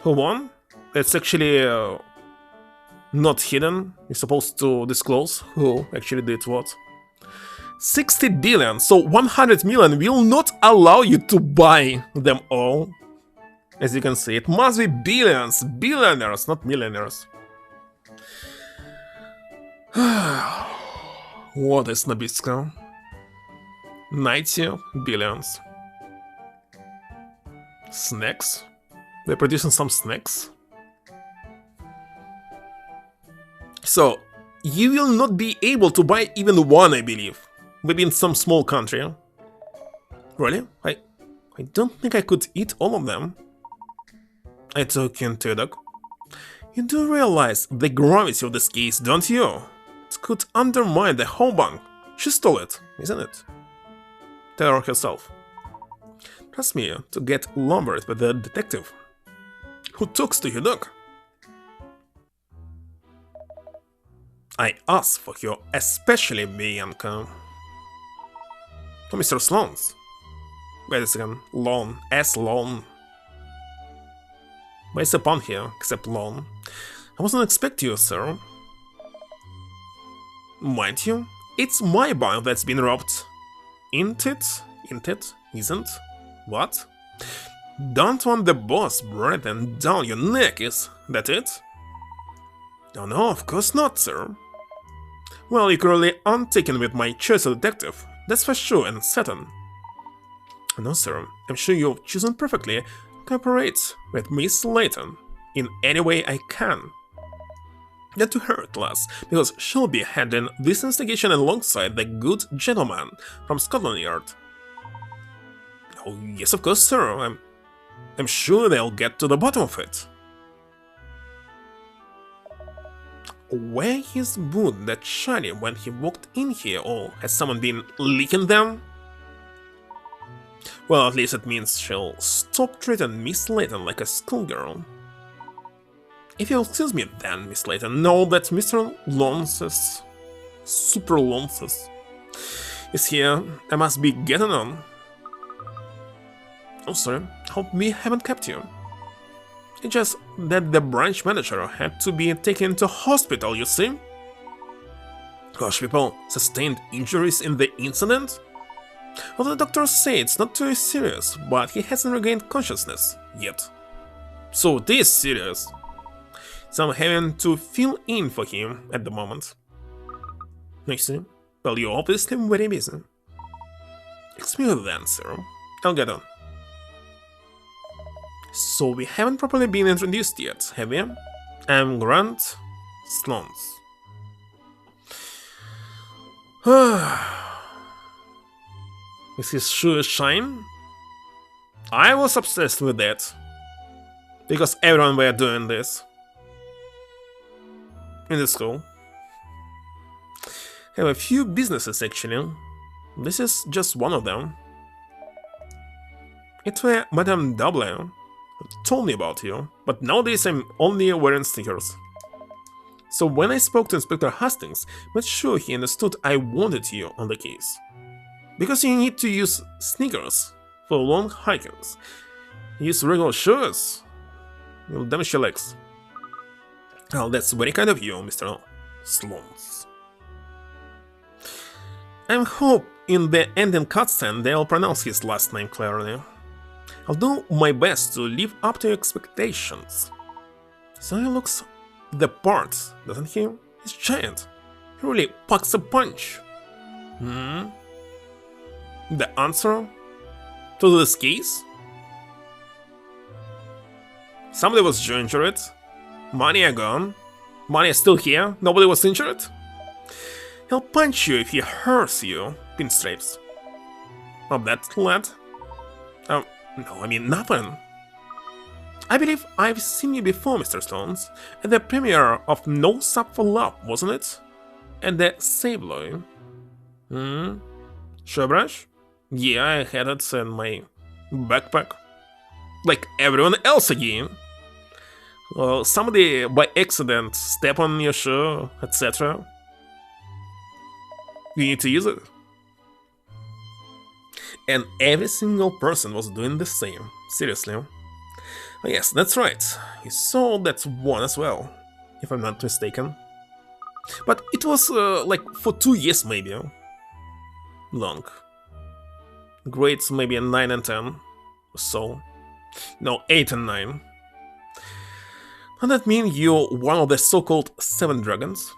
won? It's actually not hidden. You're supposed to disclose who actually did what. 60 billion, so 100 million will not allow you to buy them all. As you can see, it must be billions, billionaires, not millionaires. What is Nabisco? 90 billions. Snacks? They're producing some snacks? So, you will not be able to buy even one, I believe. Maybe in some small country. Really? I don't think I could eat all of them. I took into it, Doc. You do realize the gravity of this case, don't you? It could undermine the whole bank. She stole it, isn't it? Tell her herself. Trust me to get lumbered by the detective who talks to you, Doc. I asked for you, especially Bianca. To Mr. Sloan's. Wait a second. Loan. S-Loan. Why is a pun here, except loan? I wasn't expecting you, sir. Mind you, it's my bank that's been robbed. Ain't it? Ain't it? Isn't? What? Don't want the boss breathing down your neck, is that it? Oh no, of course not, sir. Well, you're clearly untaken with my choice of detective, that's for sure and certain. No, sir, I'm sure you've chosen perfectly to cooperate with Miss Layton in any way I can. Not to her at last, because she'll be handling this investigation alongside the good gentleman from Scotland Yard. Oh, yes, of course, sir. I'm sure they'll get to the bottom of it. Were his boots that shiny when he walked in here, or has someone been licking them? Well, at least it means she'll stop treating Miss Layton like a schoolgirl. If you'll excuse me then, Miss Layton, know that Mr. Lonces, Super Lonces, is here. I must be getting on. Oh, sorry, hope we haven't kept you. It's just that the branch manager had to be taken to hospital, you see? Gosh, people sustained injuries in the incident? Well, the doctors say it's not too serious, but he hasn't regained consciousness yet. So it is serious. So I'm having to fill in for him at the moment. I see. Well, you're obviously very busy. Excuse me then, sir. I'll get on. So we haven't properly been introduced yet, have we? I'm Grant Sloans. With his shoe shine? I was obsessed with that. Because everyone were doing this. In the school. I have a few businesses actually. This is just one of them. It were Madame W who told me about you, but nowadays I'm only wearing sneakers. So when I spoke to Inspector Hastings, I made sure he understood I wanted you on the case. Because you need to use sneakers for long hikings. Use regular shoes, you'll damage your legs. Well, that's very kind of you, Mr. Sloans. I hope in the ending cutscene they'll pronounce his last name clearly. I'll do my best to live up to your expectations. So he looks the part, doesn't he? He's giant. He really packs a punch. The answer to this case? Somebody was injured. Money are gone. Money is still here. Nobody was injured. He'll punch you if he hurts you. Pinstripes. Of that lad? No, I mean nothing. I believe I've seen you before, Mr. Stones, at the premiere of No Sub for Love, wasn't it? At the Savoy. Showbrush? Yeah, I had it in my backpack. Like everyone else again. Well, somebody by accident step on your shoe, etc. You need to use it. And every single person was doing the same. Seriously. Oh, yes, that's right. You saw that one as well, if I'm not mistaken. But it was like for 2 years maybe. Long. Grades maybe 9 and 10 or so. No, 8 and 9. Does that mean you're one of the so-called 7 dragons?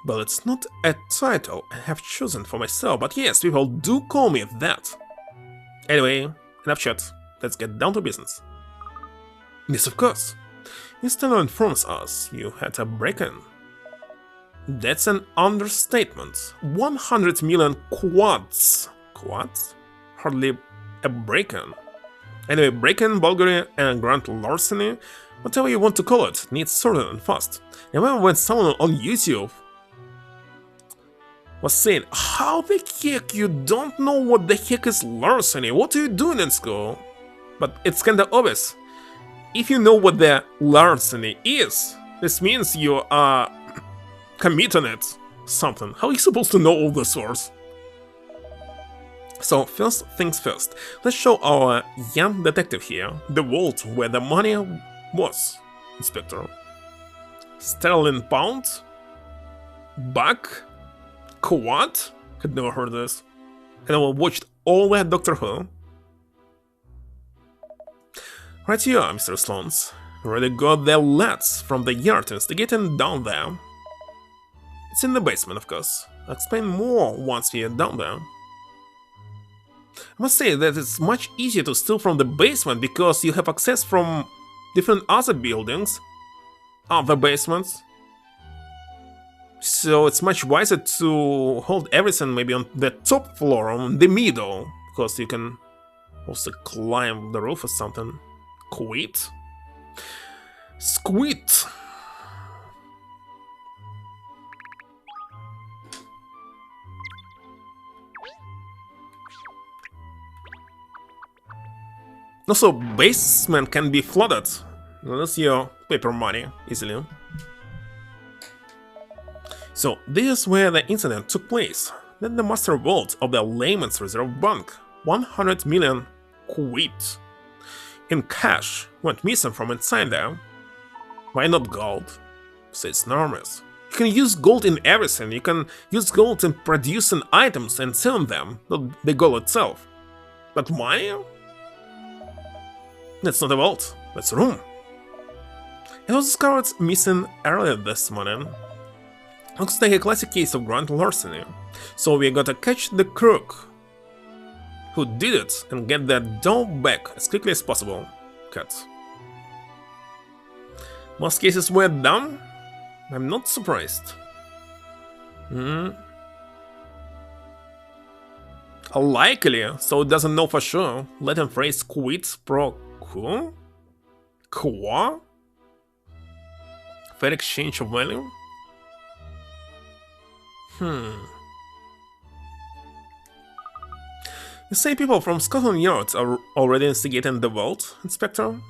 Well, it's not a title I have chosen for myself, but yes, people do call me that. Anyway, enough chat. Let's get down to business. Yes, of course. Mr. informs us you had a break-in. That's an understatement. 100 million quads. Quads? Hardly a break-in. Anyway, break-in, burglary, and grand larceny, whatever you want to call it, needs sorted and fast. Remember when someone on YouTube was saying, how the heck you don't know what the heck is larceny? What are you doing in school? But it's kinda obvious. If you know what the larceny is, this means you are committing it. Something. How are you supposed to know all the source? So, first things first, let's show our young detective here the vault where the money was, Inspector. Sterling pound? Buck? Quad? Had never heard of this. And I watched all that Doctor Who. Right you are, Mr. Sloans. Already got the lads from the yard investigating down there. It's in the basement, of course. I'll explain more once we are down there. I must say that it's much easier to steal from the basement because you have access from different other buildings, other basements. So it's much wiser to hold everything maybe on the top floor, on the middle, because you can also climb the roof or something. Quit? Squid! Also, basement can be flooded. That's your paper money, easily. So, this is where the incident took place. Then the master vault of the Layman's Reserve Bank, 100 million quid in cash went missing from inside there. Why not gold? So it's enormous. You can use gold in everything. You can use gold in producing items and selling them, not the gold itself. But money? That's not a vault, that's a room. It was discovered missing earlier this morning. Looks like a classic case of grand larceny. So we gotta catch the crook. who did it and get their dough back as quickly as possible. Cut. Most cases were dumb? I'm not surprised. Likely, so it doesn't know for sure. Latin phrase quid pro quo? Quo? Fair exchange of value? You say people from Scotland Yard are already investigating the vault, Inspector?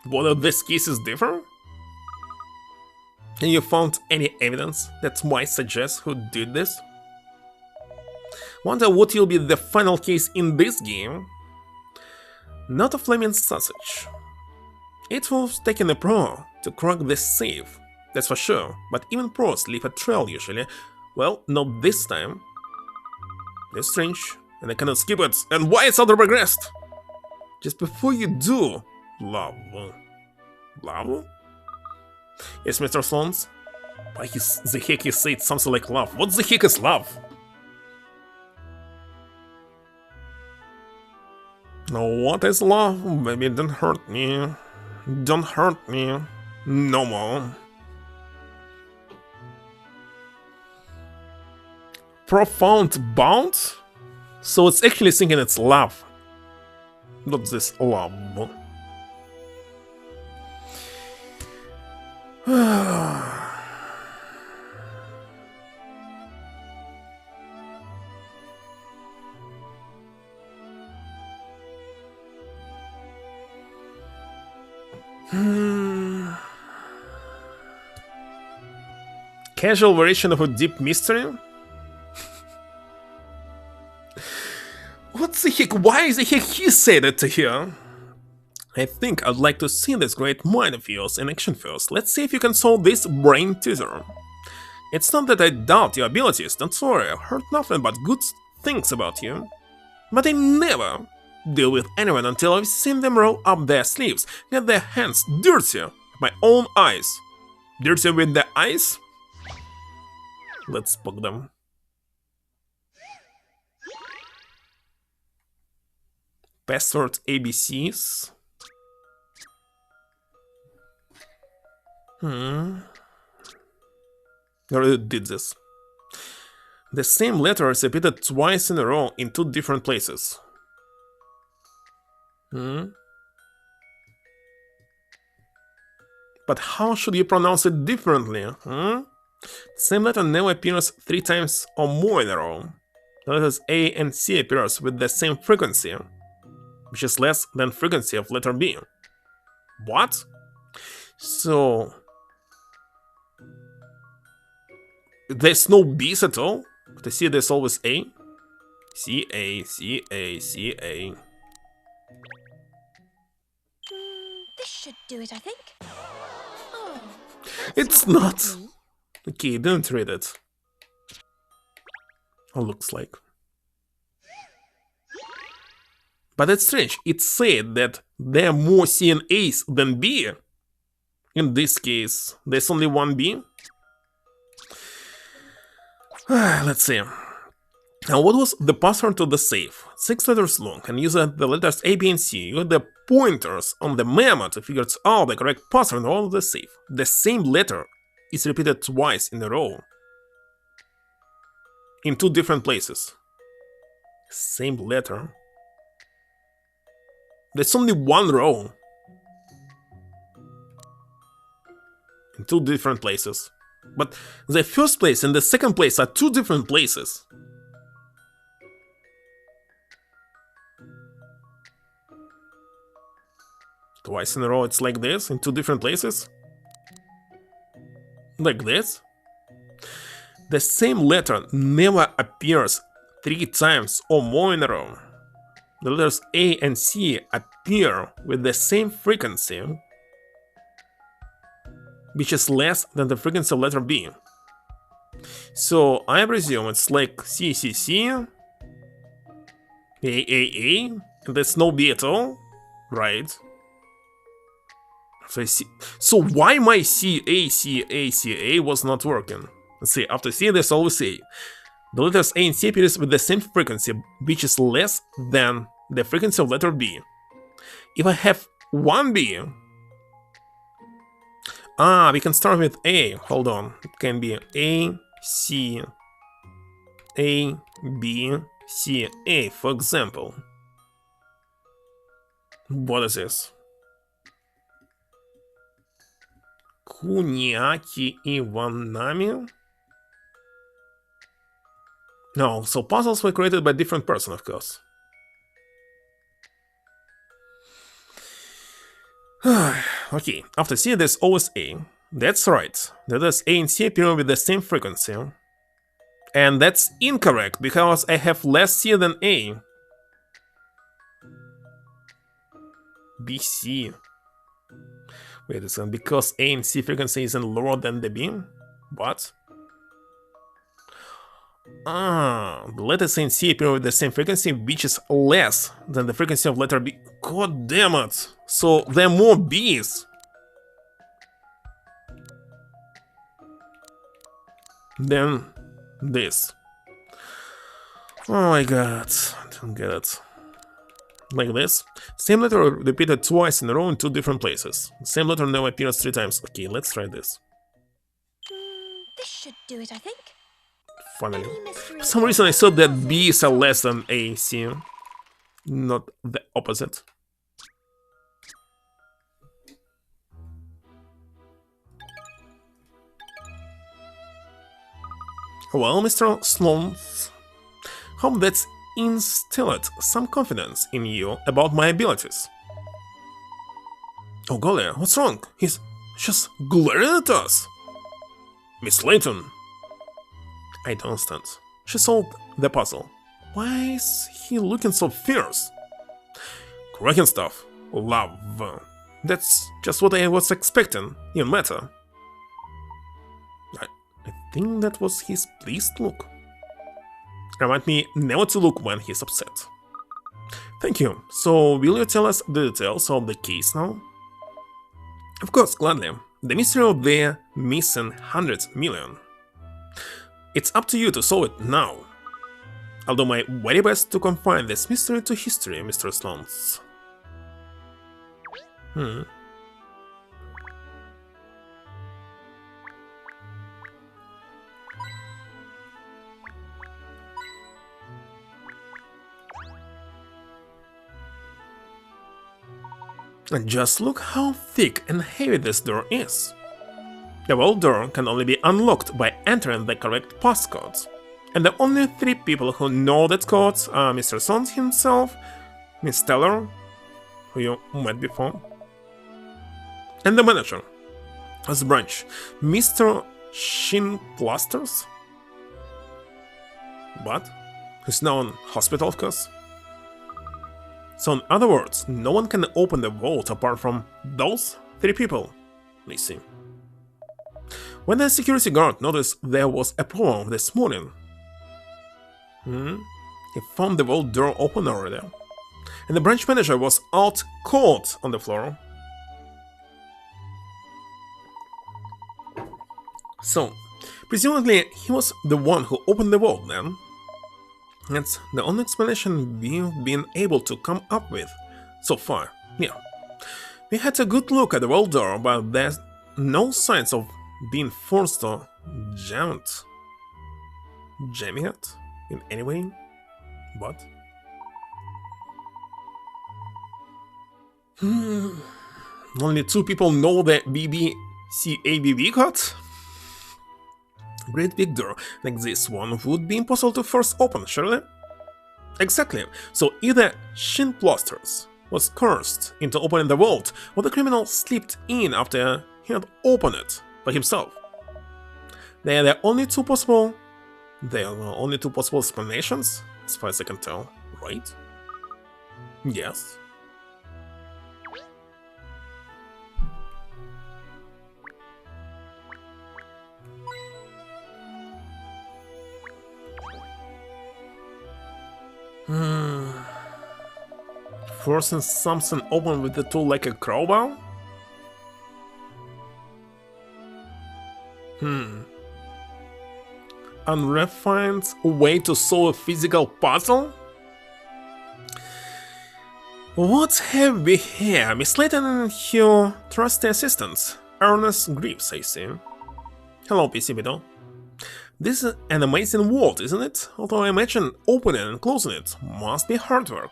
Whether these cases differ? And you found any evidence that might suggest who did this? Wonder what will be the final case in this game? Not a flaming sausage. It will have taken a pro to crack the safe, that's for sure, but even pros leave a trail usually. Well, not this time. It's strange, and I cannot skip it. And why it's auto regressed? Just before you do, love. Love? Yes, Mr. Sloans? Why the heck you said something like love? What the heck is love? Now what is love? Baby, don't hurt me. Don't hurt me. No more. Profound bound? So it's actually thinking it's love. Not this love. Casual variation of a deep mystery? What the heck? Why the heck he said it to her? I think I'd like to see this great mind of yours in action first. Let's see if you can solve this brain teaser. It's not that I doubt your abilities, don't worry, I've heard nothing but good things about you. But I never deal with anyone until I've seen them roll up their sleeves, get their hands dirty with my own eyes. Dirty with the eyes? Let's poke them. Password ABCs. I already did this. The same letter is repeated twice in a row in two different places. But how should you pronounce it differently? The same letter never appears 3 times or more in a row. The letters A and C appears with the same frequency, which is less than frequency of letter B. What? So there's no B's at all? To C there's always A? C A C A C A. This should do it, I think. Oh, It's not. Okay, don't read it. Or looks like. But it's strange, it said that there are more C and A's than B. In this case, there's only one B. Let's see. Now, what was the password to the safe? 6 letters long, and use the letters A, B, and C. Use the pointers on the memo to figure out the correct password on the safe. The same letter is repeated twice in a row. In 2 different places. Same letter. There's only one row. In 2 different places. But the first place and the second place are 2 different places. Twice in a row it's like this, in 2 different places. Like this. The same letter never appears 3 times or more in a row. The letters A and C appear with the same frequency, which is less than the frequency of letter B. So I presume it's like C, C, C, A, A, and there's no B at all, right? So, so why my C, A, C, A, C, A was not working? Let's see, after C there's always A. The letters A and C appears with the same frequency, which is less than the frequency of letter B. If I have one B... we can start with A. Hold on. It can be A, C, A, B, C, A, for example. What is this? Kuniaki Iwanami? No, so puzzles were created by different person, of course. Okay, after C there's always A. That's right. The letters A and C appear with the same frequency. And that's incorrect, because I have less C than A. BC. Wait a second, because A and C frequency isn't lower than the B? What? The letters A and C appear with the same frequency, which is less than the frequency of letter B. God damn it! So there are more B's. Then this. Oh my god, I don't get it. Like this. Same letter repeated twice in a row in two different places. Same letter now appears 3 times. Okay, let's try this. This should do it, I think. Finally. Any mystery For some reason I thought that B's are less than A, C. Not the opposite. Well, Mr. Sloan, hope that's instilled some confidence in you about my abilities. Oh golly, what's wrong? He's just glaring at us. Miss Layton. I don't understand. She solved the puzzle. Why is he looking so fierce? Cracking stuff. Love. That's just what I was expecting, even better. I think that was his pleased look. Remind me never to look when he's upset. Thank you. So, will you tell us the details of the case now? Of course, gladly. The mystery of the missing 100 million. It's up to you to solve it now. I'll do my very best to confine this mystery to history, Mr. Sloans. And just look how thick and heavy this door is. The vault door can only be unlocked by entering the correct passcodes. And the only 3 people who know that code are Mr. Sons himself, Miss Teller, who you met before, and the manager of the branch, Mr. Shin Plasters. What? Who's now in hospital, of course. So in other words, no one can open the vault apart from those 3 people. I see. When the security guard noticed there was a problem this morning, he found the vault door open already, and the branch manager was out cold on the floor. So, presumably he was the one who opened the vault then. That's the only explanation we've been able to come up with so far. Yeah, we had a good look at the vault door, but there's no signs of being forced or jamming it in any way. What? Only 2 people know the BBCABB code? Great big door like this one would be impossible to force open, surely? Exactly. So either Shin Plasters was cursed into opening the vault, or the criminal slipped in after he had opened it by himself. They are the only 2 possible. There are only 2 possible explanations, as far as I can tell, right? Yes. Forcing something open with the tool like a crowbar? unrefined way to solve a physical puzzle? What have we here? Miss Layton and her trusty assistant, Ernest Greaves, I see. Hello, PC Beetle. This is an amazing world, isn't it? Although I imagine opening and closing it must be hard work.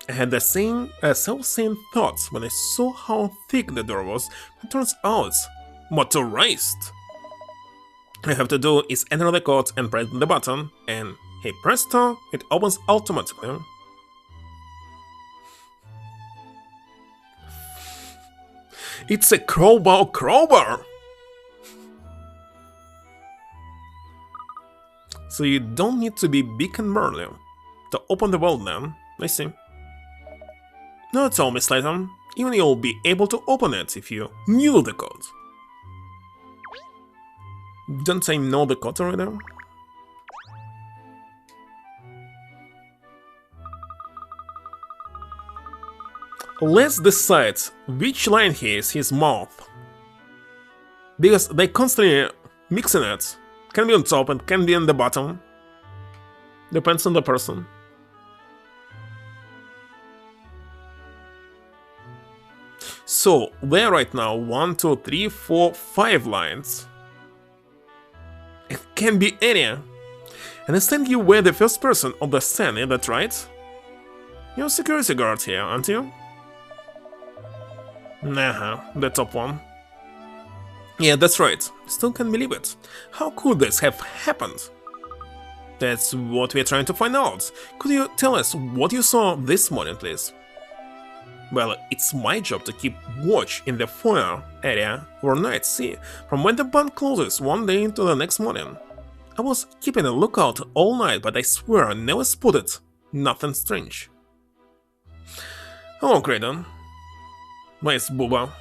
I had the self-same thoughts when I saw how thick the door was, but turns out it's motorized. All I have to do is enter the code and press the button, and hey presto, it opens automatically. It's a crowbar! So you don't need to be big and burly to open the vault then, I see. No, it's all, Miss Layton. Even you'll be able to open it if you knew the code. Don't I know the code already? Let's decide which line here is his mouth. Because they constantly mixing it. Can be on top and can be on the bottom. Depends on the person. So, there right now, 1, 2, 3, 4, 5 lines. It can be any. And understand you were the first person on the scene, is that right? You're a security guard here, aren't you? Nah, the top one. Yeah, that's right. Still can't believe it. How could this have happened? That's what we're trying to find out. Could you tell us what you saw this morning, please? Well, it's my job to keep watch in the foyer area overnight, see, from when the bank closes one day to the next morning. I was keeping a lookout all night, but I swear I never spotted nothing strange. Hello, Creighton. Nice booba.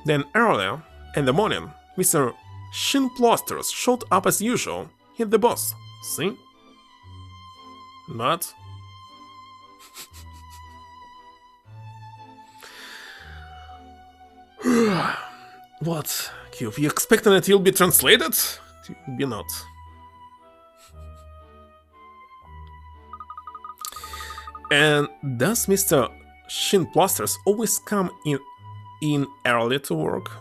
Then earlier in the morning, Mr. Shin Plasters showed up as usual, hit the boss, see? But... What? Cube, you expecting that you'll be translated? You'll be not. And does Mr. Shin Plasters always come in early to work?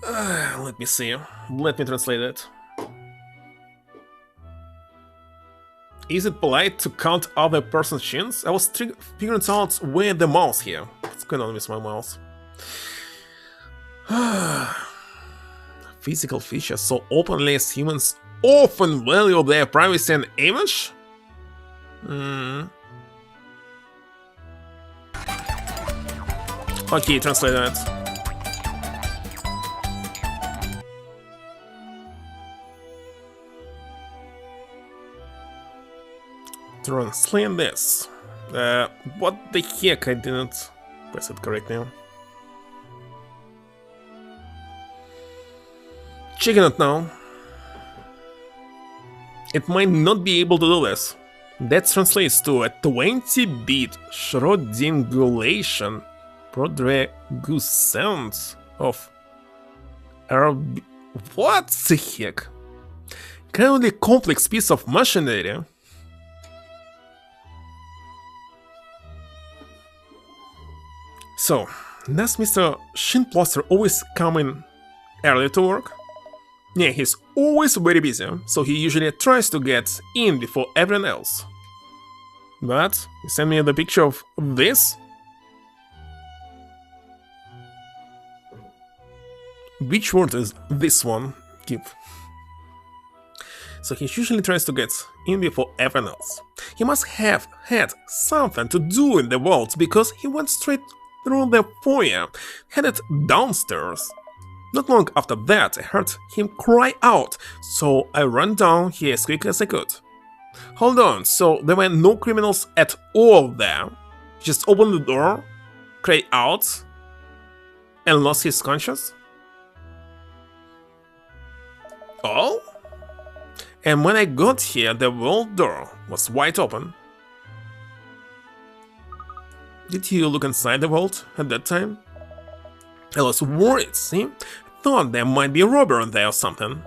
Let me see. Let me translate it. Is it polite to count other person's shins? I was figuring out where the mouse here. What's going on with my mouse? Physical features so openly as humans often value their privacy and image? Okay, translate that. Translate this. What the heck, I didn't press it correctly. Checking it now. It might not be able to do this. That translates to a 20-bit Schrödingulation progression of RB. What the heck? Incredibly complex piece of machinery. So, does Mr. Shinplaster always come in early to work? Yeah, he's always very busy, so he usually tries to get in before everyone else. But, you sent me the picture of this? Which word is this one? Keep. So he usually tries to get in before everyone else. He must have had something to do in the vault because he went straight through the foyer, headed downstairs. Not long after that, I heard him cry out, so I ran down here as quickly as I could. Hold on, so there were no criminals at all there? He just opened the door, cried out, and lost his conscience? Oh? And when I got here, the vault door was wide open. Did you look inside the vault at that time? I was worried, see? Thought there might be a robber in there or something.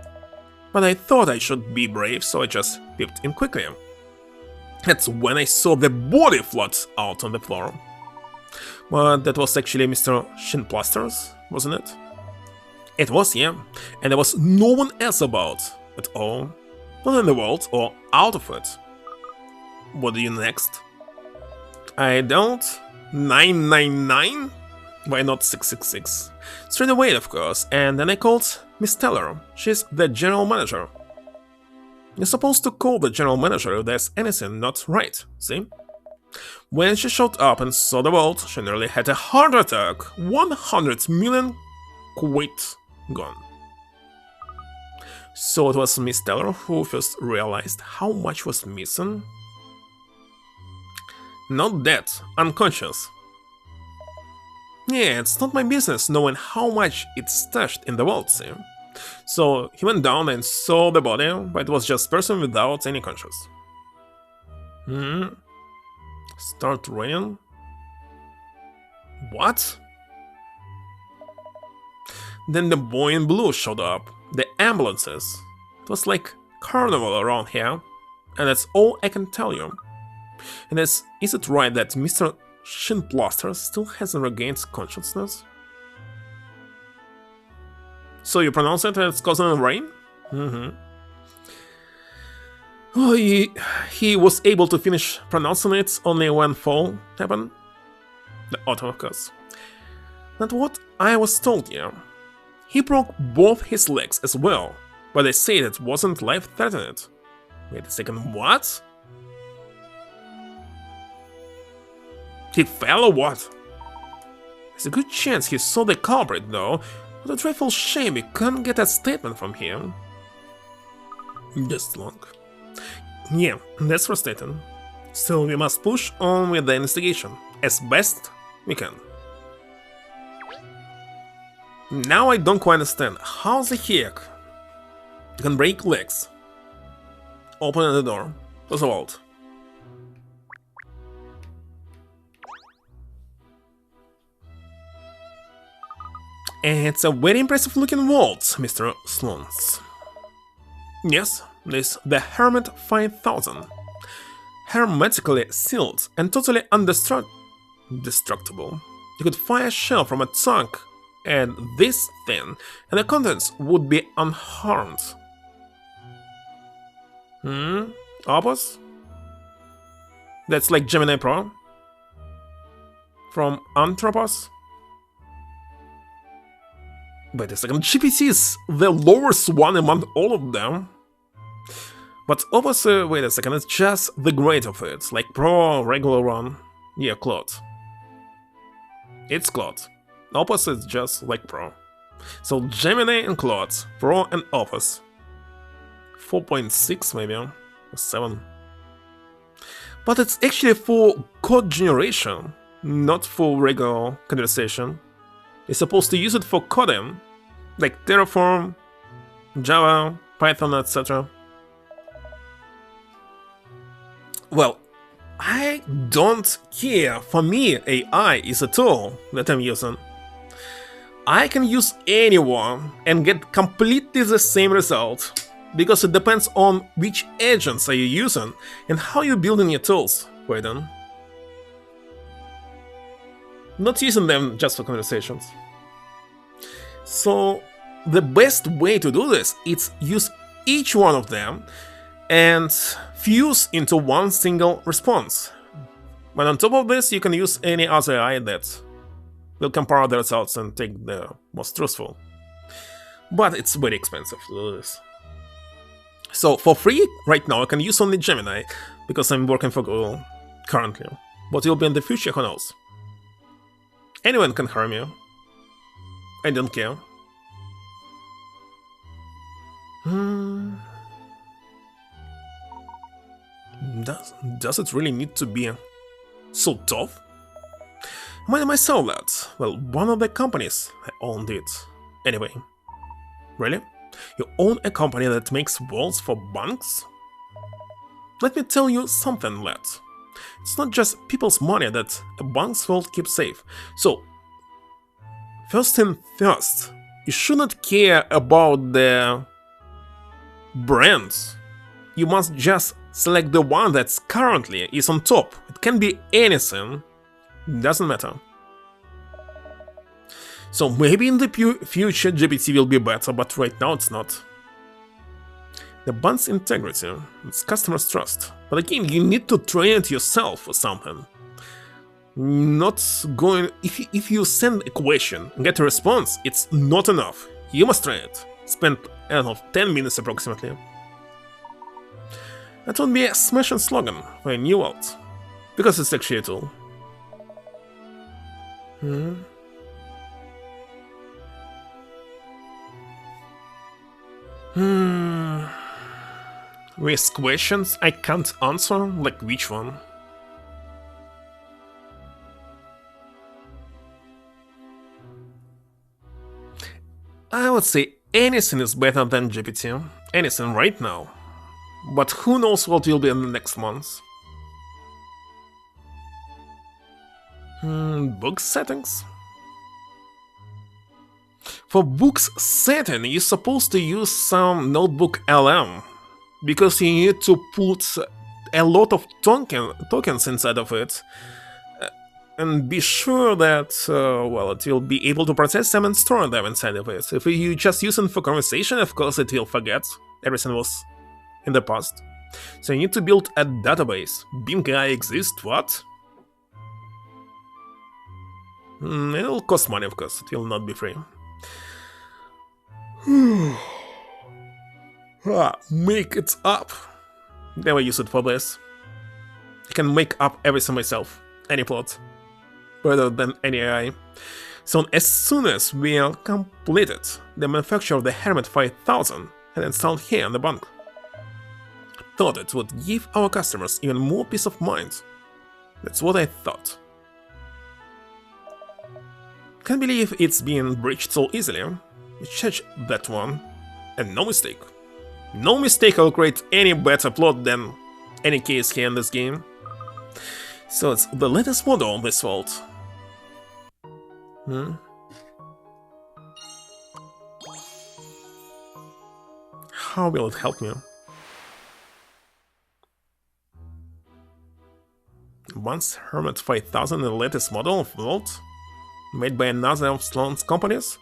But I thought I should be brave, so I just peeped in quickly. That's when I saw the body float out on the floor. But that was actually Mr. Shinplasters, wasn't it? It was, yeah, and there was no one else about at all. Not in the world or out of it. What do you next? I don't. 999? Why not 666? Straight away, of course, and then I called Miss Teller. She's the general manager. You're supposed to call the general manager if there's anything not right, see? When she showed up and saw the world, she nearly had a heart attack. 100 million quid gone. So it was Miss Teller who first realized how much was missing? Not dead, unconscious. Yeah, it's not my business knowing how much it's stashed in the vault, see? So he went down and saw the body, but it was just a person without any conscience. Start raining? What? Then the boy in blue showed up, the ambulances. It was like carnival around here, and that's all I can tell you. And is it right that Mr. Shinplaster still hasn't regained consciousness? So you pronounce it as causing rain? Oh, he was able to finish pronouncing it only when fall happened. The author, of course. Not what I was told here. He broke both his legs as well, but they say it wasn't life-threatening. Wait a second, what? He fell or what? There's a good chance he saw the culprit, though. What a dreadful shame we couldn't get a statement from him. Just long. Yeah, that's frustrating. Still, we must push on with the investigation, as best we can. Now I don't quite understand. How the heck you can break legs? Open the door. Close the vault. It's a very impressive looking vault, Mr. Sloans. Yes, this the Hermit 5000. Hermetically sealed and totally indestructible. You could fire a shell from a tank and this thing, and the contents would be unharmed. Opus? That's like Gemini Pro? From Anthropos? Wait a second, GPT is the lowest one among all of them. But Opus, wait a second, it's just the grade of it, like Pro, regular one. Yeah, Claude. It's Claude. Opus is just like Pro. So Gemini and Claude, Pro and Opus. 4.6 maybe, or 7. But it's actually for code generation, not for regular conversation. You're supposed to use it for coding, like Terraform, Java, Python, etc. Well, I don't care. For me, AI is a tool that I'm using. I can use anyone and get completely the same result, because it depends on which agents are you using and how you're building your tools, Layton. Not using them just for conversations. So the best way to do this is use each one of them and fuse into one single response. But on top of this, you can use any other AI that will compare the results and take the most truthful. But it's very expensive to do this. So for free, right now I can use only Gemini, because I'm working for Google currently. What will be in the future, who knows? Anyone can harm you. I don't care. Does it really need to be so tough? When am I sell that? Well, one of the companies I owned it. Anyway. Really? You own a company that makes vaults for banks? Let me tell you something, lad. It's not just people's money that a bank's vault keeps safe. So, First thing first, you shouldn't care about the brands. You must just select the one that's currently is on top. It can be anything, doesn't matter. So maybe in the future GPT will be better, but right now it's not. The band's integrity, it's customers' trust. But again, you need to train it yourself or something. Not going... If you send a question and get a response, it's not enough. You must train it. Spend, I don't know, 10 minutes approximately. That would be a smashing slogan for a new world. Because it's actually a tool. With questions I can't answer? Like which one? I would say anything is better than GPT. Anything right now. But who knows what will be in the next months? Book settings? For books setting, you're supposed to use some notebook LM. Because you need to put a lot of tokens inside of it. And be sure that, well, it will be able to process them and store them inside of it. If you just use it for conversation, of course it will forget. Everything was in the past. So you need to build a database. Bing AI exists, what? It'll cost money, of course. It will not be free. Make it up. Never use it for this. I can make up everything myself. Any plot. Better than any AI. So as soon as we are completed the manufacture of the Hermit 5000 and installed here on the bank, I thought it would give our customers even more peace of mind. That's what I thought. Can't believe it's being breached so easily. We checked that one, and no mistake. No mistake will create any better plot than any case here in this game. So it's the latest model on this vault. How will it help me? Once Hermit 5000, the latest model of vault, made by another of Sloan's companies.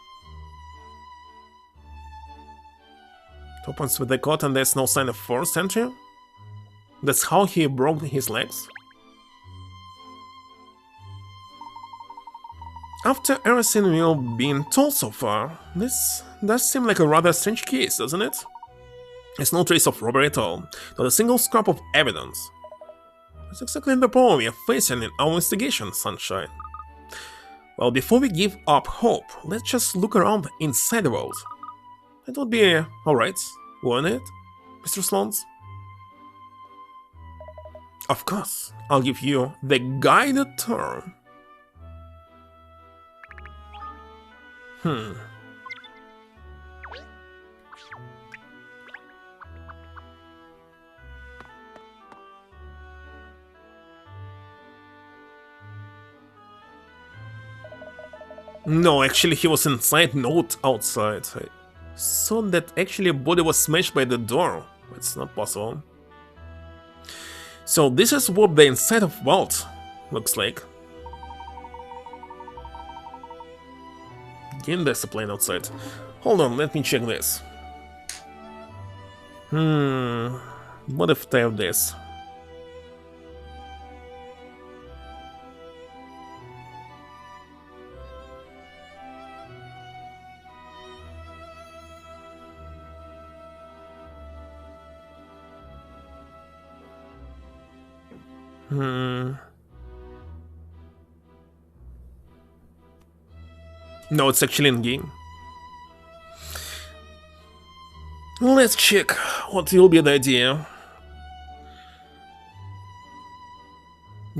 It opens with the code and there's no sign of forced entry. That's how he broke his legs. After everything we've been told so far, this does seem like a rather strange case, doesn't it? There's no trace of robbery at all, not a single scrap of evidence. That's exactly the problem we are facing in our investigation, Sunshine. Well, before we give up hope, let's just look around inside the vault. That would be alright, wouldn't it, Mr. Sloans? Of course, I'll give you the guided tour. No, actually he was inside, not outside. I saw that actually a body was smashed by the door. It's not possible. So this is what the inside of vault looks like. Again, there's a plane outside. Hold on, let me check this. What if I have this? No, it's actually in game. Let's check what will be the idea.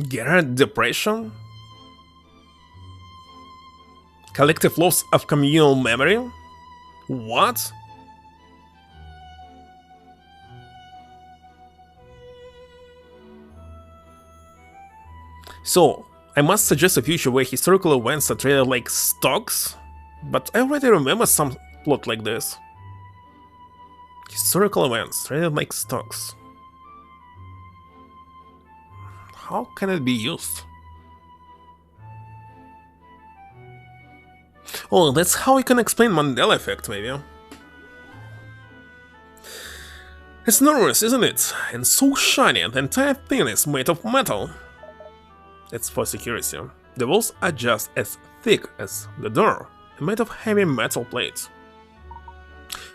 Garrett depression? Collective loss of communal memory? What? So, I must suggest a future where historical events are treated like stocks But I already remember some plot like this. Historical events traded like stocks. How can it be used? Oh, that's how we can explain Mandela effect, maybe. It's nervous, isn't it? And so shiny, the entire thing is made of metal. It's for security. The walls are just as thick as the door, and made of heavy metal plates.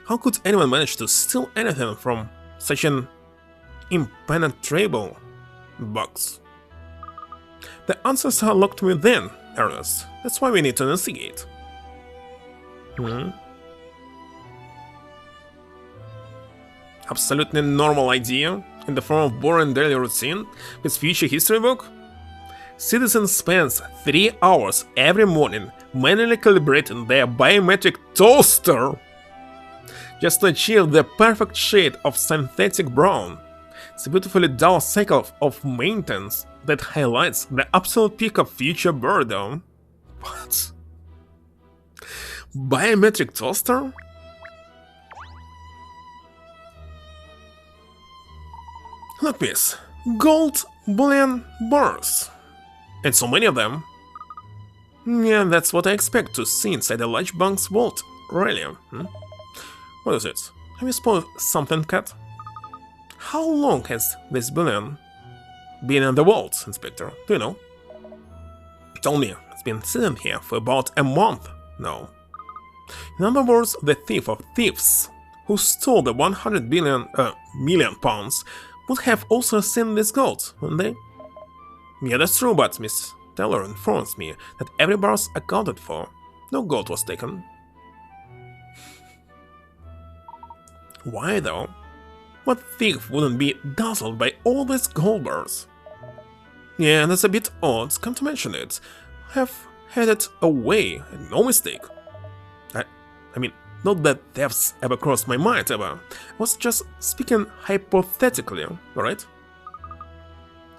How could anyone manage to steal anything from such an impenetrable box? The answers are locked within, Ernest. That's why we need to investigate. Absolutely normal idea, in the form of boring daily routine, with future history book? Citizen spends 3 hours every morning manually calibrating their biometric toaster just to achieve the perfect shade of synthetic brown. It's a beautifully dull cycle of maintenance that highlights the absolute peak of future boredom. What? Biometric toaster? Look, miss. Gold bullion bars. And so many of them. Yeah, that's what I expect to see inside a large bank's vault, really. What is it? Have you spotted something, Cat? How long has this bullion been in the vault, Inspector? Do you know? Tell me, it's been sitting here for about a month now. In other words, the thief of thieves, who stole the 100 million pounds, would have also seen this gold, wouldn't they? Yeah, that's true, but Miss Taylor informs me that every bar's accounted for. No gold was taken. Why though? What thief wouldn't be dazzled by all these gold bars? Yeah, that's a bit odd, come to mention it. Have had it away, no mistake. I mean, not that thefts ever crossed my mind ever. I was just speaking hypothetically, alright?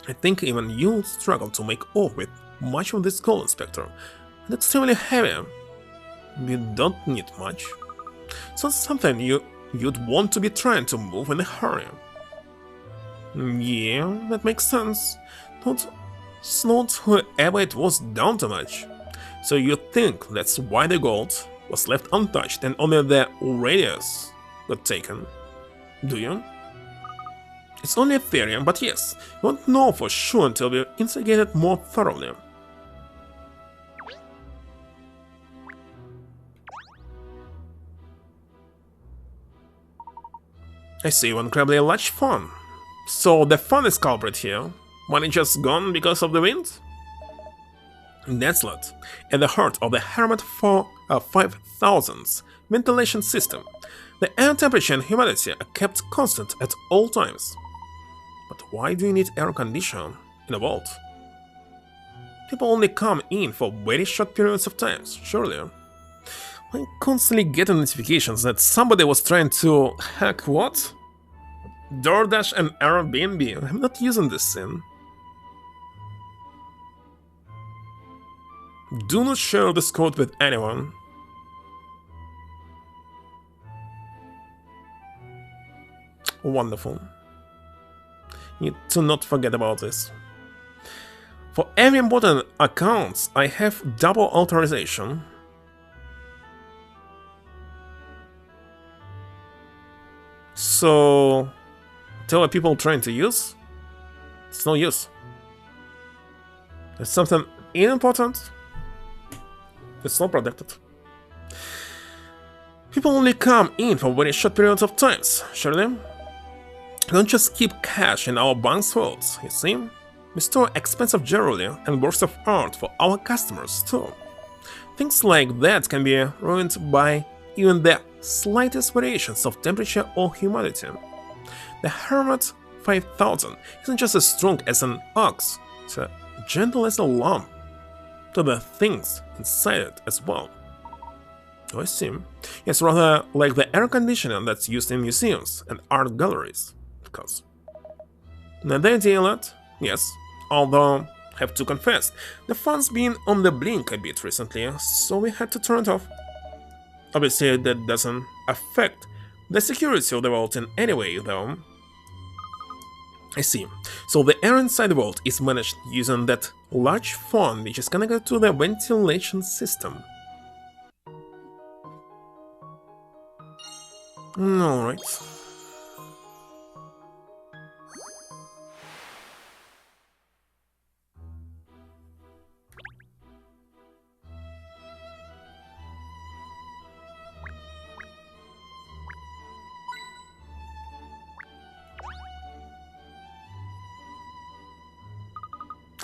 I think even you struggle to make off with much of this gold, Inspector. And it's extremely heavy. You don't need much. It's not something you'd want to be trying to move in a hurry. Yeah, that makes sense. It's not whoever it was down too much. So you think that's why the gold was left untouched and only the radius got taken? Do you? It's only a theory, but yes, you won't know for sure until we investigate it more thoroughly. I see you incredibly large fun. So the fun is culprit here. Money just gone because of the wind? That's not. At the heart of the Hermit 5000's ventilation system, the air temperature and humidity are kept constant at all times. But why do you need air conditioning in a vault? People only come in for very short periods of time, surely. I'm constantly getting notifications that somebody was trying to hack what? DoorDash and Airbnb. I'm not using this thing. Do not share this code with anyone. Wonderful. Need to not forget about this. For every important accounts, I have double authorization. So, tell people trying to use? It's no use. There's something important. It's not protected. People only come in for very short periods of times, surely. We don't just keep cash in our bank's vaults, you see? We store expensive jewelry and works of art for our customers too. Things like that can be ruined by even the slightest variations of temperature or humidity. The Hermit 5000 isn't just as strong as an ox, it's as gentle as a lamb to the things inside it as well. Oh, I see. It's rather like the air conditioning that's used in museums and art galleries, of course. Not the ideal lot, yes, although, have to confess, the fan's been on the blink a bit recently, so we had to turn it off. Obviously, that doesn't affect the security of the vault in any way, though. I see. So the air inside the vault is managed using that large fan which is connected to the ventilation system. Alright.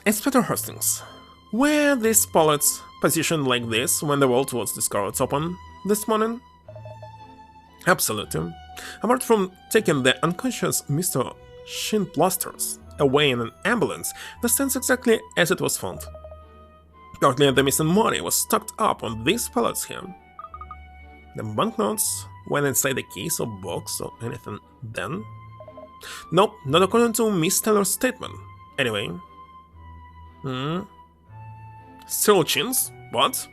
Inspector Hastings, were these pallets positioned like this when the vault was discovered open this morning? Absolutely. Apart from taking the unconscious Mr. Shin Plasters away in an ambulance that stands exactly as it was found. Apparently the missing money was stocked up on these pallets here. The banknotes went inside the case or box or anything then? Nope, not according to Miss Taylor's statement. Anyway. Still chins? What?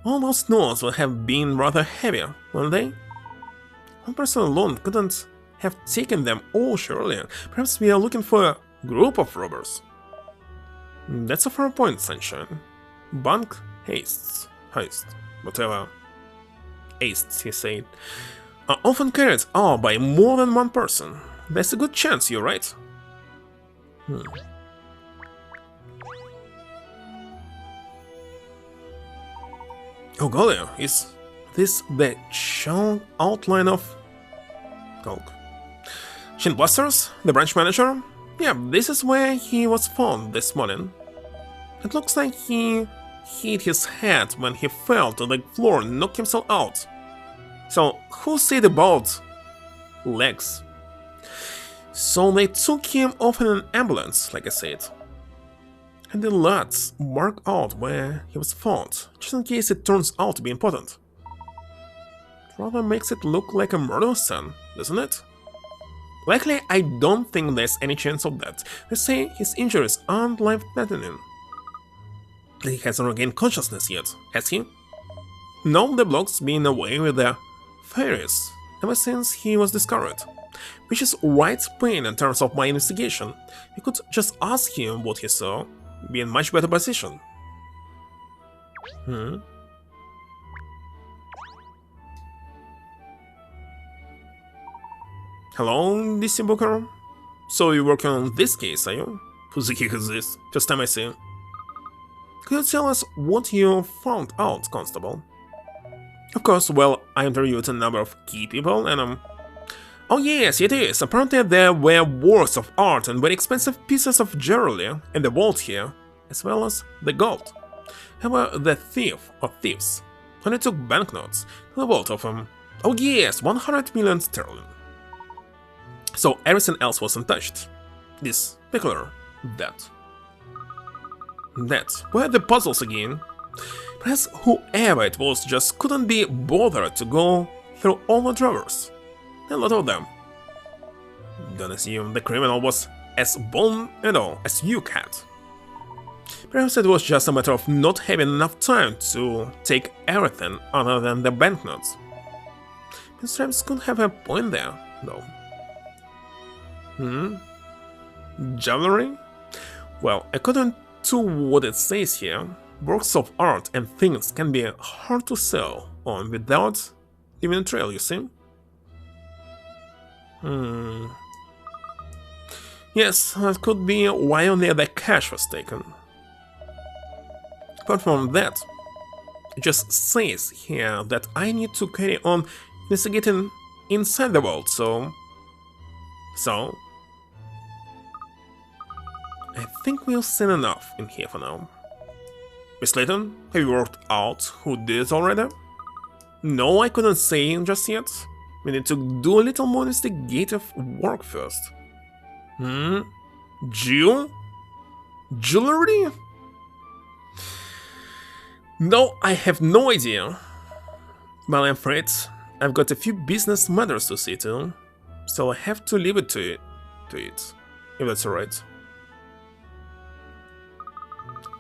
All those notes would have been rather heavy, wouldn't they? One person alone couldn't have taken them all, surely. Perhaps we are looking for a group of robbers. That's a fair point, Sunshine. Bank heist, whatever. Heists, he said, are often carried out by more than one person. There's a good chance you're right. Oh golly, is this the chunk outline of Shin Blasters, the branch manager? Yeah, this is where he was found this morning. It looks like he hit his head when he fell to the floor and knocked himself out. So, who said about legs? So they took him off in an ambulance, like I said. And the lads mark out where he was found, just in case it turns out to be important. It rather makes it look like a murder scene, doesn't it? Likely, I don't think there's any chance of that. They say his injuries aren't life-threatening. He hasn't regained consciousness yet, has he? No, the bloke's been away with the fairies ever since he was discovered. Which is right pain in terms of my investigation. You could just ask him what he saw. Be in much better position. Hello, DC Booker? So you're working on this case, are you? Who the heck is this? First time I see. Could you tell us what you found out, Constable? Of course, well, I interviewed a number of key people and Oh yes, it is. Apparently there were works of art and very expensive pieces of jewelry in the vault here, as well as the gold. However, the thief, or thieves, only took banknotes to the vault of oh yes, 100 million sterling. So everything else was untouched. This particular, that. Were the puzzles again. Perhaps whoever it was just couldn't be bothered to go through all the drawers. A lot of them. Don't assume the criminal was as bold at all as you, Cat. Perhaps it was just a matter of not having enough time to take everything other than the banknotes. Mr. Rams could have a point there, though. Jewelry? Well, according to what it says here, works of art and things can be hard to sell on without leaving a trail, you see? Yes, that could be why only the cash was taken. Apart from that, it just says here that I need to carry on investigating inside the vault, so... I think we've seen enough in here for now. Miss Layton, have you worked out who did it already? No, I couldn't say just yet. We need to do a little more investigative work first. Jewelry? No, I have no idea. But I'm afraid I've got a few business matters to see to, so I have to leave it to it, if that's alright.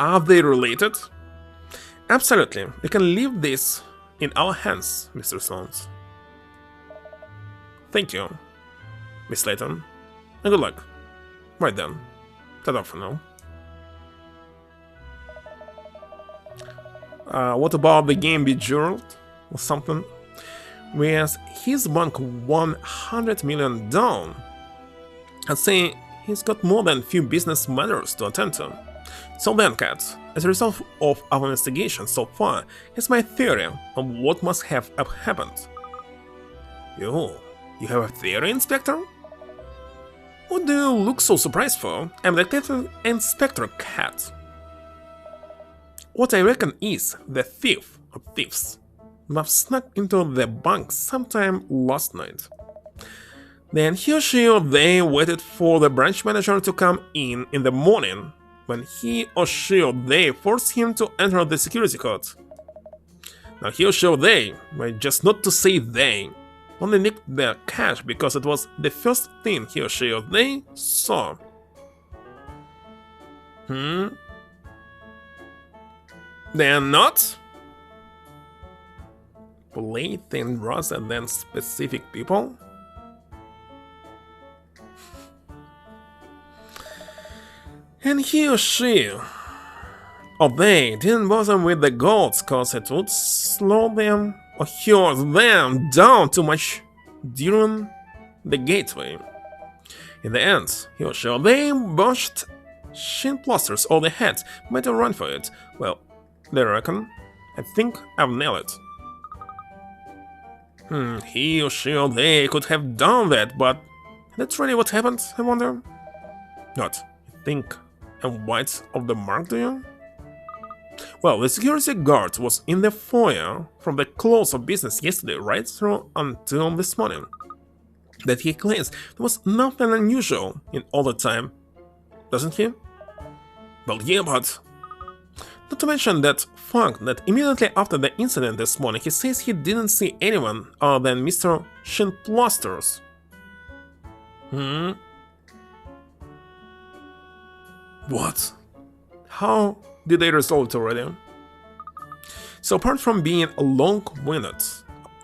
Are they related? Absolutely. We can leave this in our hands, Mr. Stones. Thank you, Miss Layton, and good luck. Right then, ta-ta for now. What about the game Bejeweled or something? Whereas his bank 100 million down, I'd say he's got more than few business matters to attend to. So then, Cat, as a result of our investigation so far, here's my theory on what must have happened. You have a theory, Inspector? What do you look so surprised for? I'm Detective Inspector Cat. What I reckon is the thief of thieves must have snuck into the bank sometime last night. Then he or she or they waited for the branch manager to come in the morning, when he or she or they forced him to enter the security code. Now he or she or they, just not to say they, only nicked their cash because it was the first thing he or she or they saw. They're not? Blatant rather than specific people? And he or she, or they, didn't bother with the goats cause it would slow them or hurt them down too much during the gateway. In the end, he or she or they botched shin plasters all they had, made a run for it. Well, they reckon. I think I've nailed it. He or she or they could have done that, but that's really what happened, I wonder? Not, you think I'm wide of the mark, do you? Well, the security guard was in the foyer from the close of business yesterday right through until this morning. That he claims there was nothing unusual in all the time, doesn't he? Well, yeah, but... Not to mention that fact that immediately after the incident this morning, he says he didn't see anyone other than Mr. Shinplasters. What? How did they resolve it already? So apart from being long-winded,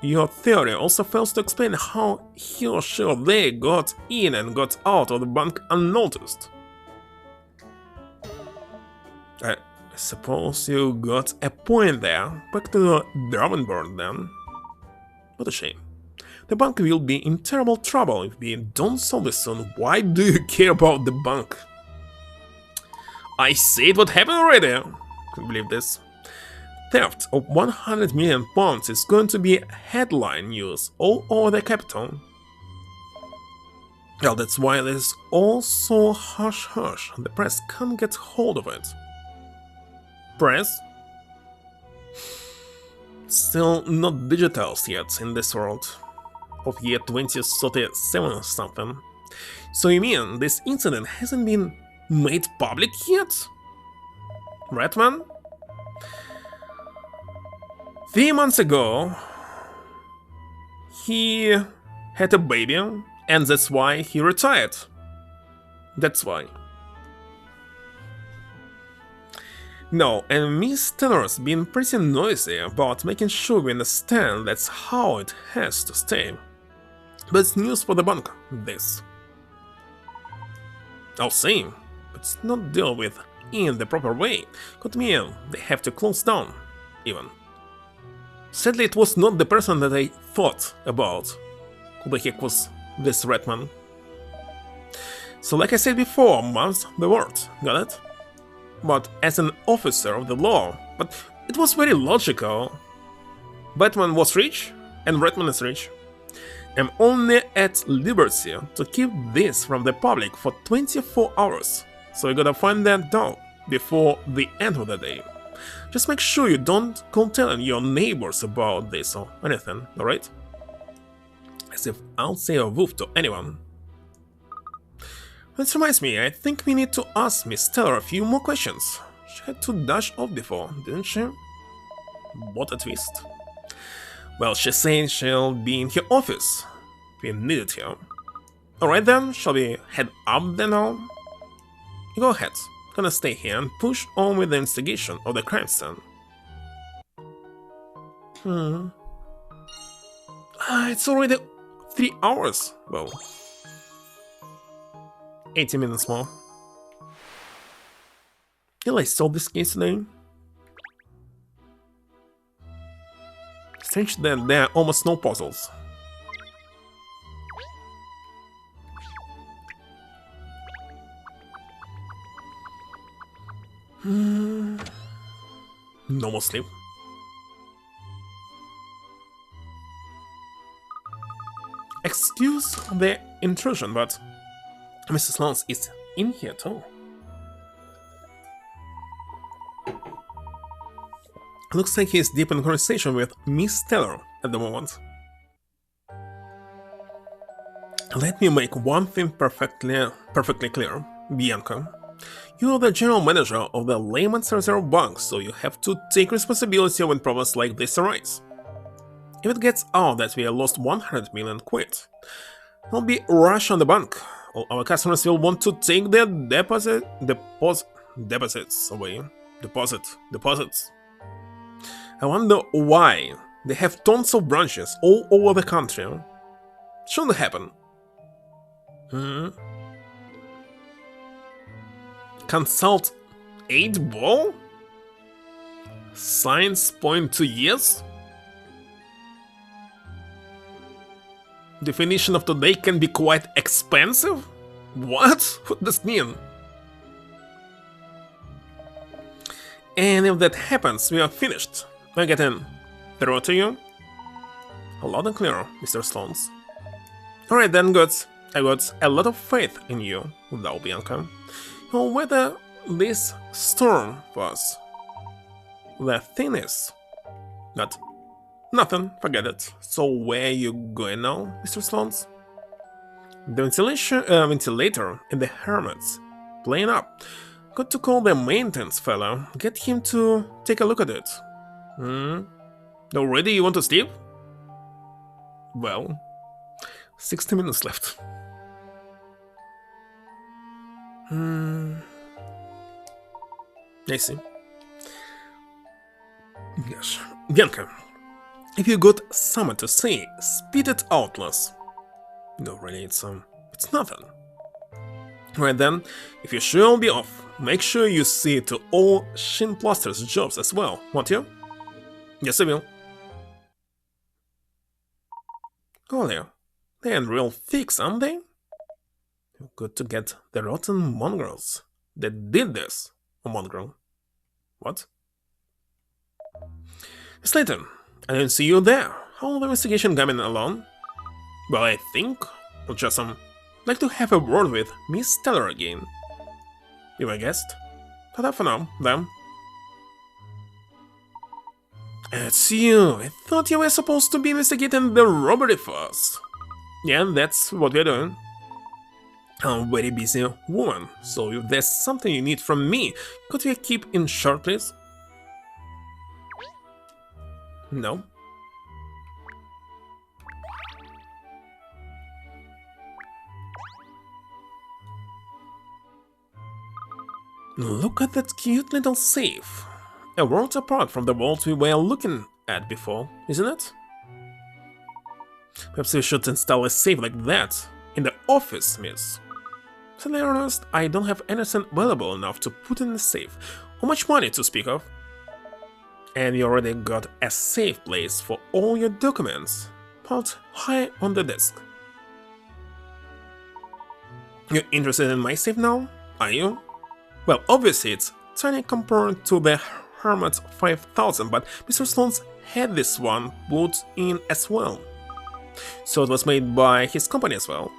your theory also fails to explain how he or she or they got in and got out of the bank unnoticed. I suppose you got a point there. Back to the drawing board then. What a shame. The bank will be in terrible trouble if we don't solve this soon. Why do you care about the bank? I said what happened already! Can't believe this. Theft of 100 million pounds is going to be headline news all over the capital. Well, that's why there's also hush-hush. The press can't get hold of it. Press? Still not digitals yet in this world. Of year 2037 or something. So you mean this incident hasn't been made public yet? Ratman? 3 months ago, he had a baby, and that's why he retired. That's why. No, and Miss Taylor's been pretty noisy about making sure we understand that's how it has to stay. But it's news for the bank, this. I'll say, but not deal with in the proper way. Could mean they have to close down, even. Sadly, it was not the person that I thought about. Who the heck was this Redman? So like I said before, mouth the word, got it? But as an officer of the law, but it was very logical. Batman was rich, and Redman is rich. I'm only at liberty to keep this from the public for 24 hours, so you gotta find that out before the end of the day. Just make sure you don't go telling your neighbors about this or anything, alright? As if I'll say a woof to anyone. That reminds me, I think we need to ask Miss Taylor a few more questions. She had to dash off before, didn't she? What a twist. Well, she said she'll be in her office. We needed her. Alright then, shall we head up then now? Go ahead, gonna stay here and push on with the investigation of the crime scene. It's already 3 hours. Well, 80 minutes more. Will I solve this case today? Strange that there are almost no puzzles. No more sleep. Excuse the intrusion, but Mrs. Lance is in here too. Looks like he's deep in conversation with Miss Taylor at the moment. Let me make one thing perfectly clear, Bianca. You are the general manager of the Layman's Reserve Bank, so you have to take responsibility when problems like this arise. If it gets out that we have lost 100 million quid, there'll be a rush on the bank. All our customers will want to take their deposits away. Deposits. I wonder why. They have tons of branches all over the country. Shouldn't happen. Consult 8 ball? Signs point to yes? Definition of today can be quite expensive? What? What does this mean? And if that happens, we are finished. I get in. Through to you? Loud and clear, Mr. Sloans. Alright then, good. I got a lot of faith in you, thou Bianca. No whether this storm was the thing is. Nothing, forget it. So where you going now, Mr. Sloans? The ventilator in the Hermit's playing up. Got to call the maintenance fella, get him to take a look at it. Already you want to sleep? Well, 60 minutes left. I see. Yes. Bianca, if you got something to say, spit it out, lass. No, really, it's nothing. Right then, if you sure will be off, make sure you see to all h.a.n.d. Plaster's jobs as well, won't you? Yes, I will. Oh, they ain't real fix, aren't they? Good to get the rotten mongrels that did this. A mongrel. What? It's Layton. I didn't see you there. How the investigation coming along? Well, I think I'll just like to have a word with Miss Taylor again. You my guest? Ta-da for now, then. It's you. I thought you were supposed to be investigating the robbery first. Yeah, that's what we're doing. I'm a very busy woman, so if there's something you need from me, could we keep in short, please? No. Look at that cute little safe. A world apart from the world we were looking at before, isn't it? Perhaps we should install a safe like that in the office, miss. To be honest, I don't have anything valuable enough to put in the safe. How much money to speak of? And you already got a safe place for all your documents, piled high on the desk. You're interested in my safe now, are you? Well, obviously it's tiny compared to the Hermit 5000, but Mr. Sloan's had this one put in as well. So it was made by his company as well.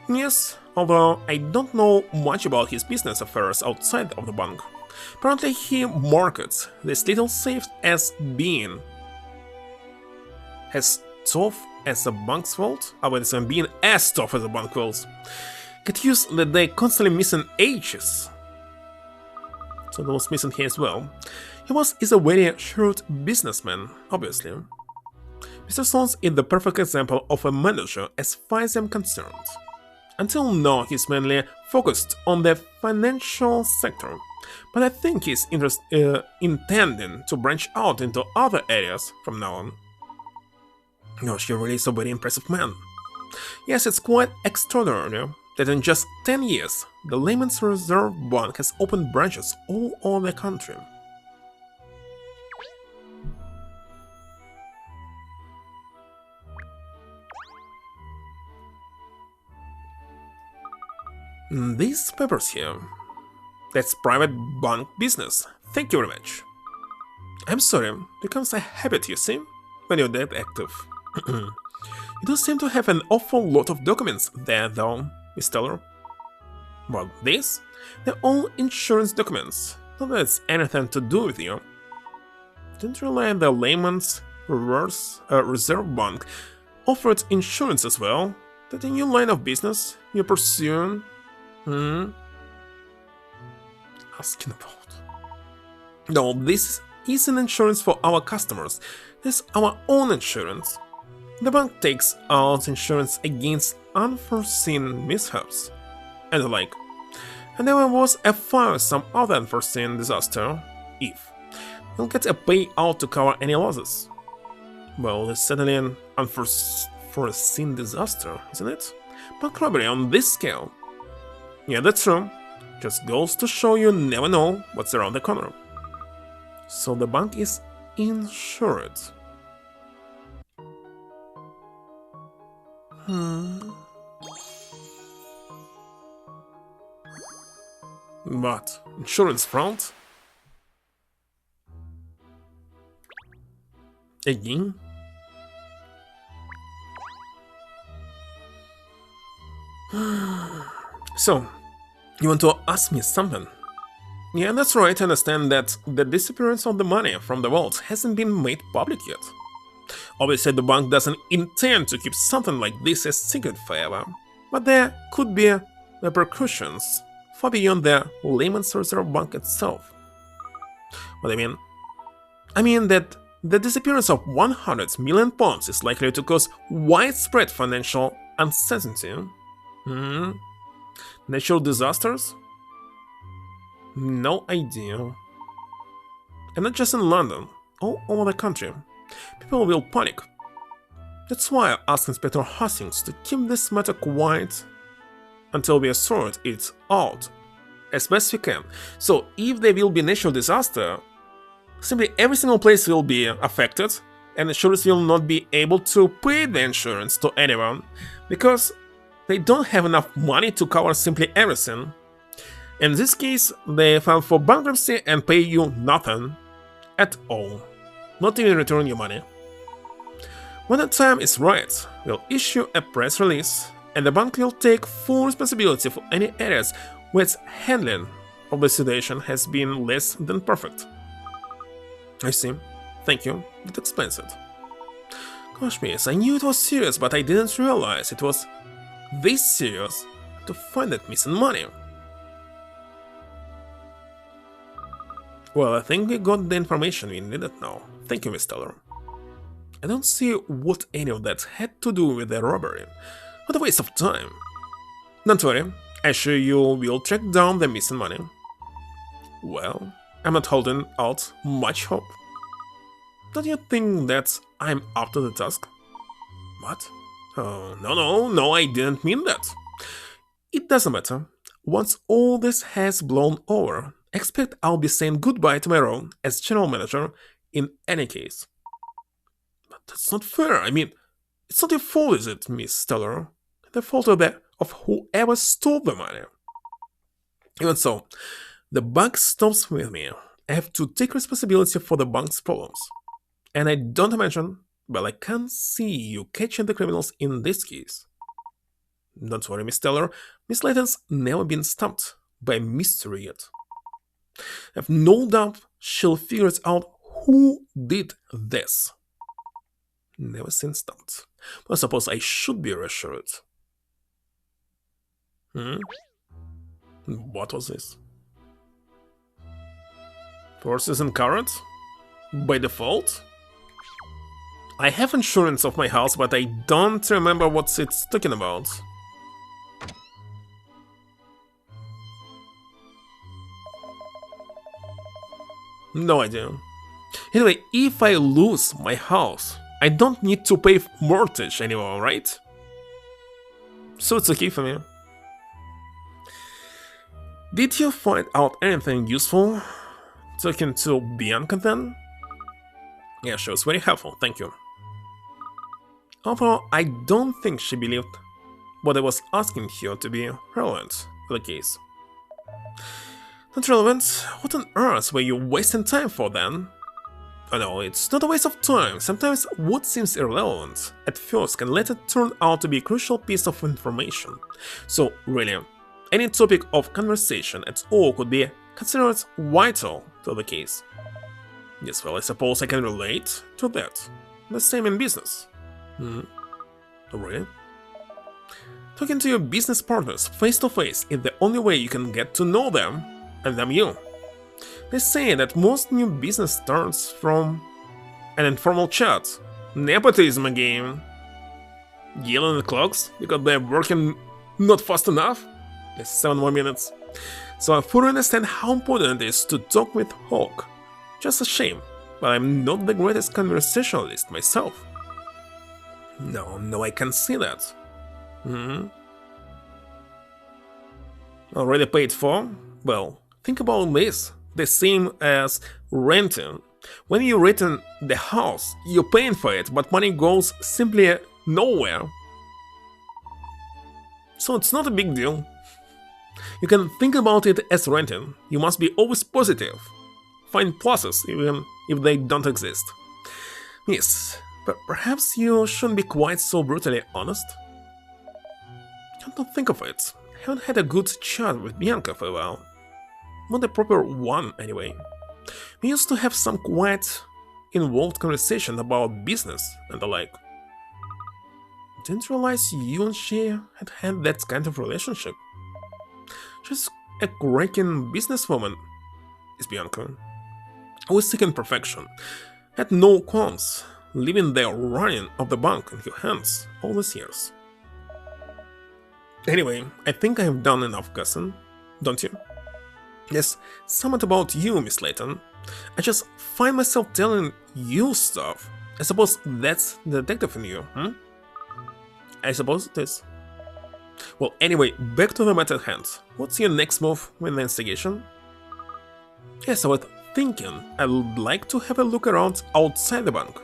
Yes, although I don't know much about his business affairs outside of the bank. Apparently he markets this little safe as being as tough as the bank's vault. Being as tough as the bank vault. Get used that they constantly missing H's. So those missing here as well. He is a very shrewd businessman, obviously. Mr. Sloan is the perfect example of a manager as far as I'm concerned. Until now, he's mainly focused on the financial sector, but I think he's intending to branch out into other areas from now on. Gosh, he really is a very impressive man. Yes, it's quite extraordinary that in just 10 years, the Layman's Reserve Bank has opened branches all over the country. These papers here, that's private bank business. Thank you very much. I'm sorry, it becomes a habit, you see, when you're that active. You do seem to have an awful lot of documents there, though, Miss Teller. Well, these? They're all insurance documents. Not that it's anything to do with you. Didn't realize the Layman's Reserve Bank offered insurance as well. That a new line of business you're pursuing? Asking about. No, this isn't insurance for our customers. This is our own insurance. The bank takes out insurance against unforeseen mishaps and the like. And there was a fire or some other unforeseen disaster, if we'll get a payout to cover any losses. Well, it's certainly an unforeseen disaster, isn't it? But probably on this scale. Yeah, that's true. Just goes to show you never know what's around the corner. So the bank is insured. What? Insurance front? Again? So, you want to ask me something? Yeah, that's right, I understand that the disappearance of the money from the vault hasn't been made public yet. Obviously, the bank doesn't intend to keep something like this a secret forever, but there could be repercussions far beyond the Layman's Reserve Bank itself. What I mean? I mean that the disappearance of 100 million pounds is likely to cause widespread financial uncertainty. Natural disasters? No idea. And not just in London, all over the country. People will panic. That's why I asked Inspector Hastings to keep this matter quiet until we sort it out as best we can. So if there will be natural disaster, simply every single place will be affected and insurers will not be able to pay the insurance to anyone because they don't have enough money to cover simply everything. In this case, they file for bankruptcy and pay you nothing at all, not even return your money. When the time is right, we'll issue a press release and the bank will take full responsibility for any areas where its handling of the situation has been less than perfect. I see. Thank you. That explains it. Gosh, miss, I knew it was serious, but I didn't realize it was this serious to find that missing money. Well, I think we got the information we needed now. Thank you, Miss Teller. I don't see what any of that had to do with the robbery. What a waste of time. Don't worry, I assure you we'll track down the missing money. Well, I'm not holding out much hope. Don't you think that I'm up to the task? What? Oh, no, I didn't mean that. It doesn't matter. Once all this has blown over, expect I'll be saying goodbye to my role as general manager in any case. But that's not fair. I mean, it's not your fault, is it, Miss Teller? The fault of whoever stole the money. Even so, the bank stops with me. I have to take responsibility for the bank's problems. And I don't imagine, well, I can't see you catching the criminals in this case. Don't worry, Miss Teller. Miss Layton's never been stumped by mystery yet. I have no doubt she'll figure out who did this. Never seen stumped. Well, I suppose I should be reassured. What was this? Forces and current? By default? I have insurance of my house, but I don't remember what it's talking about. No idea. Anyway, if I lose my house, I don't need to pay mortgage anymore, right? So it's okay for me. Did you find out anything useful talking to Bianca then? Yeah, she was very helpful, thank you. Overall, I don't think she believed what I was asking her to be relevant to the case. Not relevant? What on earth were you wasting time for then? Oh no, it's not a waste of time. Sometimes what seems irrelevant at first can later turn out to be a crucial piece of information. So really, any topic of conversation at all could be considered vital to the case. Yes, well, I suppose I can relate to that. The same in business. Oh, really? Talking to your business partners face to face is the only way you can get to know them and them you. They say that most new business starts from an informal chat. Nepotism again. Yelling at clocks because they're working not fast enough. There's 7 more minutes. So I fully understand how important it is to talk with Hawk. Just a shame, but I'm not the greatest conversationalist myself. No, I can see that. Already paid for? Well, think about this. The same as renting. When you rent the house, you're paying for it, but money goes simply nowhere. So it's not a big deal. You can think about it as renting. You must be always positive. Find pluses even if they don't exist. Yes, but perhaps you shouldn't be quite so brutally honest. Come to think of it, I haven't had a good chat with Bianca for a while. Not a proper one, anyway. We used to have some quite involved conversation about business and the like. Didn't realize you and she had that kind of relationship. She's a cracking businesswoman, is Bianca. Always seeking perfection. Had no qualms, leaving the running of the bank in your hands all these years. Anyway, I think I have done enough guessing, don't you? Yes, somewhat about you, Miss Layton. I just find myself telling you stuff. I suppose that's the detective in you, I suppose it is. Well, anyway, back to the matter at hand. What's your next move with the investigation? Yes, I was thinking I would like to have a look around outside the bank.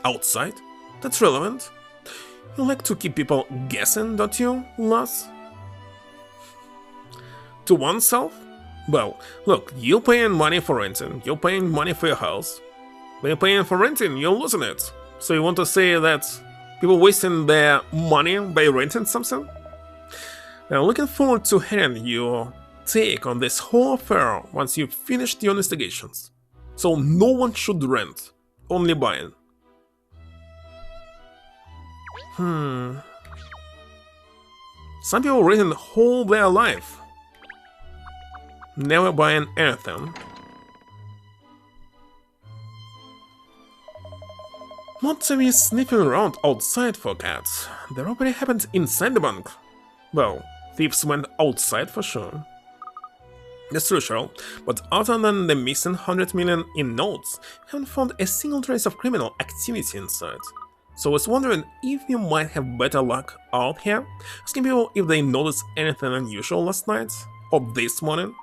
Outside? That's relevant. You like to keep people guessing, don't you, Lass? To oneself? Well, look, you're paying money for renting, you're paying money for your house. When you're paying for renting, you're losing it. So you want to say that people wasting their money by renting something? I'm looking forward to hearing your take on this whole affair once you've finished your investigations. So no one should rent, only buying. Some people renting whole their life. Never buying anything. Not to be sniffing around outside for cats. The robbery happened inside the bank. Well, thieves went outside for sure. That's true, Cheryl, but other than the missing 100 million in notes, we haven't found a single trace of criminal activity inside. So I was wondering if you might have better luck out here, asking people if they noticed anything unusual last night or this morning.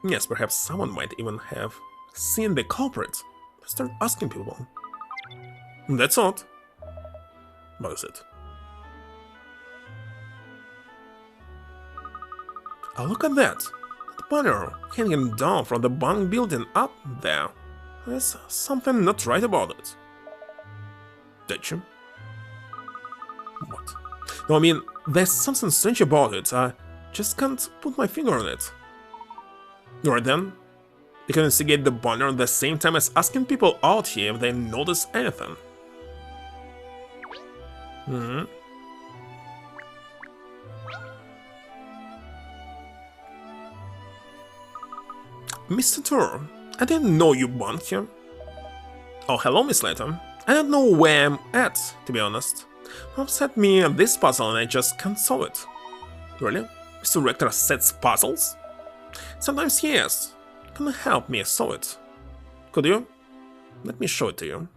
Yes, perhaps someone might even have seen the culprit. Start asking people. That's odd. What is it? Oh, look at that! That banner hanging down from the bank building up there. There's something not right about it. Did you? What? No, I mean, there's something strange about it. I just can't put my finger on it. Alright then. You can investigate the banner at the same time as asking people out here if they notice anything. Mr. Tour, I didn't know you belonged here. Oh, hello, Miss Layton. I don't know where I'm at, to be honest. I've set me this puzzle and I just can't solve it. Really? Mr. Rector sets puzzles? Sometimes yes. Can you help me solve it? Could you? Let me show it to you.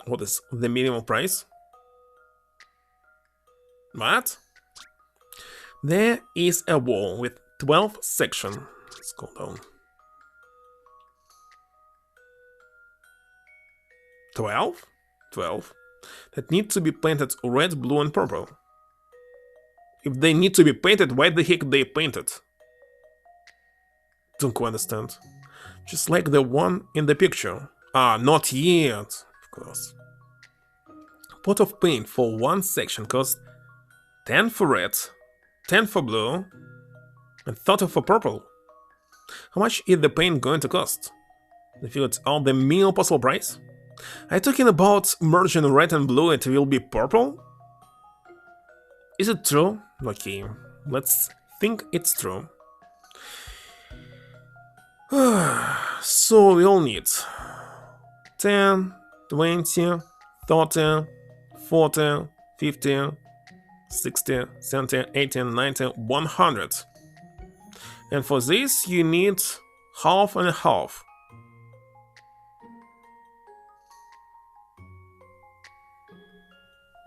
What is the minimum price? What? There is a wall with 12 sections. Let's go down. 12? 12. That need to be painted red, blue, and purple. If they need to be painted, why the heck they painted? Don't quite understand. Just like the one in the picture. Ah, not yet. Of course. Pot of paint for one section costs 10 for red, 10 for blue, and 30 for purple. How much is the paint going to cost? If it's all the minimum possible price? Are you talking about merging red and blue it will be purple? Is it true? Okay, let's think it's true. So we all need 10, 20, 30, 40, 50, 60, 70, 80, 90, 100. And for this you need half and a half.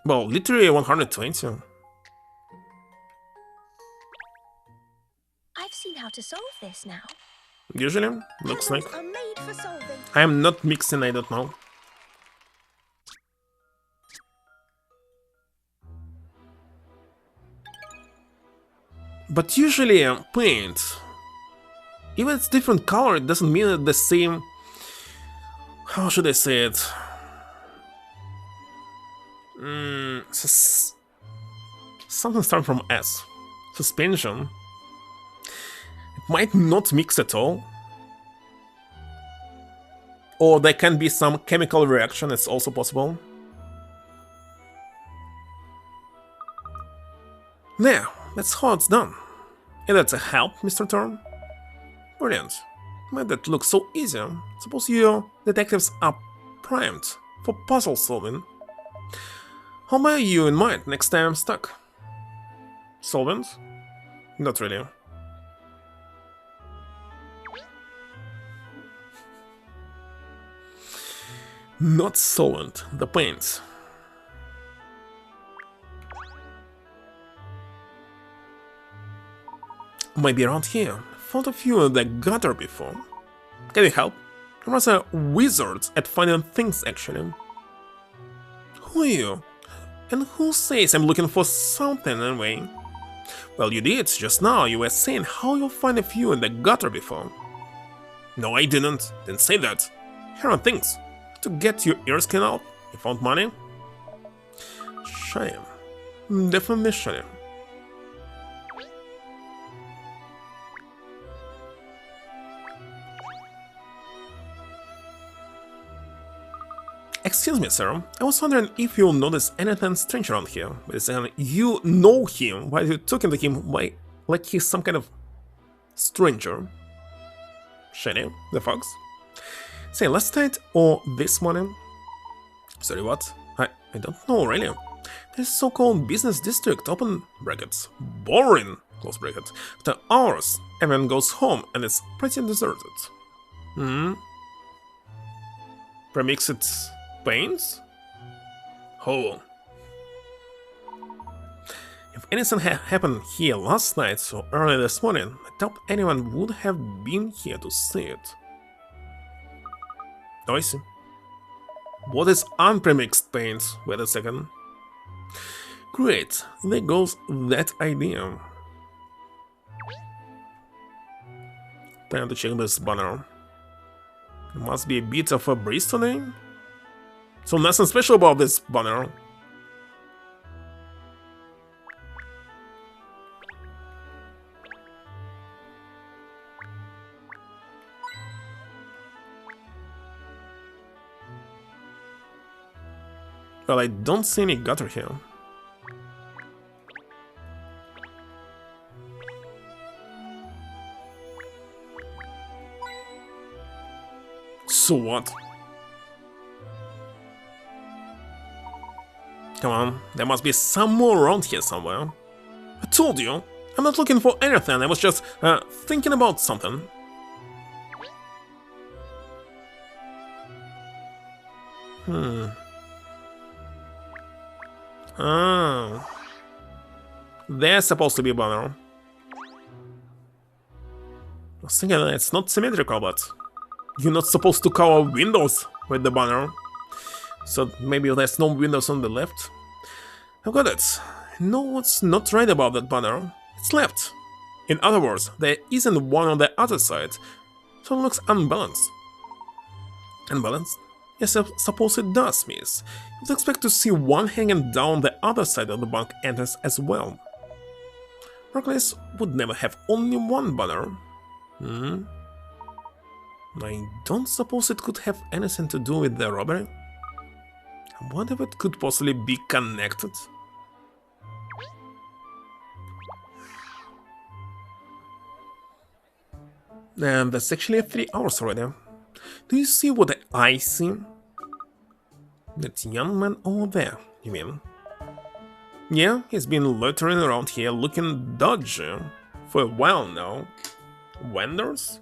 Well, literally 120. I've seen how to solve this now. Usually, looks like. Puzzles are made for solving. I am not mixing, I don't know. But usually paint, even it's different color, it doesn't mean it's the same. How should I say it? Something starting from S. Suspension. It might not mix at all. Or there can be some chemical reaction, it's also possible. Now, that's how it's done. And that's a help, Mr. Thorne? Brilliant. Made that look so easy. Suppose you detectives are primed for puzzle solving. How may you in mind next time I'm stuck? Solvent? Not really. Not solvent, the paints. Maybe around here. Found a few in the gutter before. Can you help? I'm rather wizards at finding things, actually. Who are you? And who says I'm looking for something anyway? Well, you did just now. You were saying how you'll find a few in the gutter before. No, I didn't. Didn't say that. Here are things. To get your ear skin out. You found money? Shame. Definitely shame. Excuse me, sir. I was wondering if you'll notice anything strange around here. But saying you know him, why are you talking to him like he's some kind of stranger? Shiny, the fox. Say, last night or this morning? Sorry, what? I don't know, really. This so-called business district, open brackets. Boring, close brackets. After hours, everyone goes home and it's pretty deserted. Premixed paints? Oh. If anything happened here last night or early this morning, I doubt anyone would have been here to see it. Oh, I see. What is unpremixed paint? Wait a second. Great, there goes that idea. Time to check this banner. Must be a bit of a breeze today. So nothing special about this banner. Well, I don't see any gutter here. So what? Come on, there must be some more around here somewhere. I told you, I'm not looking for anything, I was just thinking about something. Ah. There's supposed to be a banner. I was thinking that it's not symmetrical, but you're not supposed to cover windows with the banner. So maybe there's no windows on the left? I've got it. No, what's not right about that banner? It's left. In other words, there isn't one on the other side, so it looks unbalanced. Unbalanced? Yes, I suppose it does, miss. You'd expect to see one hanging down the other side of the bank entrance as well. Barclays would never have only one banner. I don't suppose it could have anything to do with the robbery. I wonder if it could possibly be connected. And that's actually 3 hours already. Do you see what I see? That young man over there, you mean? Yeah, he's been loitering around here looking dodgy for a while now. Vendors?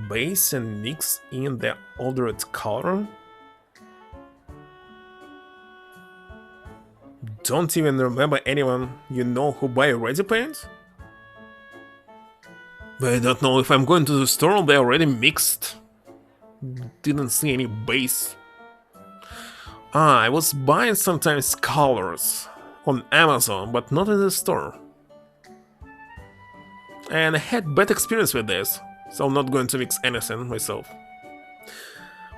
Base and mix in the altered color? Don't even remember anyone you know who buy ready paint? But I don't know if I'm going to the store, they already mixed. Didn't see any base. Ah, I was buying sometimes colors on Amazon, but not in the store. And I had bad experience with this, so I'm not going to mix anything myself.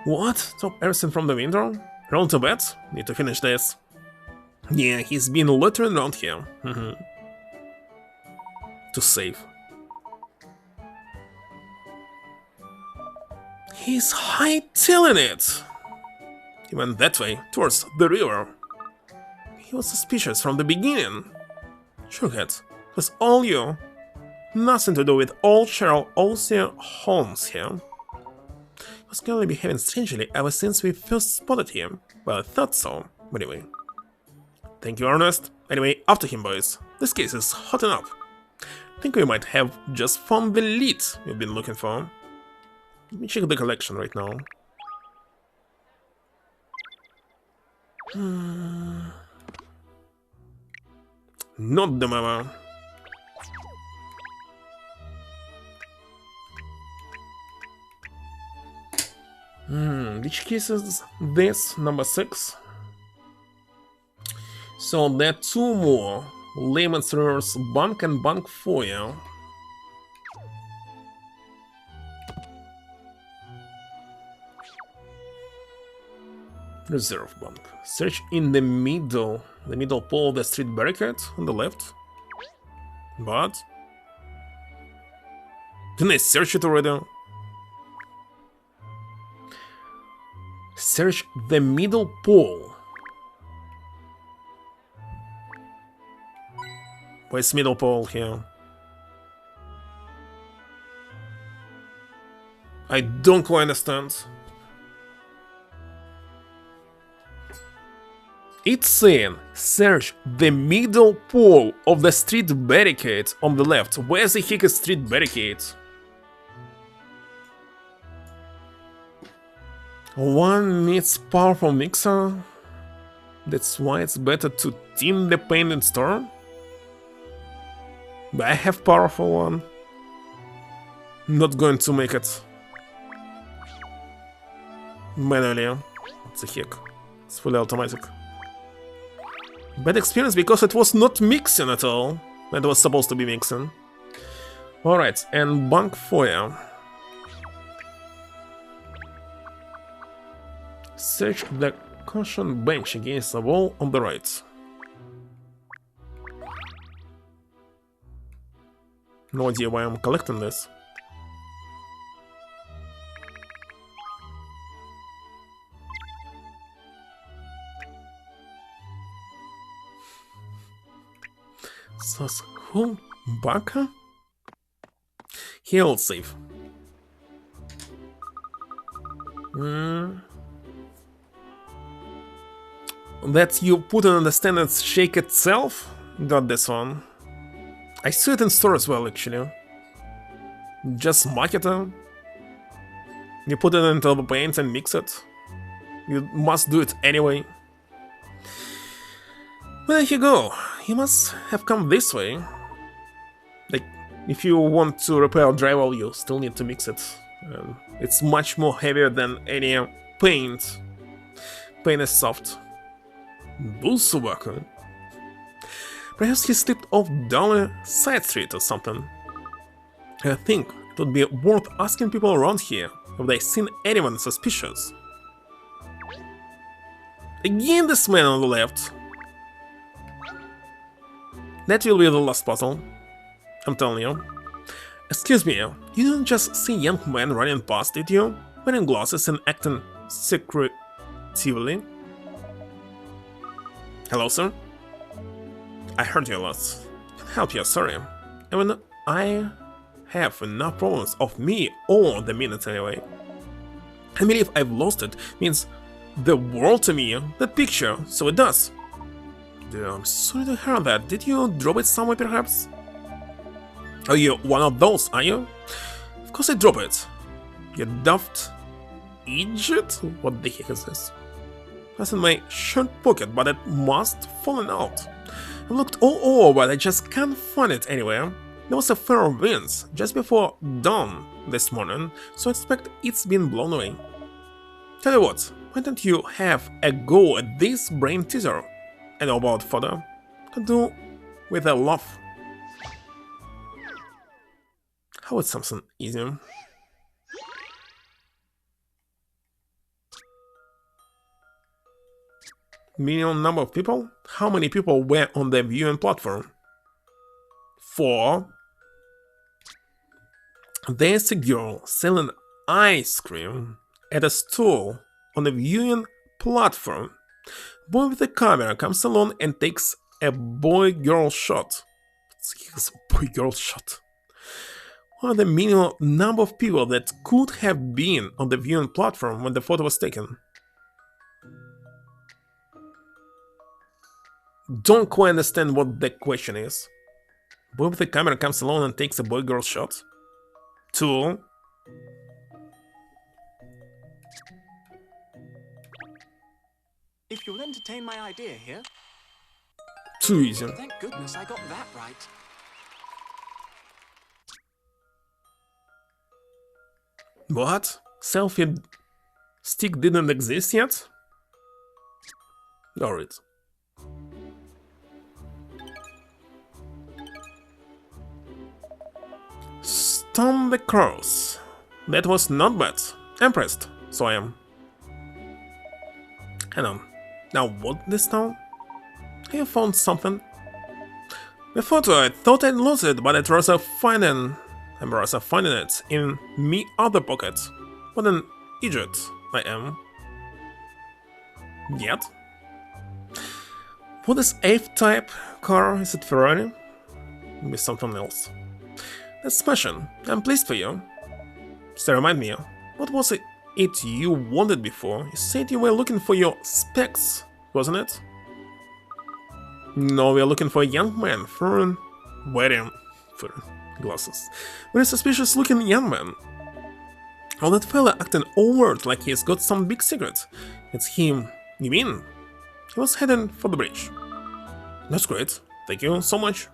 What? Top everything from the window? Roll to bed? Need to finish this. Yeah, he's been loitering around here. To save. He's hightailing it! He went that way, towards the river. He was suspicious from the beginning. Sugarhead, it was all you. Nothing to do with old Cheryl Osier Holmes here. He was clearly behaving strangely ever since we first spotted him. Well, I thought so, but anyway. Thank you, Ernest. Anyway, after him, boys. This case is hotting up. Think we might have just found the lead we've been looking for. Let me check the collection right now. Not the memo. Which case is this? Number 6? So there are 2 more. Layman's Reverse Bank and Bank Foyer. Reserve Bank. Search in the middle pole of the street barricade on the left. But didn't I search it already? Search the middle pole. Where's middle pole here? I don't quite understand. It's saying search the middle pole of the street barricade on the left. Where's the heck is street barricade? One needs powerful mixer. That's why it's better to tin the paint in store. But I have powerful one. Not going to make it manually. What the heck? It's fully automatic. Bad experience because it was not mixing at all. It was supposed to be mixing. Alright, and Bank Foyer. Search the cushion bench against the wall on the right. No idea why I'm collecting this. Says who? Baka? He'll save. that you put on the standard shake itself? Got this one. I see it in store as well, actually. Just mark it. You put it into the paint and mix it. You must do it anyway. But there you go. You must have come this way. Like, if you want to repair a drywall, you still need to mix it. It's much more heavier than any paint. Paint is soft. Bullswalker. Perhaps he slipped off down a side street or something. I think it would be worth asking people around here if they've seen anyone suspicious. Again, this man on the left. That will be the last puzzle. I'm telling you. Excuse me, you didn't just see a young man running past, did you? Wearing glasses and acting secretively. Hello, sir? I heard you a lot. Can help you, sorry. Even I have enough problems of me all the minute anyway. I believe I've lost it means the world to me, that picture, so it does. Dear, I'm sorry to hear that. Did you drop it somewhere perhaps? Are you one of those, are you? Of course I drop it. You daft idiot? What the heck is this? That's in my shirt pocket, but it must have fallen out. I looked all over, but I just can't find it anywhere. There was a fair of winds just before dawn this morning, so I expect it's been blown away. Tell you what, why don't you have a go at this brain teaser? I know about further. Can do with a laugh. How about something easier? Minimum number of people? How many people were on the viewing platform? 4. There's a girl selling ice cream at a stall on the viewing platform. Boy with the camera comes along and takes a boy-girl shot. It's a boy-girl shot. What are the minimum number of people that could have been on the viewing platform when the photo was taken? Don't quite understand what the question is. Boy with the camera comes along and takes a boy-girl shot. 2. If you'll entertain my idea here. Too easy. Thank goodness I got that right. What? Selfie stick didn't exist yet? Alright. Stone the cross. That was not bad. Impressed, so I am. Hang on. Now what this town? Have you found something? The photo, I thought I'd lost it, but I'm rather finding it in me other pocket. What an idiot I am. Yet? What is F-type car? Is it Ferrari? Maybe something else. That's smashing. I'm pleased for you. So remind me, what was it you wanted before? You said you were looking for your specs, wasn't it? No, we're looking for a young man wearing glasses. Very suspicious looking young man. Oh, that fella acting overt like he's got some big secret. It's him. You mean? He was heading for the bridge. That's great. Thank you so much.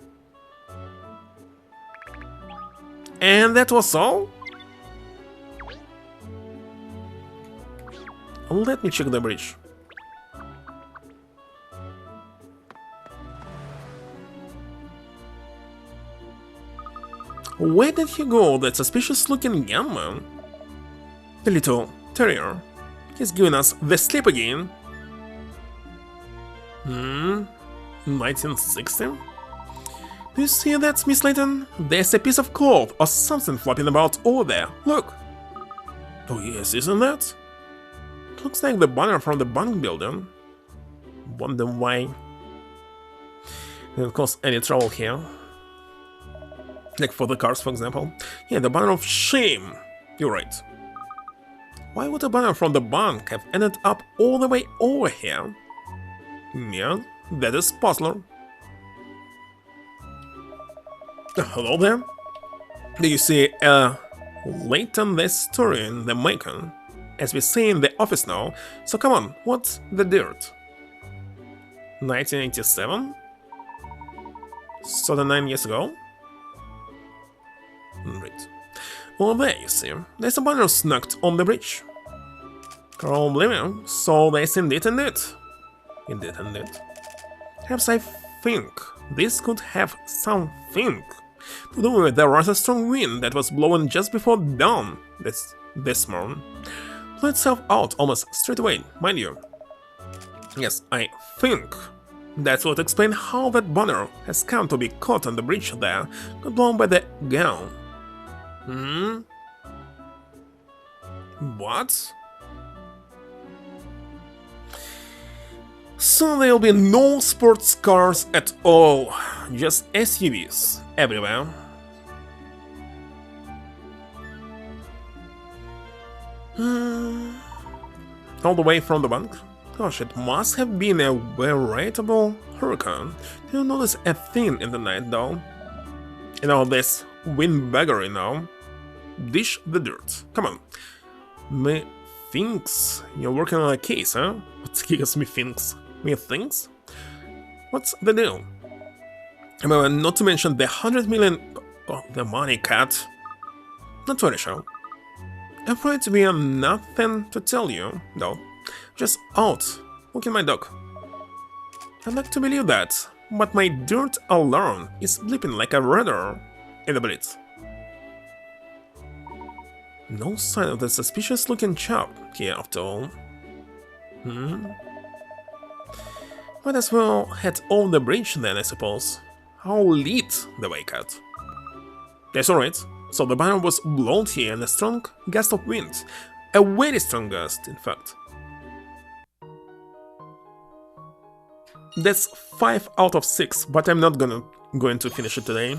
And that was all? Let me check the bridge. Where did he go, that suspicious looking young man? The little terrier. He's giving us the slip again. 1960? Do you see that, Miss Layton? There's a piece of cloth or something flopping about over there. Look. Oh yes, isn't that? It looks like the banner from the bank building. Wonder why. Didn't cause any trouble here. Like for the cars, for example. Yeah, the banner of shame. You're right. Why would a banner from the bank have ended up all the way over here? Yeah, that is puzzler. Hello there. Do you see Layton the story in the making? As we say in the office now, so come on, what's the dirt? 1987? So 9 years ago? Right. Well, there you see, there's a banner snuck on the bridge. Probably, so there's indeed. Indeed. Perhaps I think this could have something to do with the rather strong wind that was blowing just before dawn this morning. Blew itself out almost straight away, mind you. Yes, I think that would explain how that banner has come to be caught on the bridge there, got blown by the gale. What? So there'll be no sports cars at all, just SUVs everywhere. All the way from the bank? Gosh, it must have been a veritable hurricane. Do you notice a thing in the night though? You know, this windbaggery now. Dish the dirt. Come on. Methinks you're working on a case, huh? What gives me thinks? Methinks? What's the deal? Remember, not to mention the 100 million... Oh, the money cat. Not very sure. Afraid to be nothing to tell you, though. Just out, walking my dog. I'd like to believe that, but my dirt alarm is bleeping like a radar in the blitz. No sign of the suspicious-looking chap here after all. Might as well head over the bridge then, I suppose. I'll lead the way cat. That's alright. So the banner was blown here in a strong gust of wind. A very strong gust, in fact. That's 5 out of 6, but I'm not going to finish it today.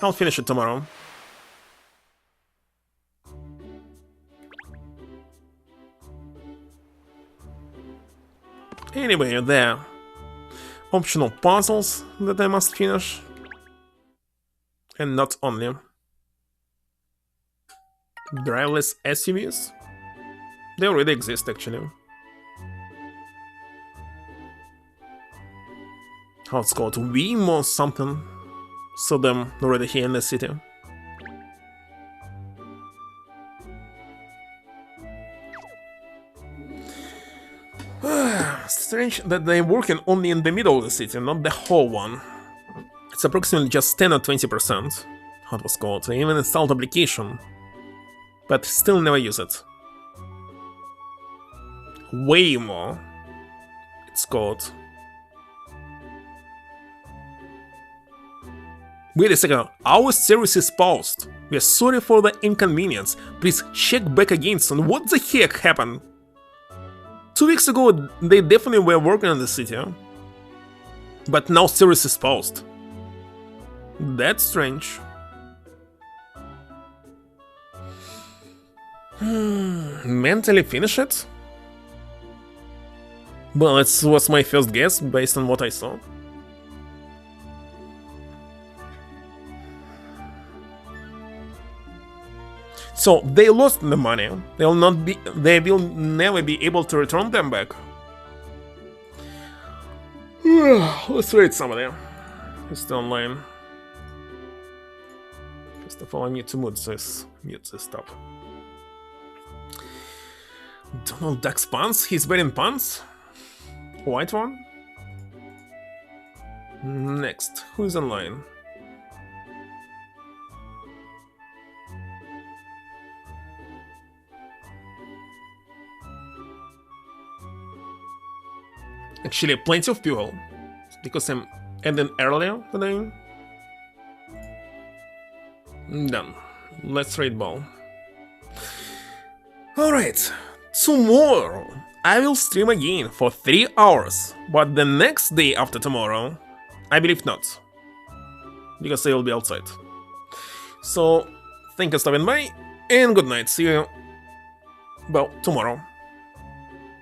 I'll finish it tomorrow. Anyway, there are optional puzzles that I must finish. And not only. Driverless SUVs? They already exist, actually. How it's called? Wemo something. Saw them already here in the city. Strange that they're working only in the middle of the city, not the whole one. It's approximately just 10 or 20%. How it was called? I even installed the application, but still never use it. Waymo, it's called. Wait a second, our service is paused. We are sorry for the inconvenience. Please check back again soon. What the heck happened? 2 weeks ago, they definitely were working in the city, huh? But now service is paused. That's strange. Mentally finish it? Well, it was my first guess based on what I saw. So they lost the money. They will never be able to return them back. Let's read somebody. It's still online. First of all, I need to mute this stuff. Donald Duck's pants? He's wearing pants? White one? Next, who's online? Actually, plenty of people, because I'm ending earlier today. Done. Let's trade ball. Alright, tomorrow I will stream again for 3 hours, but the next day after tomorrow, I believe not, because I will be outside. So, thank you for stopping by, and good night, see you, well, tomorrow.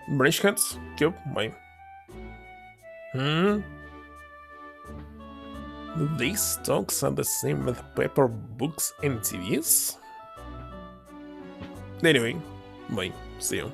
Branch Cats? Cool, bye. These talks are the same with paper books and TVs? Anyway, bye, see you.